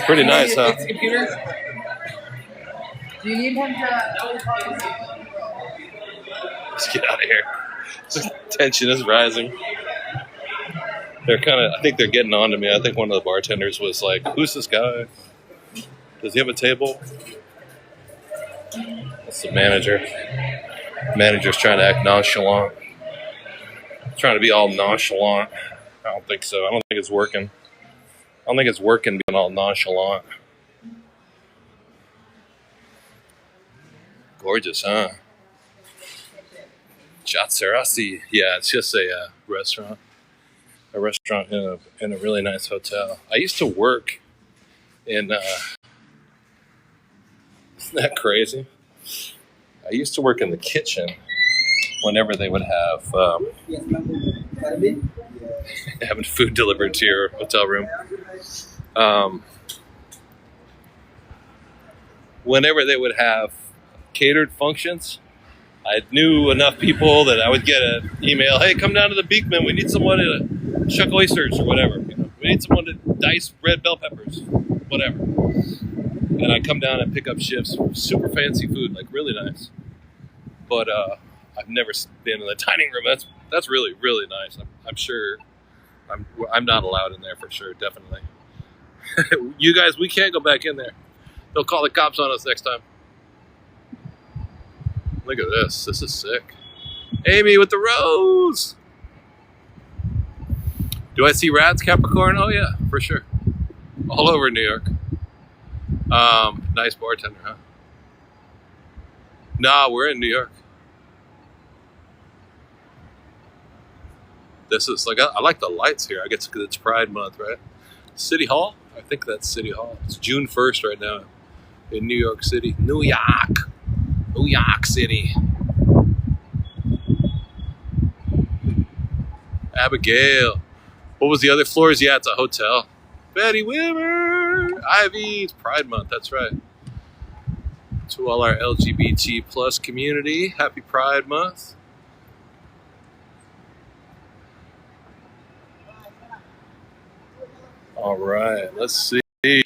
Pretty nice, huh? Do you need him to? Let's get out of here. The tension is rising. They're I think they're getting on to me. I think one of the bartenders was like, who's this guy? Does he have a table? That's the manager. Manager's trying to act nonchalant. Trying to be all nonchalant. I don't think so. I don't think it's working. I don't think it's working being all nonchalant. Gorgeous, huh? Jatsarasi. Yeah, it's just a restaurant. A restaurant in a really nice hotel. I used to work in... isn't that crazy? I used to work in the kitchen whenever they would have... having food delivered to your hotel room. Whenever they would have catered functions, I knew enough people that I would get an email, hey, come down to the Beekman, we need someone to shuck oysters or whatever. You know, we need someone to dice red bell peppers, whatever. And I come down and pick up shifts, super fancy food, like really nice. But I've never been in the dining room. That's really, really nice. I'm sure I'm not allowed in there for sure, definitely. You guys, we can't go back in there. They'll call the cops on us next time. Look at this. This is sick. Amy with the rose. Do I see rats, Capricorn? Oh yeah, for sure. All over New York. Nice bartender, huh? Nah, we're in New York. This is like, I like the lights here. I guess because it's Pride Month, right? City Hall? I think that's City Hall. It's June 1st right now in New York City. New York City. Abigail. What was the other floors? Yeah, it's a hotel. Betty Whimmer. Ivy. It's Pride Month. That's right. To all our LGBT plus community, happy Pride Month. All right, let's see.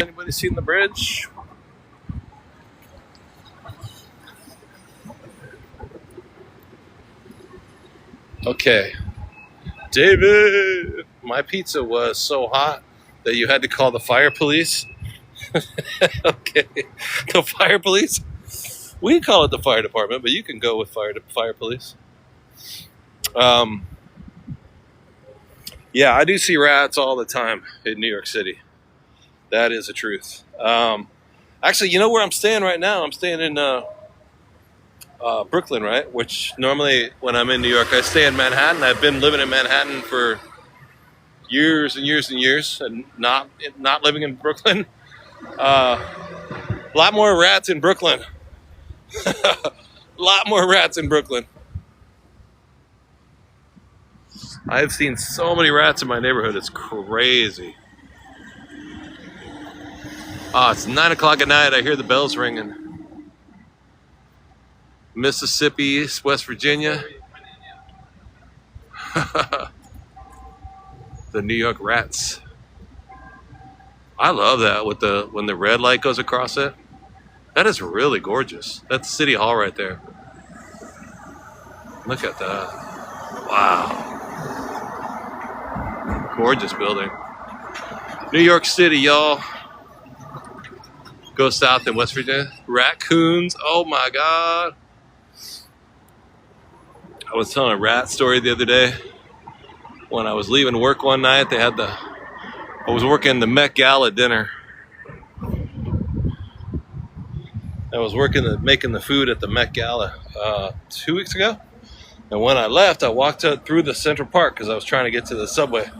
Anybody seen the bridge? Okay. David, my pizza was so hot that you had to call the fire police. Okay. The fire police? We call it the fire department, but you can go with fire police. Yeah, I do see rats all the time in New York City. That is the truth. Actually, you know where I'm staying right now? I'm staying in Brooklyn, right? Which normally when I'm in New York, I stay in Manhattan. I've been living in Manhattan for years and years and years, and not living in Brooklyn. A lot more rats in Brooklyn. A lot more rats in Brooklyn. I've seen so many rats in my neighborhood. It's crazy. It's 9 o'clock at night. I hear the bells ringing. Mississippi, West Virginia. The New York rats. I love that with when the red light goes across it. That is really gorgeous. That's City Hall right there. Look at that. Wow. Gorgeous building. New York City, y'all. Go south in West Virginia. Raccoons. Oh my God. I was telling a rat story the other day. When I was leaving work one night, I was working the Met Gala dinner. I was making the food at the Met Gala 2 weeks ago. And when I left, I walked out through the Central Park because I was trying to get to the subway.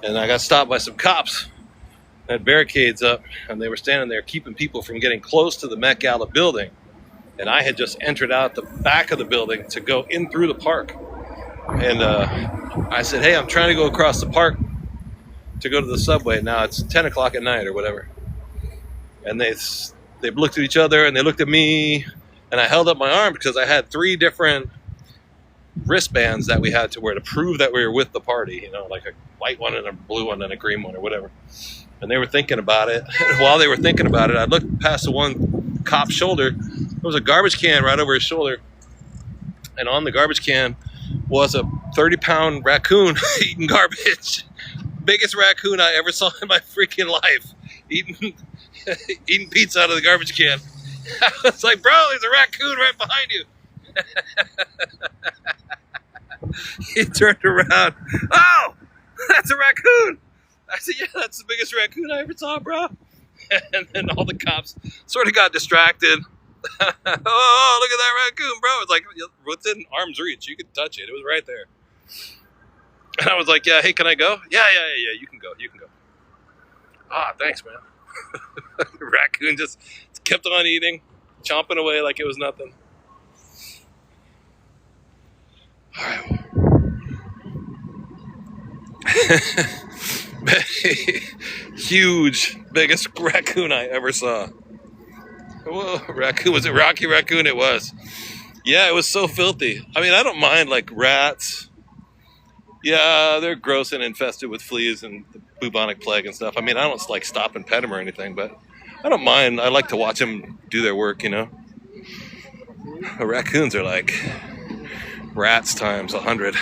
And I got stopped by some cops. They had barricades up, and they were standing there keeping people from getting close to the Met Gala building. And I had just entered out the back of the building to go in through the park. And I said, hey, I'm trying to go across the park to go to the subway. Now it's 10 o'clock at night or whatever. And they looked at each other, and they looked at me, and I held up my arm because I had 3 different wristbands that we had to wear to prove that we were with the party, you know, like a white one and a blue one and a green one or whatever. And they were thinking about it. And while they were thinking about it, I looked past the one cop's shoulder. There was a garbage can right over his shoulder. And on the garbage can was a 30-pound raccoon eating garbage. Biggest raccoon I ever saw in my freaking life. Eating pizza out of the garbage can. I was like, bro, there's a raccoon right behind you. He turned around. Oh, that's a raccoon. I said, yeah, that's the biggest raccoon I ever saw, bro. And then all the cops sort of got distracted. Oh, look at that raccoon, bro. It's like, what's in arm's reach? You could touch it. It was right there. And I was like, yeah, hey, can I go? Yeah, you can go. Ah, thanks, man. Raccoon just kept on eating, chomping away like it was nothing. All right. Huge, biggest raccoon I ever saw. Whoa, raccoon. Was it Rocky Raccoon? It was. Yeah, it was so filthy. I mean, I don't mind like rats. Yeah, they're gross and infested with fleas and the bubonic plague and stuff. I mean, I don't like stop and pet them or anything, but I don't mind. I like to watch them do their work, you know. Raccoons are like rats times 100.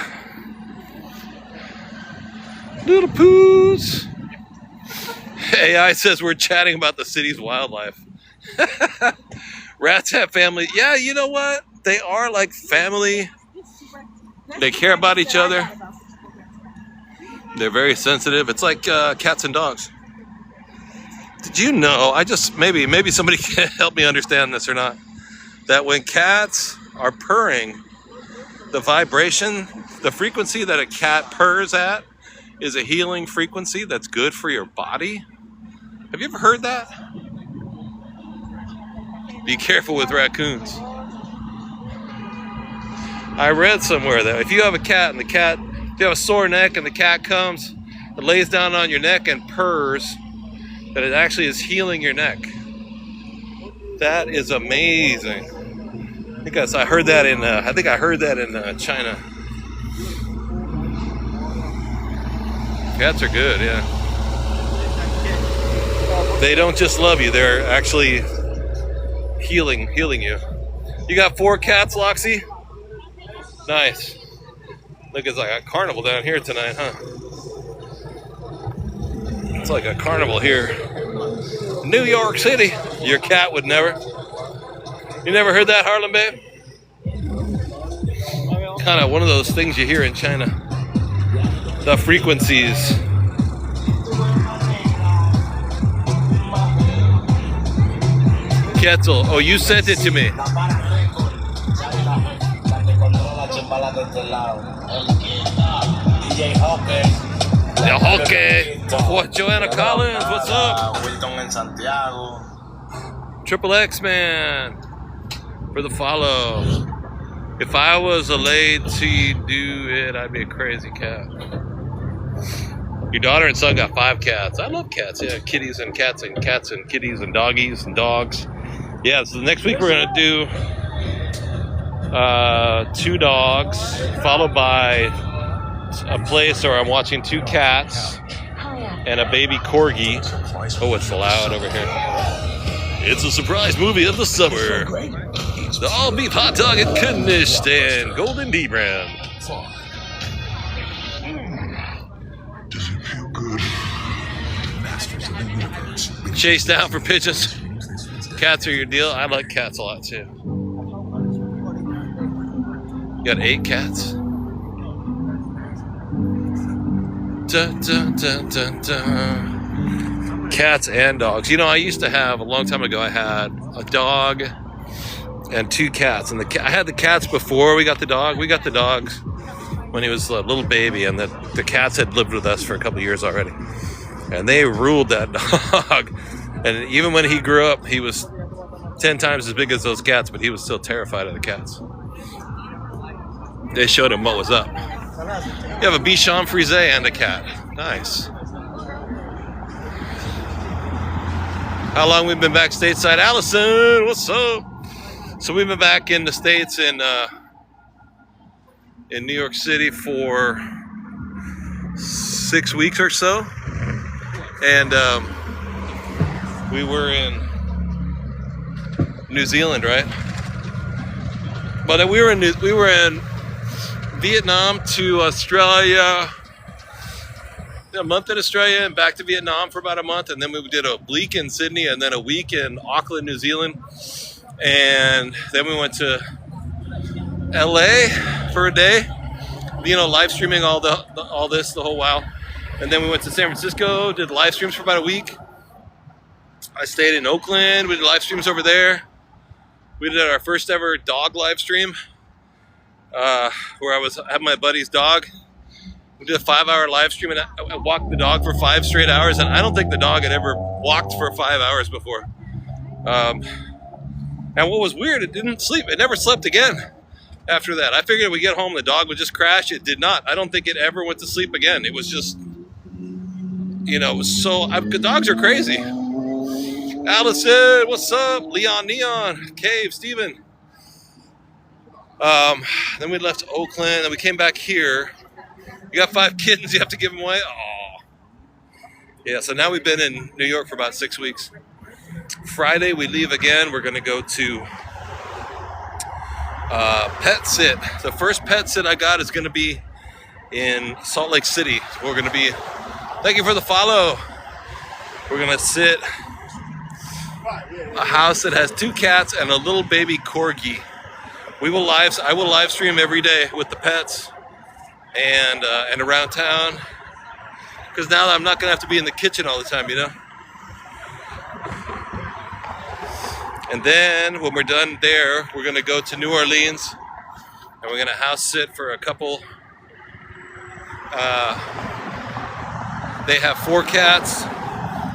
Little poos. AI says we're chatting about the city's wildlife. Rats have family. Yeah, you know what? They are like family. They care about each other. They're very sensitive. It's like cats and dogs. Did you know? Maybe somebody can help me understand this or not. That when cats are purring, the vibration, the frequency that a cat purrs at is a healing frequency that's good for your body. Have you ever heard that? Be careful with raccoons. I read somewhere that if you have a cat and if you have a sore neck and the cat comes and lays down on your neck and purrs, that it actually is healing your neck. That is amazing. I heard that in China. Cats are good, yeah. They don't just love you; they're actually healing you. You got 4 cats, Loxy? Nice. Look, it's like a carnival down here tonight, huh? It's like a carnival here. New York City. Your cat would never. You never heard that, Harlem babe? Kind of one of those things you hear in China. The frequencies. Quetzal. Oh, you sent it to me. Okay. What, Joanna Collins, what's up? Wilton en Santiago. Triple X Man for the follow. If I was a lady do it, I'd be a crazy cat. Your daughter and son got 5 cats. I love cats. Yeah, kitties and cats and kitties and doggies and dogs. Yeah, so next week we're gonna do 2 dogs, followed by a place where I'm watching 2 cats and a baby corgi. Oh, it's loud over here. It's a surprise movie of the summer. The all beef hot dog and kidney stand, Golden D brand. Does it feel good? Masters of the universe. Chase down for pigeons. Cats are your deal. I like cats a lot too. You got 8 cats. Dun, dun, dun, dun, dun. Cats and dogs. You know, I used to have, a long time ago, I had a dog and 2 cats. And I had the cats before we got the dog. We got the dogs when he was a little baby, and the cats had lived with us for a couple of years already. And they ruled that dog. And even when he grew up, he was 10 times as big as those cats, but he was still terrified of the cats. They showed him what was up. You have a Bichon Frise and a cat. Nice. How long we've been back stateside? Allison, what's up? So we've been back in the States in New York City for 6 weeks or so. And we were in New Zealand, right? But we were in Vietnam to Australia, a month in Australia and back to Vietnam for about a month, and then we did a week in Sydney and then a week in Auckland, New Zealand, and then we went to LA for a day, you know, live streaming all this the whole while, and then we went to San Francisco, did live streams for about a week. I stayed in Oakland, we did live streams over there. We did our first ever dog live stream, where I had my buddy's dog. We did a 5-hour live stream, and I walked the dog for 5 straight hours, and I don't think the dog had ever walked for 5 hours before. And what was weird, it didn't sleep. It never slept again after that. I figured we'd get home, the dog would just crash. It did not. I don't think it ever went to sleep again. It was just, you know, it was so, dogs are crazy. Allison, what's up? Leon, Cave, Steven. Then we left Oakland, and we came back here. You got 5 kittens, you have to give them away? Oh. Yeah, so now we've been in New York for about 6 weeks. Friday, we leave again. We're going to go to Pet Sit. The first Pet Sit I got is going to be in Salt Lake City. We're going to be, thank you for the follow. We're going to sit a house that has 2 cats and a little baby corgi. I will live stream every day with the pets and around town, because now I'm not gonna have to be in the kitchen all the time, you know. And then when we're done there, we're gonna go to New Orleans, and we're gonna house sit for a couple. They have 4 cats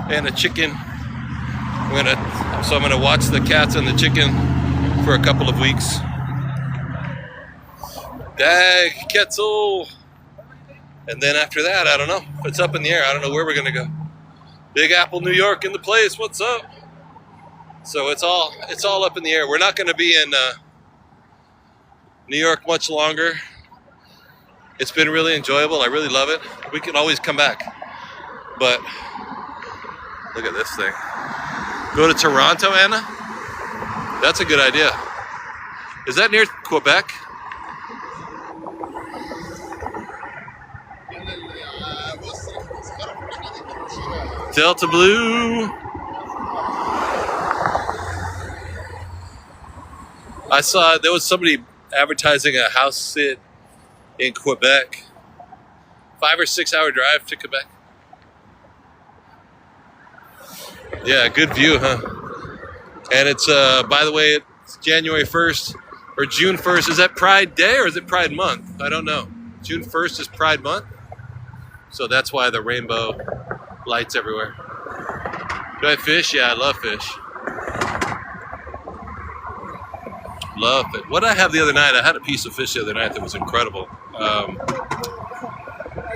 and a chicken. So I'm gonna watch the cats and the chicken for a couple of weeks. Dag, Quetzal. And then after that, I don't know. It's up in the air. I don't know where we're gonna go. Big Apple, New York in the place. What's up? So it's all up in the air. We're not gonna be in New York much longer. It's been really enjoyable. I really love it. We can always come back. But look at this thing. Go to Toronto, Anna? That's a good idea. Is that near Quebec? Delta Blue. I saw there was somebody advertising a house sit in Quebec. 5 or 6 hour drive to Quebec. Yeah, good view, huh? And it's, by the way, it's January 1st or June 1st. Is that Pride Day or is it Pride Month? I don't know. June 1st is Pride Month. So that's why the rainbow lights everywhere. Do I fish? Yeah, I love fish. Love it. What did I have the other night? I had a piece of fish the other night that was incredible. I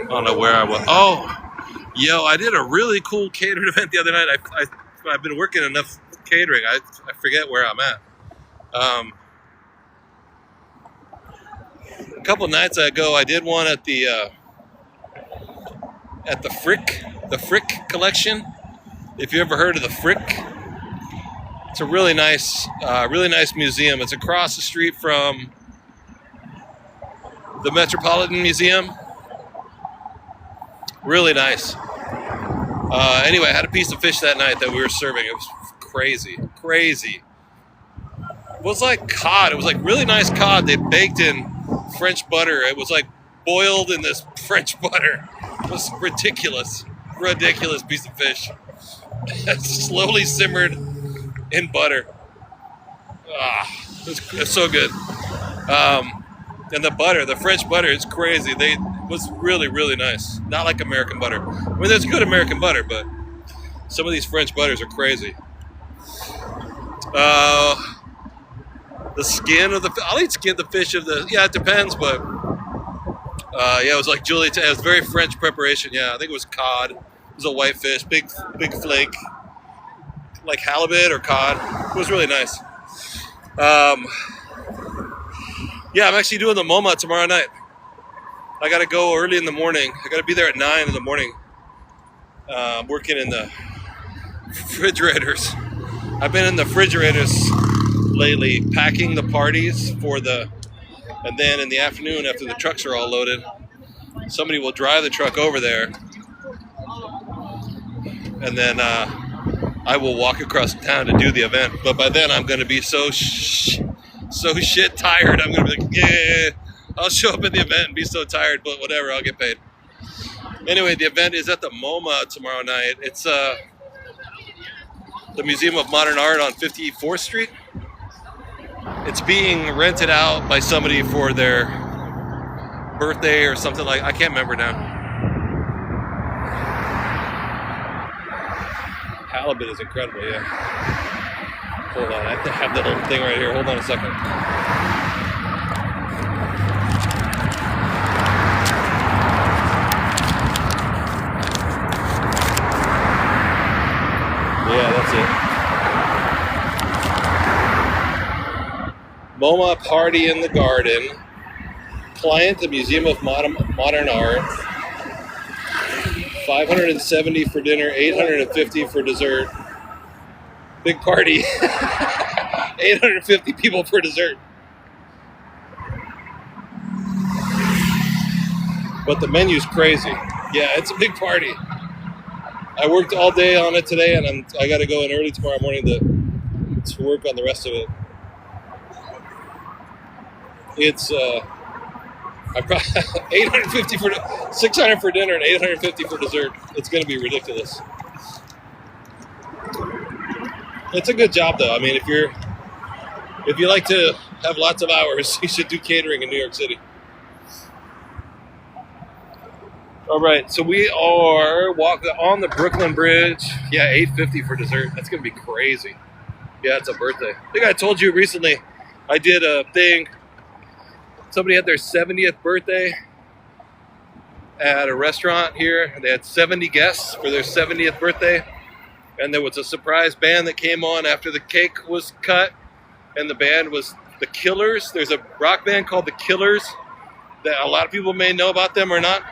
don't know where I was. Oh, yo, I did a really cool catering event the other night. I've been working enough catering. I forget where I'm at. A couple nights ago, I did one at the Frick collection. If you ever heard of the Frick, it's a really nice museum. It's across the street from the Metropolitan Museum. Really nice. Anyway, I had a piece of fish that night that we were serving. It was crazy. It was like cod. It was like really nice cod. They baked in French butter. It was like boiled in this French butter. It was ridiculous piece of fish. Slowly simmered in butter. It's so good. And the French butter is crazy. It was really, really nice. Not like American butter. I mean, there's good American butter, but some of these French butters are crazy. The skin of I'll eat the fish it depends, but it was like Julie, it was very French preparation. Yeah, I think it was cod. It was a white fish, big flake, like halibut or cod. It was really nice. I'm actually doing the MoMA tomorrow night. I got to go early in the morning. I got to be there at 9 in the morning. I'm working in the refrigerators. I've been in the refrigerators lately, packing the parties and then in the afternoon after the trucks are all loaded, somebody will drive the truck over there, and then I will walk across town to do the event. But by then I'm going to be so shit tired. I'm going to be like, yeah, I'll show up at the event and be so tired, but whatever, I'll get paid. Anyway, the event is at the MoMA tomorrow night. It's the Museum of Modern Art on 54th Street. It's being rented out by somebody for their birthday or something I can't remember now. Halibut is incredible, yeah. Hold on, I have the whole thing right here. Hold on a second. Yeah, that's it. MoMA Party in the Garden. Client, the Museum of Modern Art. $570 for dinner, $850 for dessert. Big party. 850 people for dessert. But the menu's crazy. Yeah, it's a big party. I worked all day on it today, and I got to go in early tomorrow morning to work on the rest of it. It's I probably 850 for 600 for dinner and 850 for dessert. It's going to be ridiculous. It's a good job though. I mean, if you like to have lots of hours, you should do catering in New York City. All right, so we are walking on the Brooklyn Bridge. Yeah, $8.50 for dessert. That's gonna be crazy. Yeah, it's a birthday. I think I told you recently. I did a thing. Somebody had their 70th birthday at a restaurant here. They had 70 guests for their 70th birthday. And there was a surprise band that came on after the cake was cut. And the band was The Killers. There's a rock band called The Killers that a lot of people may know about them or not.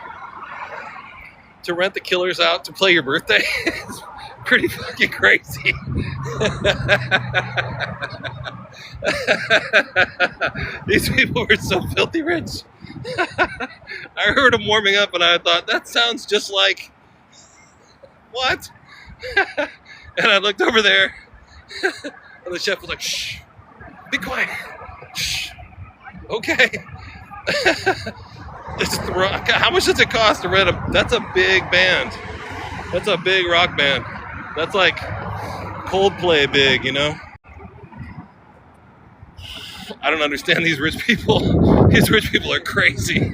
To rent The Killers out to play your birthday is pretty fucking crazy. These people were so filthy rich. I heard them warming up and I thought, that sounds just like... What? And I looked over there and the chef was like, shh, be quiet. Shh. Okay. How much does it cost to rent that's a big band. That's a big rock band. That's like Coldplay big, you know? I don't understand these rich people. These rich people are crazy.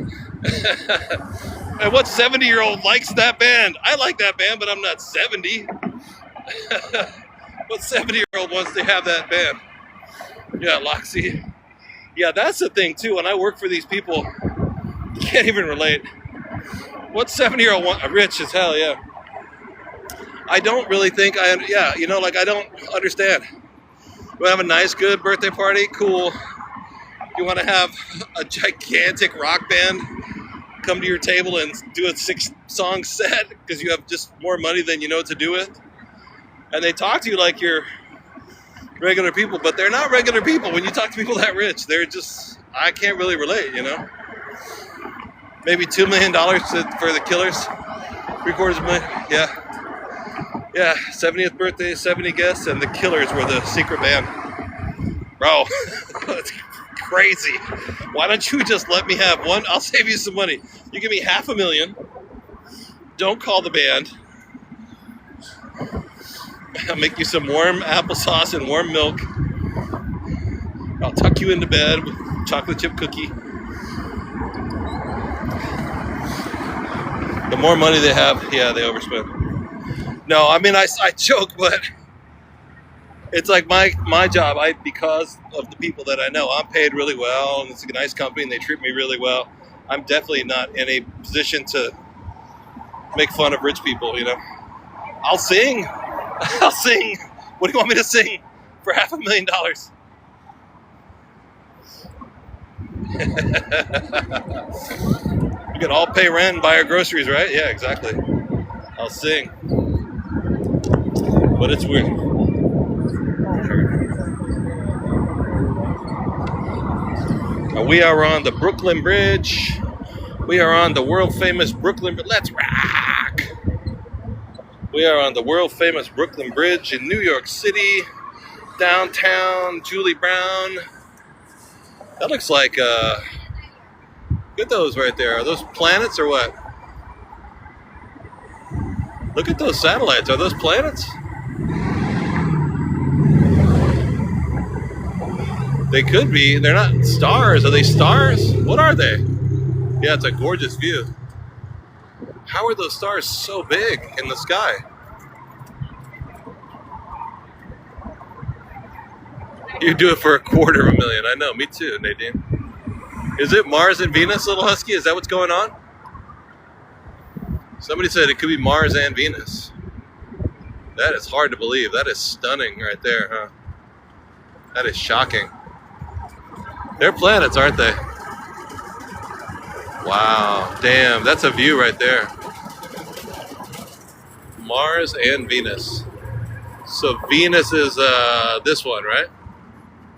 And what 70-year-old likes that band? I like that band, but I'm not 70. What 70-year-old wants to have that band? Yeah, Loxy. Yeah, that's the thing, too. When I work for these people, you can't even relate. What 70-year-old want? Rich as hell, yeah. I don't really think I don't understand. You want to have a nice, good birthday party? Cool. You want to have a gigantic rock band come to your table and do a 6-song set because you have just more money than you know what to do with? And they talk to you like you're regular people, but they're not regular people. When you talk to people that rich, they're just, I can't really relate, you know? Maybe $2 million for the Killers. $750,000, yeah. Yeah, 70th birthday, 70 guests, and the Killers were the secret band. Bro, that's crazy. Why don't you just let me have one? I'll save you some money. You give me $500,000. Don't call the band. I'll make you some warm applesauce and warm milk. I'll tuck you into bed with chocolate chip cookie. The more money they have, yeah, they overspend. No, I mean, I joke, but it's like my job. Because of the people that I know, I'm paid really well, and it's a nice company, and they treat me really well. I'm definitely not in a position to make fun of rich people, you know. I'll sing. I'll sing. What do you want me to sing for $500,000? We can all pay rent and buy our groceries, right? Yeah, exactly. I'll sing. But it's weird. We are on the Brooklyn Bridge. We are on the world famous Brooklyn Bridge. Let's rock! We are on the world famous Brooklyn Bridge in New York City, downtown. Julie Brown. That looks like, look at those right there. Are those planets or what? Look at those satellites. Are those planets? They could be. They're not stars. Are they stars? What are they? Yeah, it's a gorgeous view. How are those stars so big in the sky? You do it for $250,000. I know, me too, Nadine. Is it Mars and Venus, Little Husky? Is that what's going on? Somebody said it could be Mars and Venus. That is hard to believe. That is stunning right there, huh? That is shocking. They're planets, aren't they? Wow, damn, that's a view right there. Mars and Venus. So Venus is this one, right?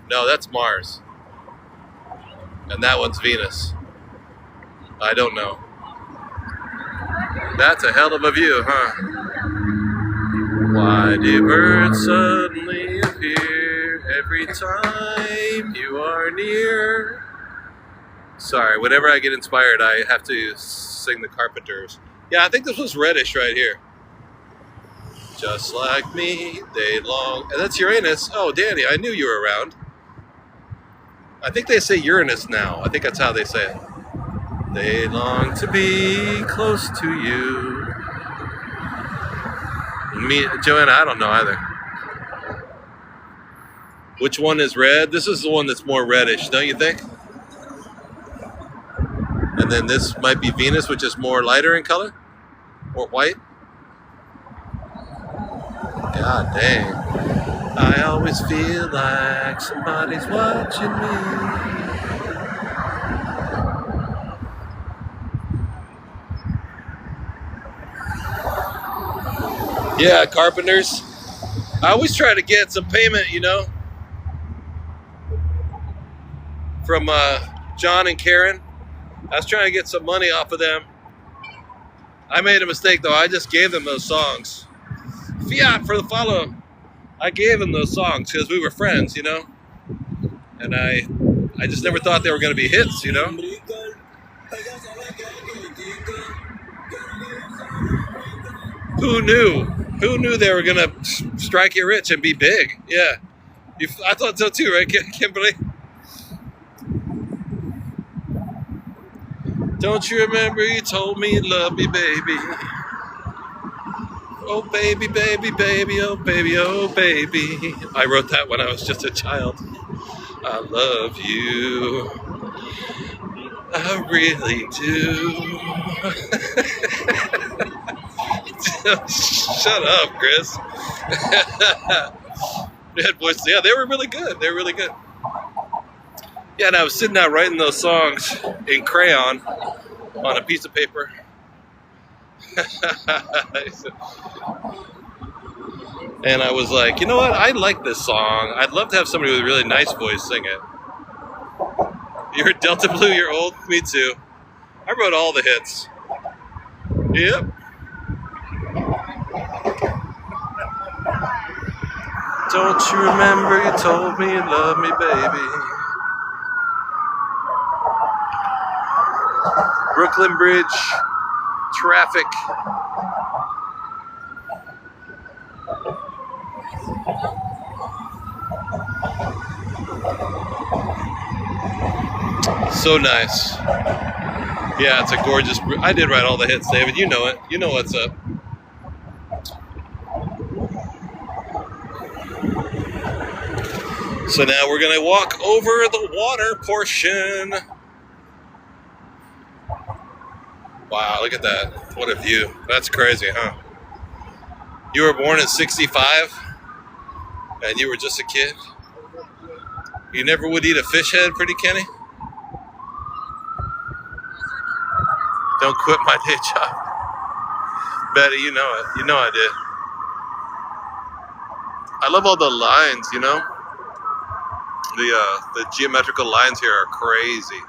No, that's Mars. And that one's Venus. I don't know. That's a hell of a view, huh? Why do birds suddenly appear every time you are near? Sorry, whenever I get inspired, I have to sing the Carpenters. Yeah, I think this was reddish right here. Just like me, they long... And that's Uranus. Oh, Danny, I knew you were around. I think they say Uranus now. I think that's how they say it. They long to be close to you. Me, Joanna, I don't know either. Which one is red? This is the one that's more reddish, don't you think? And then this might be Venus, which is more lighter in color? Or white? God dang. I always feel like somebody's watching me. Yeah, Carpenters. I always try to get some payment, you know, from John and Karen. I was trying to get some money off of them. I made a mistake, though. I just gave them those songs. Fiat for the follow. I gave them those songs because we were friends, you know. And I just never thought they were going to be hits, you know. Who knew? Who knew they were going to strike you rich and be big? Yeah. I thought so too, right, Kimberly? Don't you remember you told me you love me, baby? Oh, baby, baby, baby, oh, baby, oh, baby. I wrote that when I was just a child. I love you. I really do. Shut up, Chris. Bad voices. Yeah, they were really good. They were really good. Yeah, and I was sitting out writing those songs in crayon on a piece of paper. And I was like, you know what? I like this song. I'd love to have somebody with a really nice voice sing it. You're Delta Blue, you're old. Me too. I wrote all the hits. Yep. Don't you remember you told me you love me, baby? Brooklyn Bridge, traffic. So nice. Yeah, it's a gorgeous. I did write all the hits, David. You know it. You know what's up. So now we're gonna walk over the water portion. Wow, look at that. What a view. That's crazy, huh? You were born in '65 and you were just a kid. You never would eat a fish head, Pretty Kenny? Don't quit my day job. Betty, you know it. You know I did. I love all the lines, you know? The geometrical lines here are crazy.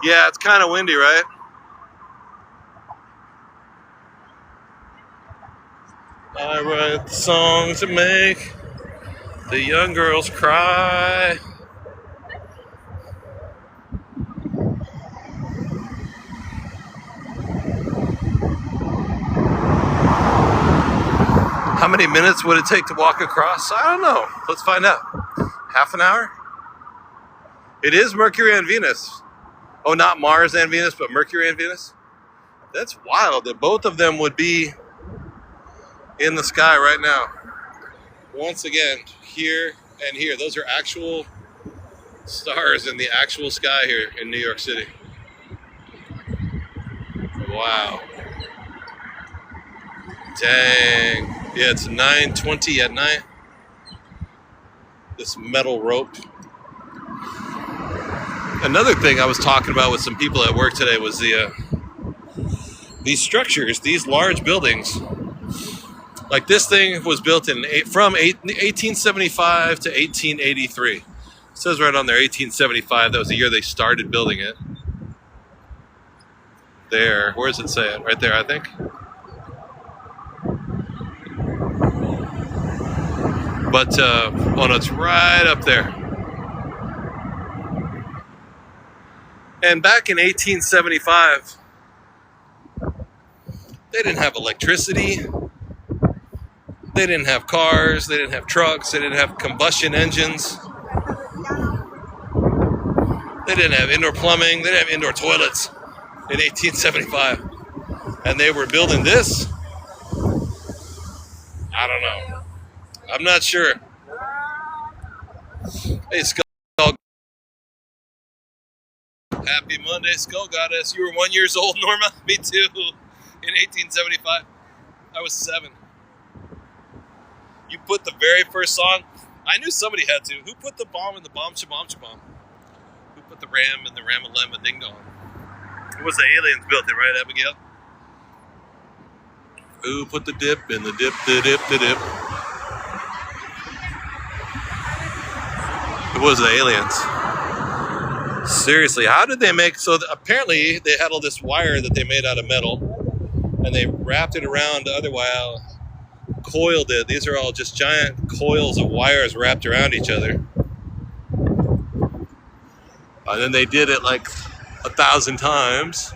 Yeah, it's kind of windy, right? I write the songs to make the young girls cry. How many minutes would it take to walk across? I don't know. Let's find out. Half an hour? It is Mercury and Venus. Oh, not Mars and Venus, but Mercury and Venus? That's wild that both of them would be in the sky right now. Once again, here and here. Those are actual stars in the actual sky here in New York City. Wow. Dang. Yeah, it's 9:20 at night. This metal rope. Another thing I was talking about with some people at work today was these structures, these large buildings. Like this thing was built from 1875 to 1883. It says right on there 1875. That was the year they started building it. There. Where does it say it? Right there, I think. But, oh no, it's right up there. And back in 1875, they didn't have electricity. They didn't have cars. They didn't have trucks. They didn't have combustion engines. They didn't have indoor plumbing. They didn't have indoor toilets in 1875. And they were building this? I don't know. I'm not sure. Hey, Skull. Happy Monday, Skull Goddess. You were 1 year old, Norma? Me too. In 1875. I was 7. You put the very first song. I knew somebody had to. Who put the bomb in the bomb shabam shabam? Who put the ram in the ramalama ding dong? It was the aliens built it, right, Abigail? Who put the dip in the dip, the dip, the dip? It was the aliens. Seriously, how did they make... So apparently they had all this wire that they made out of metal, and they wrapped it around otherwise, coiled it. These are all just giant coils of wires wrapped around each other. And then they did it like 1,000 times.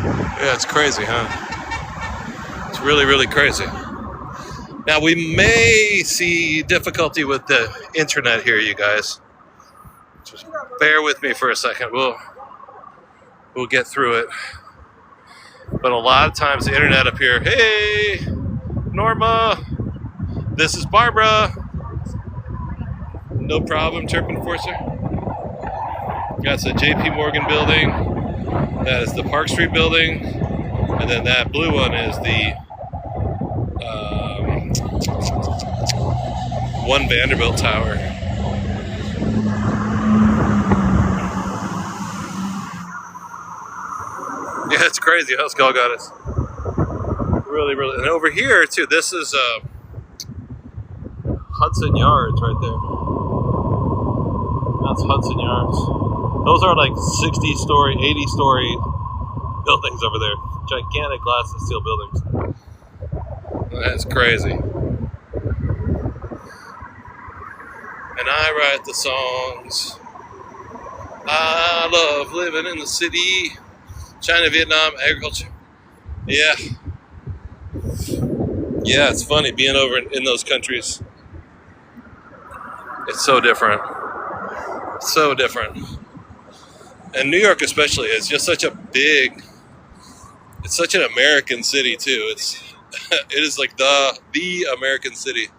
Yeah, it's crazy, huh? It's really, really crazy. Now, we may see difficulty with the internet here, you guys. bear with me for a second. We'll get through it. But a lot of times the internet up here, hey, Norma, this is Barbara. No problem, Chirp Enforcer. That's the JP Morgan building. That is the Park Street building. And then that blue one is the One Vanderbilt Tower. Yeah, it's crazy how Skull got us. Really, really. And over here, too, this is Hudson Yards right there. That's Hudson Yards. Those are like 60-story, 80-story buildings over there. Gigantic glass and steel buildings. That's crazy. And I write the songs. I love living in the city. China, Vietnam, agriculture. Yeah. Yeah, it's funny being over in those countries. It's so different. So different. And New York especially is just such a big, it's such an American city too. It is like the American city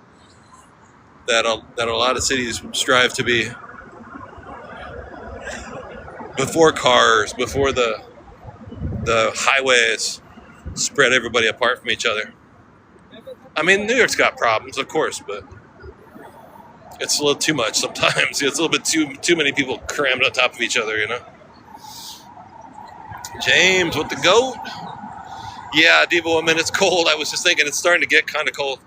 that a lot of cities strive to be. Before cars, before the highways spread everybody apart from each other. I mean, New York's got problems, of course, but it's a little too much sometimes. It's a little bit too many people crammed on top of each other, you know? James with the goat. Yeah, Diva Woman, it's cold. I was just thinking it's starting to get kind of cold.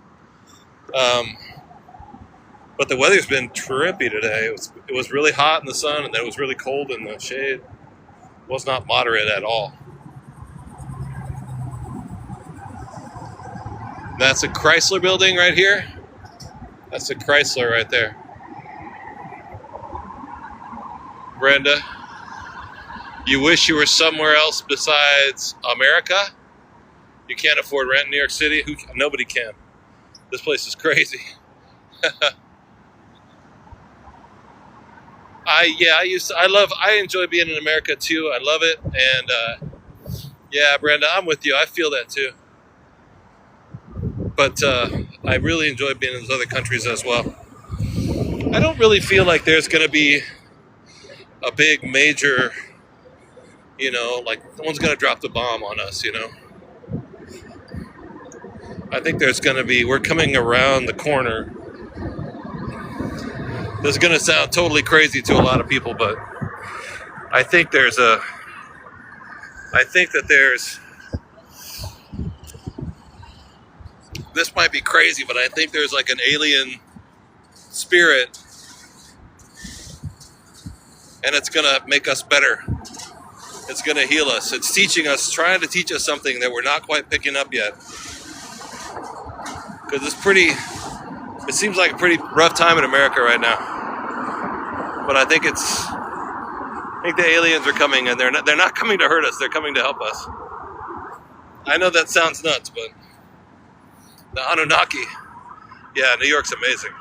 But the weather's been trippy today. It was really hot in the sun, and then it was really cold in the shade. It was not moderate at all. That's a Chrysler building right here. That's a Chrysler right there. Brenda, you wish you were somewhere else besides America? You can't afford rent in New York City? Nobody can. This place is crazy. I enjoy being in America too. I love it. And yeah, Brenda, I'm with you. I feel that too. But I really enjoy being in those other countries as well. I don't really feel like there's going to be a big major, you know, like no one's going to drop the bomb on us, you know. I think there's going to be, we're coming around the corner. This is going to sound totally crazy to a lot of people, but I think that there's, this might be crazy, but I think there's like an alien spirit, and it's going to make us better. It's going to heal us. It's teaching us, trying to teach us something that we're not quite picking up yet. Because it seems like a pretty rough time in America right now. But I think the aliens are coming, and they're not coming to hurt us. They're coming to help us. I know that sounds nuts, but the Anunnaki, yeah, New York's amazing.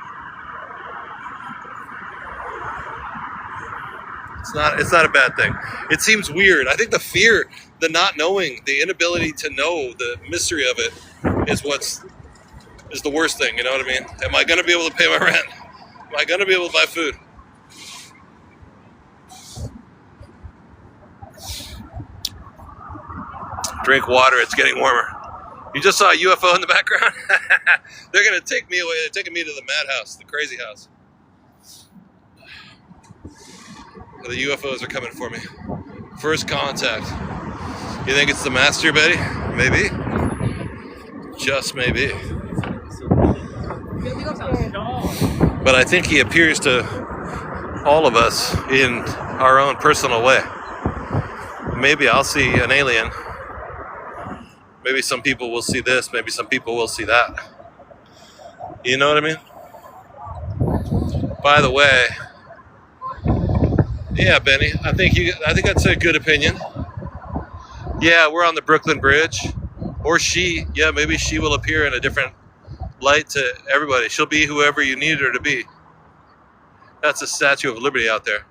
It's not a bad thing. It seems weird. I think the fear, the not knowing, the inability to know, the mystery of it is the worst thing, you know what I mean? Am I going to be able to pay my rent? Am I going to be able to buy food? Drink water, it's getting warmer. You just saw a UFO in the background? They're going to take me away. They're taking me to the madhouse, the crazy house. The UFOs are coming for me. First contact. You think it's the master, Betty? Maybe. Just maybe. But I think he appears to all of us in our own personal way. Maybe I'll see an alien. Maybe some people will see this. Maybe some people will see that. You know what I mean? By the way, yeah, Benny, I think that's a good opinion. Yeah, we're on the Brooklyn Bridge. Or maybe she will appear in a different light to everybody. She'll be whoever you need her to be. That's a Statue of Liberty out there.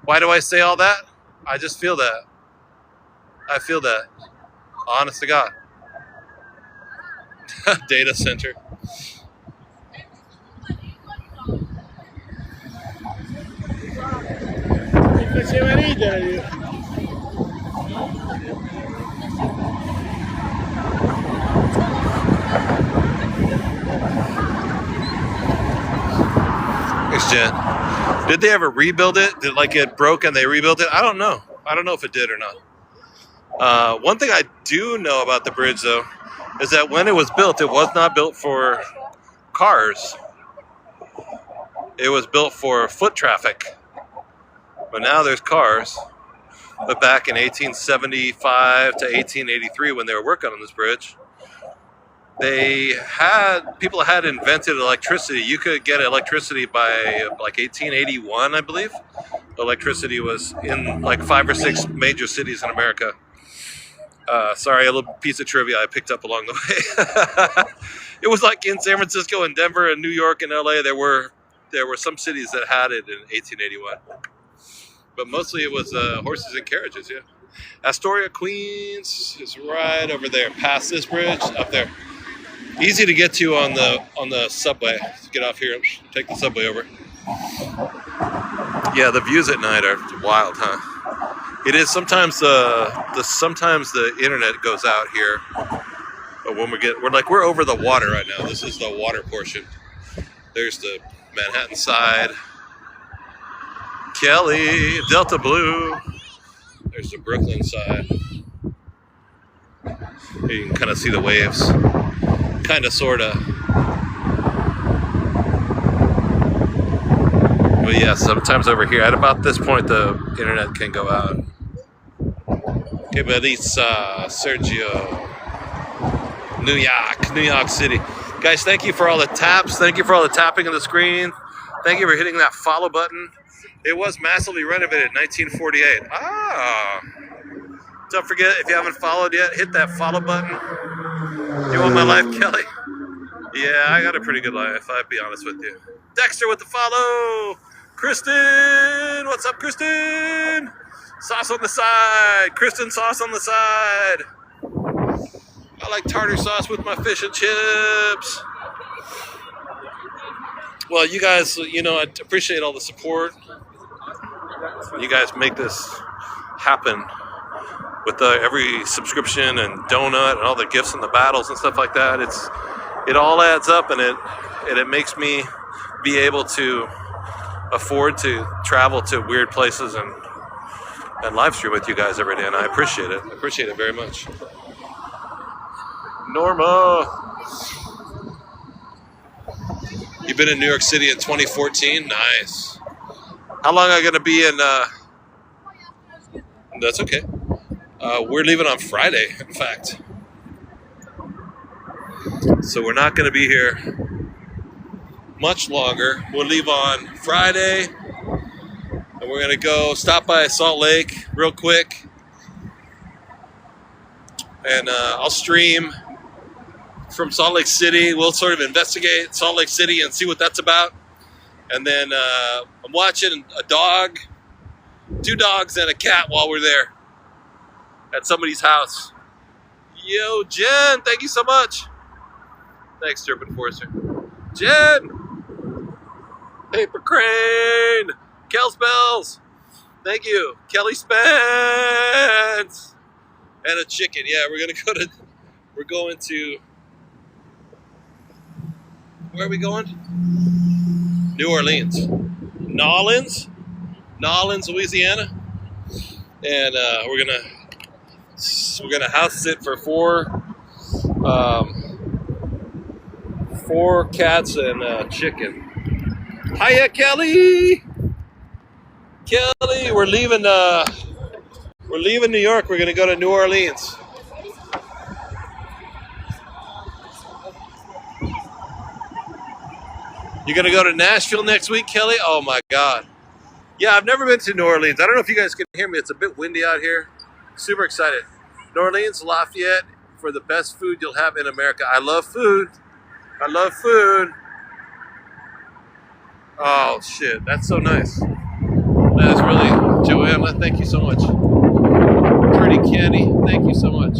Why do I say all that? I just feel that. I feel that. Honest to God. Data center. Thanks, Jen. Did they ever rebuild it? Did like it broke and they rebuilt it? I don't know. I don't know if it did or not. One thing I do know about the bridge, though, is that when it was not built for cars. It was built for foot traffic. But now there's cars. But back in 1875 to 1883, when they were working on this bridge, people had invented electricity. You could get electricity by like 1881, I believe. Electricity was in like 5 or 6 major cities in America. Sorry, a little piece of trivia I picked up along the way. It was like in San Francisco and Denver and New York and LA. There were some cities that had it in 1881. But mostly it was horses and carriages, yeah. Astoria, Queens is right over there, past this bridge, up there. Easy to get to on the subway. Get off here and take the subway over. Yeah, the views at night are wild, huh? It is sometimes sometimes the internet goes out here, but when we're over the water right now. This is the water portion. There's the Manhattan side. Kelly, Delta Blue. There's the Brooklyn side. You can kind of see the waves. Kind of, sort of. But yeah, sometimes over here, at about this point, the internet can go out. Okay, Belisa, Sergio. New York City. Guys, thank you for all the taps. Thank you for all the tapping on the screen. Thank you for hitting that follow button. It was massively renovated in 1948. Don't forget, if you haven't followed yet, hit that follow button. You want my life, Kelly? Yeah, I got a pretty good life, I'll be honest with you. Dexter with the follow. Kristen, what's up, Kristen? Sauce on the side. Kristen, sauce on the side. I like tartar sauce with my fish and chips. Well, you guys, I appreciate all the support. You guys make this happen with every subscription and donut and all the gifts and the battles and stuff like that. It all adds up, and it makes me be able to afford to travel to weird places and live stream with you guys every day, and I appreciate it. I appreciate it very much. Norma, you've been in New York City in 2014? Nice. How long are you going to be in? That's okay. We're leaving on Friday, in fact. So we're not going to be here much longer. We'll leave on Friday, and we're going to stop by Salt Lake real quick. And I'll stream from Salt Lake City. We'll sort of investigate Salt Lake City and see what that's about. And then I'm watching a dog, 2 dogs and a cat while we're there at somebody's house. Yo, Jen, thank you so much. Thanks, Turpin Forster. Jen! Paper Crane! Kel's Bells! Thank you. Kelly Spence! And a chicken. Yeah, we're going to, where are we going? New Orleans. Nolens, Louisiana. And we're gonna house sit for 4 cats and a chicken. Hiya, Kelly! Kelly, we're leaving New York. We're gonna go to New Orleans. You're gonna go to Nashville next week, Kelly? Oh my God. Yeah, I've never been to New Orleans. I don't know if you guys can hear me. It's a bit windy out here. Super excited. New Orleans, Lafayette, for the best food you'll have in America. I love food. Oh shit, that's so nice. That is really Joanna. Thank you so much. Pretty Kenny. Thank you so much.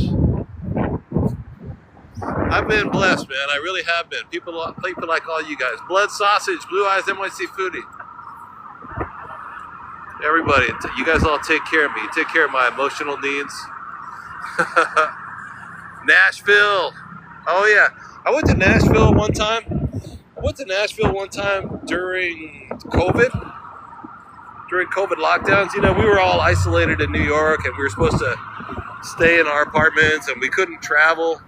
I've been blessed, man. I really have been. People like all you guys. Blood Sausage, Blue Eyes, NYC Foodie. Everybody, you guys all take care of me. You take care of my emotional needs. Nashville. Oh yeah, I went to Nashville one time. During COVID. During COVID lockdowns, you know, we were all isolated in New York, and we were supposed to stay in our apartments, and we couldn't travel.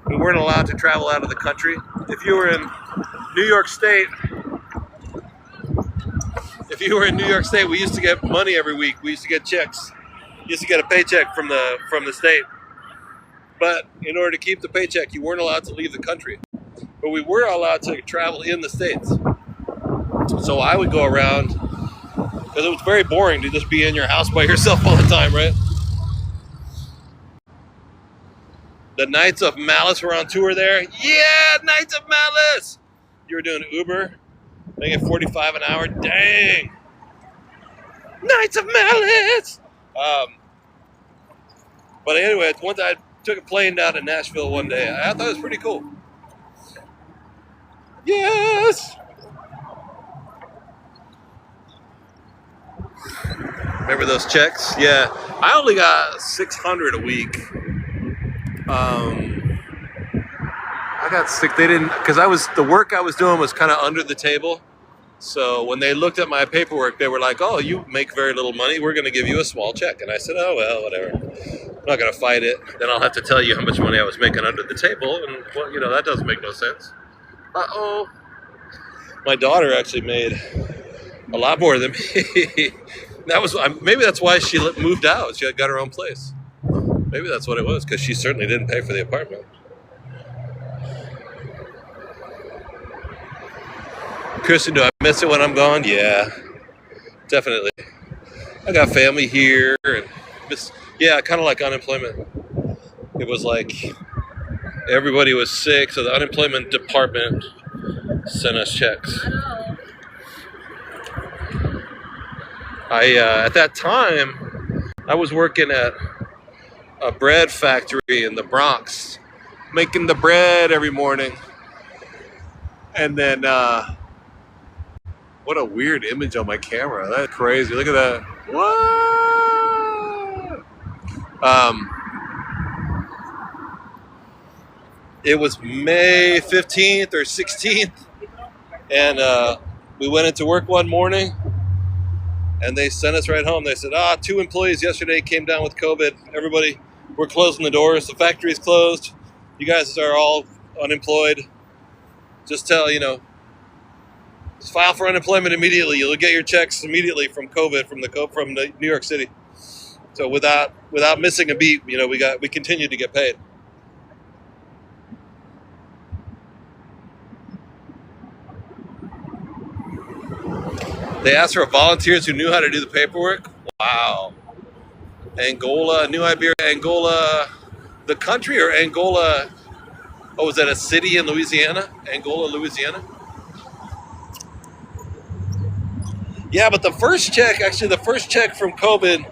We weren't allowed to travel out of the country. If you were in New York State, we used to get money every week. We used to get checks. We used to get a paycheck from the state. But in order to keep the paycheck, you weren't allowed to leave the country. But we were allowed to travel in the States. So I would go around, because it was very boring to just be in your house by yourself all the time, right? The Knights of Malice were on tour there. Yeah, Knights of Malice! You were doing Uber, making $45 an hour. Dang! Knights of Malice! But anyway, one time I took a plane down to Nashville one day. I thought it was pretty cool. Yes! Remember those checks? Yeah. I only got $600 a week. I got sick. They didn't, because the work I was doing was kind of under the table. So when they looked at my paperwork, they were like, "Oh, you make very little money. We're going to give you a small check." And I said, "Oh, well, whatever. I'm not going to fight it. Then I'll have to tell you how much money I was making under the table." And, well, you know, that doesn't make no sense. Uh-oh. My daughter actually made a lot more than me. Maybe that's why she moved out. She got her own place. Maybe that's what it was, because she certainly didn't pay for the apartment. Kristen, do I miss it when I'm gone? Yeah, definitely. I got family here, and kind of like unemployment. It was like everybody was sick, so the unemployment department sent us checks. At that time, I was working at a bread factory in the Bronx, making the bread every morning. And then, what a weird image on my camera. That's crazy. Look at that. What? It was May 15th or 16th. And we went into work one morning. And they sent us right home. They said, 2 employees yesterday came down with COVID. Everybody, we're closing the doors. The factory's closed. You guys are all unemployed. Just just file for unemployment immediately. You'll get your checks immediately from COVID, from the New York City. So without missing a beat, we continued to get paid. They asked for volunteers who knew how to do the paperwork. Wow. Angola, New Iberia, Angola, the country, or Angola? Oh, was that a city in Louisiana? Angola, Louisiana? Yeah, but the first check from COVID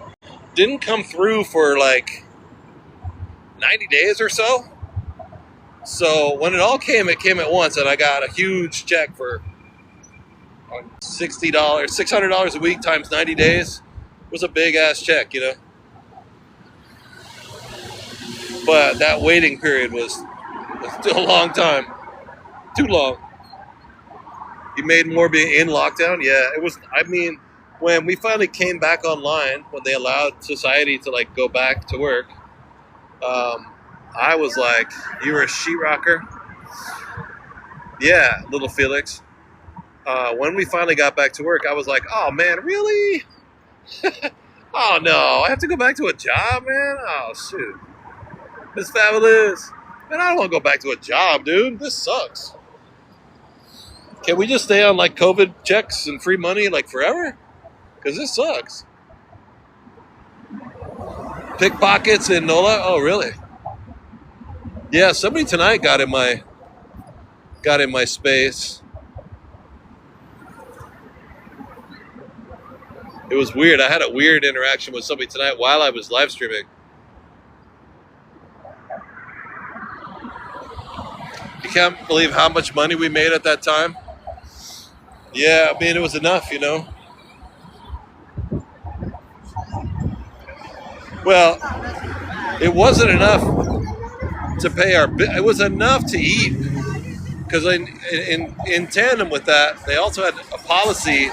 didn't come through for like 90 days or so. So when it all came, it came at once, and I got a huge check for $60, $600 a week times 90 days. It was a big ass check, But that waiting period was still a long time. Too long. You made more being in lockdown? Yeah, it was. I mean, when we finally came back online, when they allowed society to go back to work, I was like, "You were a sheetrocker?" Yeah, little Felix. When we finally got back to work, I was like, "Oh man, really? Oh no, I have to go back to a job, man. Oh shoot, it's fabulous. Man, I don't want to go back to a job, dude. This sucks. Can we just stay on COVID checks and free money forever? Because this sucks." Pickpockets in NOLA? Oh, really? Yeah, somebody tonight got in my space. It was weird. I had a weird interaction with somebody tonight while I was live streaming. You can't believe how much money we made at that time. Yeah, I mean, it was enough, you know. Well, it wasn't enough to pay our bill. It was enough to eat. Because in tandem with that, they also had a policy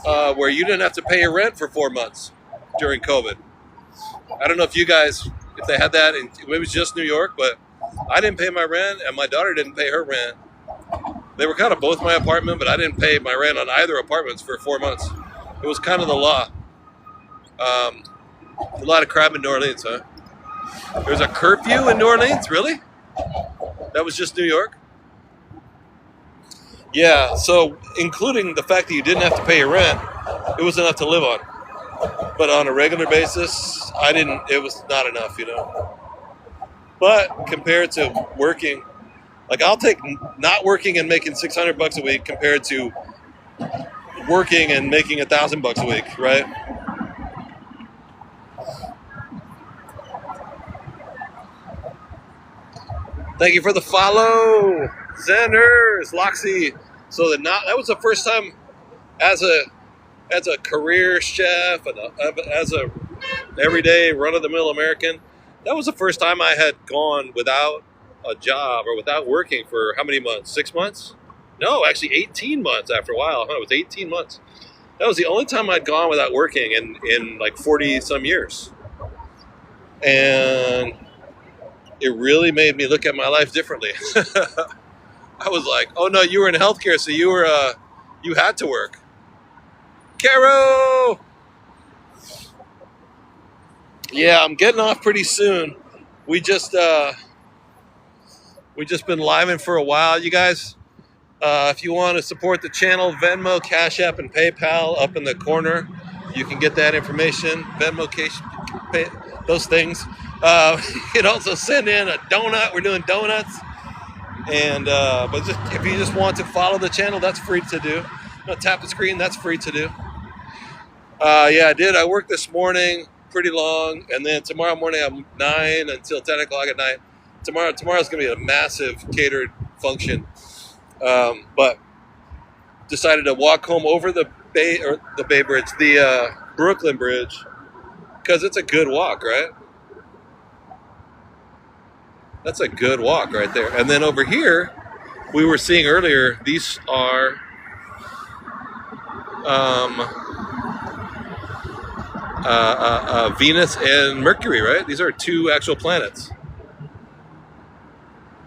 where you didn't have to pay your rent for 4 months during COVID. I don't know if you guys, if they had that, it was just New York, but I didn't pay my rent and my daughter didn't pay her rent. They were kind of both my apartment, but I didn't pay my rent on either apartments for 4 months. It was kind of the law. A lot of crime in New Orleans, huh? There's a curfew in New Orleans? Really? That was just New York? Yeah, so including the fact that you didn't have to pay your rent, it was enough to live on. But on a regular basis, it was not enough, you know. But compared to working, like I'll take not working and making $600 a week compared to working and making $1,000 a week, right? Thank you for the follow, Zenners, Loxy. So that was the first time as a career chef and as a everyday run-of-the-mill American. That was the first time I had gone without a job or without working for how many months? 6 months? No, actually 18 months after a while. It was 18 months. That was the only time I'd gone without working in like 40 some years. And it really made me look at my life differently. I was like, oh no, you were in healthcare, so you had to work. Caro! Yeah, I'm getting off pretty soon. We just been living for a while, you guys. If you want to support the channel, Venmo, Cash App, and PayPal up in the corner. You can get that information. Venmo, Cash, pay, those things. You can also send in a donut. We're doing donuts. And but if you just want to follow the channel, that's free to do. Tap the screen, that's free to do. Yeah, I did. I worked this morning pretty long, and then tomorrow morning I'm 9 until 10 o'clock at night. Tomorrow's gonna be a massive catered function. But decided to walk home over the Brooklyn Bridge, because it's a good walk, right? That's a good walk right there. And then over here, we were seeing earlier, these are Venus and Mercury, right? These are two actual planets.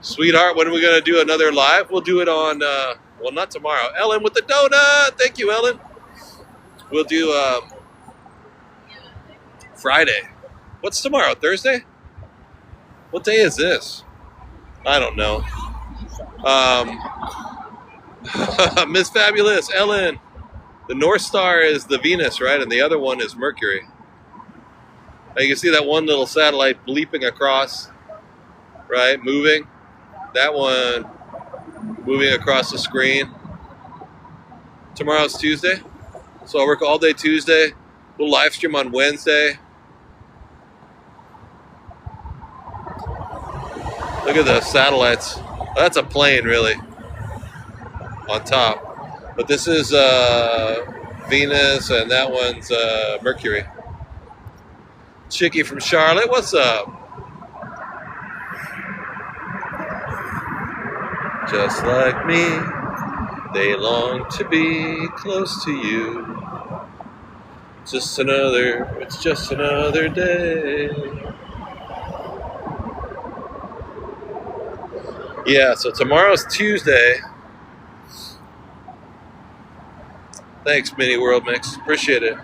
Sweetheart, when are we going to do another live? We'll do it on, well, not tomorrow. Ellen with the donut. Thank you, Ellen. We'll do Friday. What's tomorrow? Thursday? What day is this? I don't know. Miss Fabulous, Ellen. The North Star is the Venus, right? And the other one is Mercury. Now you can see that one little satellite bleeping across, right? Moving. That one moving across the screen. Tomorrow's Tuesday. So I work all day Tuesday. We'll live stream on Wednesday. Look at the satellites. That's a plane, really, on top. But this is Venus, and that one's Mercury. Chicky from Charlotte, what's up? Just like me, they long to be close to you. It's just another day. Yeah, so tomorrow's Tuesday. Thanks, Mini World Mix. Appreciate it.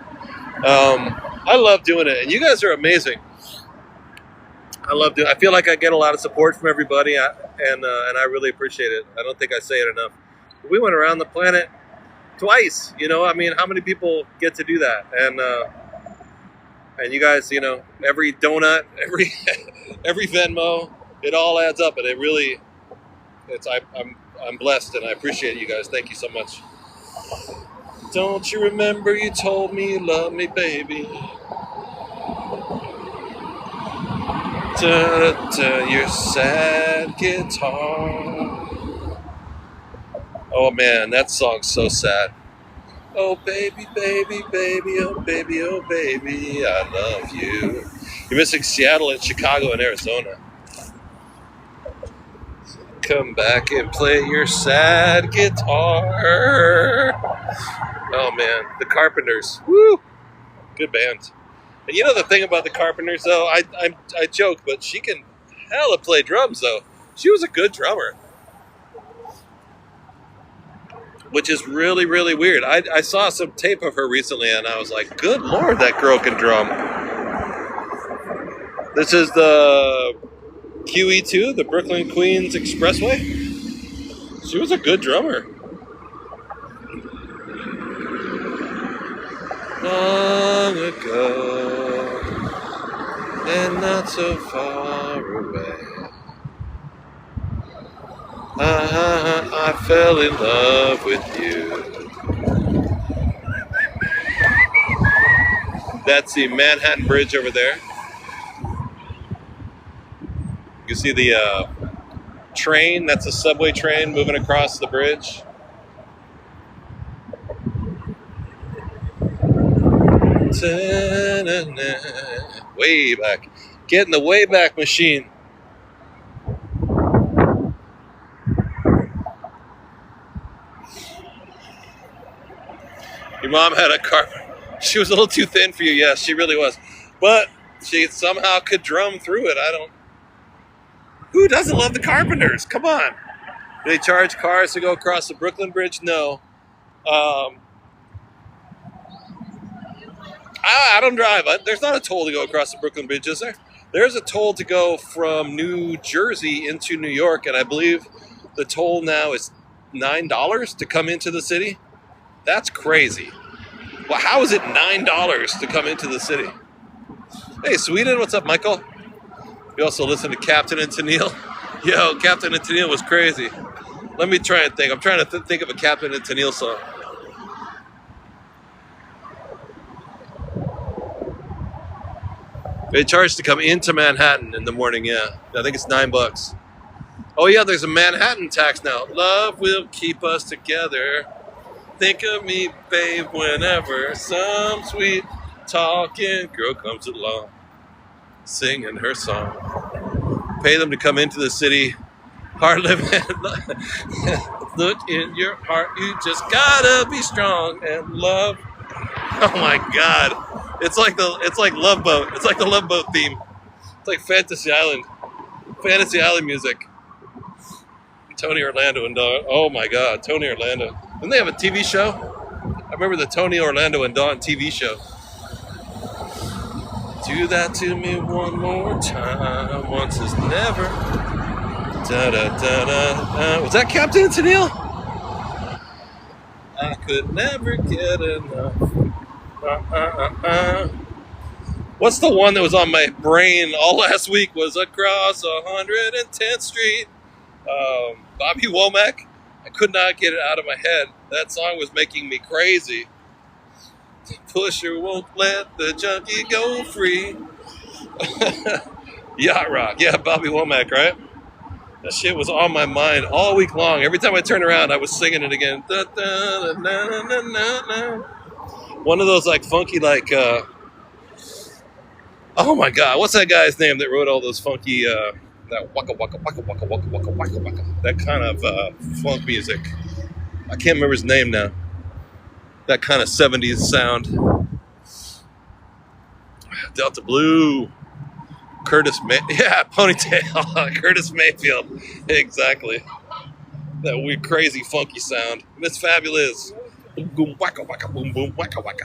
I love doing it, and you guys are amazing. I feel like I get a lot of support from everybody, and I really appreciate it. I don't think I say it enough. We went around the planet twice. You know, I mean, how many people get to do that? And you guys, you know, every donut, every Venmo, it all adds up, and it really. I'm blessed, and I appreciate you guys. Thank you so much. Don't you remember you told me you love me, baby? Your sad guitar. Oh man, that song's so sad. Oh baby, baby, baby, oh baby, oh baby, I love you. You're missing Seattle and Chicago and Arizona. Come back and play your sad guitar. Oh man, the Carpenters. Woo! Good band. And you know the thing about the Carpenters, though, I joke, but she can hella play drums, though. She was a good drummer, which is really, really weird. I saw some tape of her recently, and I was like, good Lord, that girl can drum. This is the QE2, the Brooklyn Queens Expressway. She was a good drummer. Long ago, and not so far away, I fell in love with you. That's the Manhattan Bridge over there. You can see the train. That's a subway train moving across the bridge. Way back. Get in the way back machine. Your mom had a car. She was a little too thin for you. Yes, she really was. But she somehow could drum through it. Who doesn't love the Carpenters? Come on. Do they charge cars to go across the Brooklyn Bridge? No. I don't drive. There's not a toll to go across the Brooklyn Bridge, is there? There's a toll to go from New Jersey into New York, and I believe the toll now is $9 to come into the city. That's crazy. Well, how is it $9 to come into the city? Hey, Sweden, what's up, Michael? You also listen to Captain and Tennille? Yo, Captain and Tennille was crazy. Let me try and think. I'm trying to think of a Captain and Tennille song. They charge to come into Manhattan in the morning, yeah. I think it's $9. Oh yeah, there's a Manhattan tax now. Love will keep us together. Think of me, babe, whenever some sweet talking girl comes along, singing her song. Pay them to come into the city. Hard living. Look in your heart. You just gotta be strong and love. Oh my God. It's like Love Boat. It's like the Love Boat theme. It's like Fantasy Island music. Tony Orlando and Dawn. Oh my God, Tony Orlando. Didn't they have a TV show? I remember the Tony Orlando and Dawn TV show. Do that to me one more time. Once is never. Da da da da. Was that Captain Tennille? I could never get enough. What's the one that was on my brain all last week? Was Across 110th Street. Bobby Womack. I could not get it out of my head. That song was making me crazy. The pusher won't let the junkie go free. Yacht Rock. Yeah, Bobby Womack, right? That shit was on my mind all week long. Every time I turned around, I was singing it again. Da, da, da, da, da, da, da. One of those like funky oh my God, what's that guy's name that wrote all those funky that waka waka waka waka waka waka waka waka, that kind of funk music? I can't remember his name now. That kind of 70s sound. Delta Blue. Ponytail. Curtis Mayfield. Exactly. That weird, crazy, funky sound. Miss Fabulous. Boom, boom, waka, waka, boom, boom, waka, waka.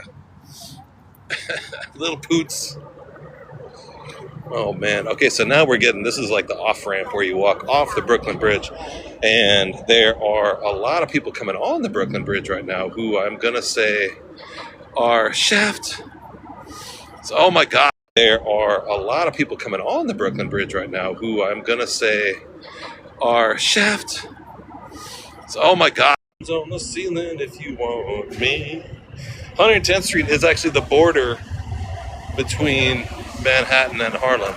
Little Poots. Oh, man. Okay, so now this is like the off-ramp where you walk off the Brooklyn Bridge. And there are a lot of people coming on the Brooklyn Bridge right now who I'm going to say are shaft. So, oh, my God. There are a lot of people coming on the Brooklyn Bridge right now who I'm going to say are shaft. So, oh, my God. On the ceiling if you want me. 110th Street is actually the border between Manhattan and Harlem.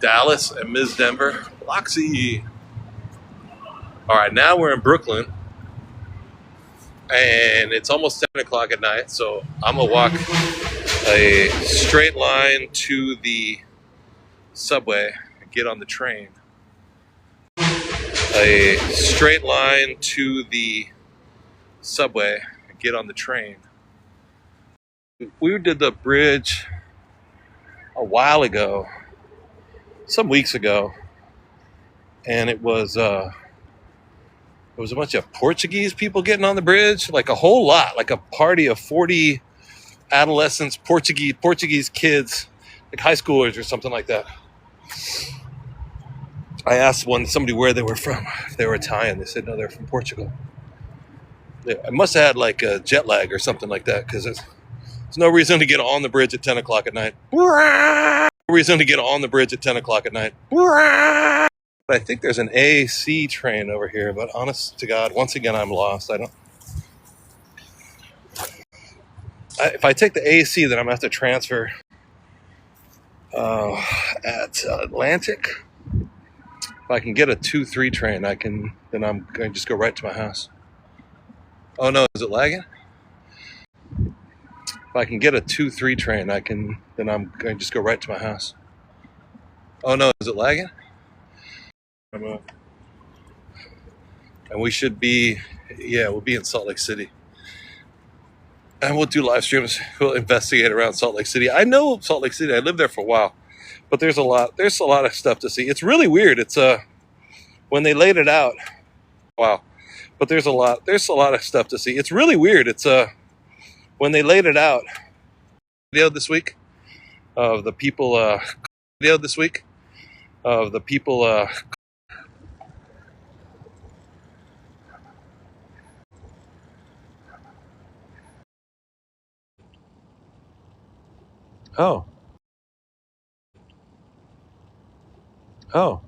Dallas and Ms. Denver. Loxy. All right, now we're in Brooklyn. And it's almost 10 o'clock at night, so I'm going to walk a straight line to the subway and get on the train. A straight line to the subway and get on the train. We did the bridge a while ago, some weeks ago, and it was a bunch of Portuguese people getting on the bridge, like a whole lot, like a party of 40 adolescents, Portuguese kids, like high schoolers or something like that. I asked somebody where they were from, if they were Italian. They said no, they're from Portugal. I must have had like a jet lag or something like that, because there's no reason to get on the bridge at 10 o'clock at night. No reason to get on the bridge at 10 o'clock at night. I think there's an AC train over here, but honest to God, once again, I'm lost. If I take the AC, then I'm going to have to transfer at Atlantic. If I can get a 2-3 train, then I'm going to just go right to my house. Oh no, is it lagging? If I can get a 2-3 train, then I'm going to just go right to my house. Oh no, is it lagging? And we should be, we'll be in Salt Lake City. And we'll do live streams. We'll investigate around Salt Lake City. I know Salt Lake City. I lived there for a while. But there's a lot of stuff to see. It's really weird. It's when they laid it out. Wow. But there's a lot of stuff to see. It's really weird. It's when they laid it out. Video this week of the people Oh.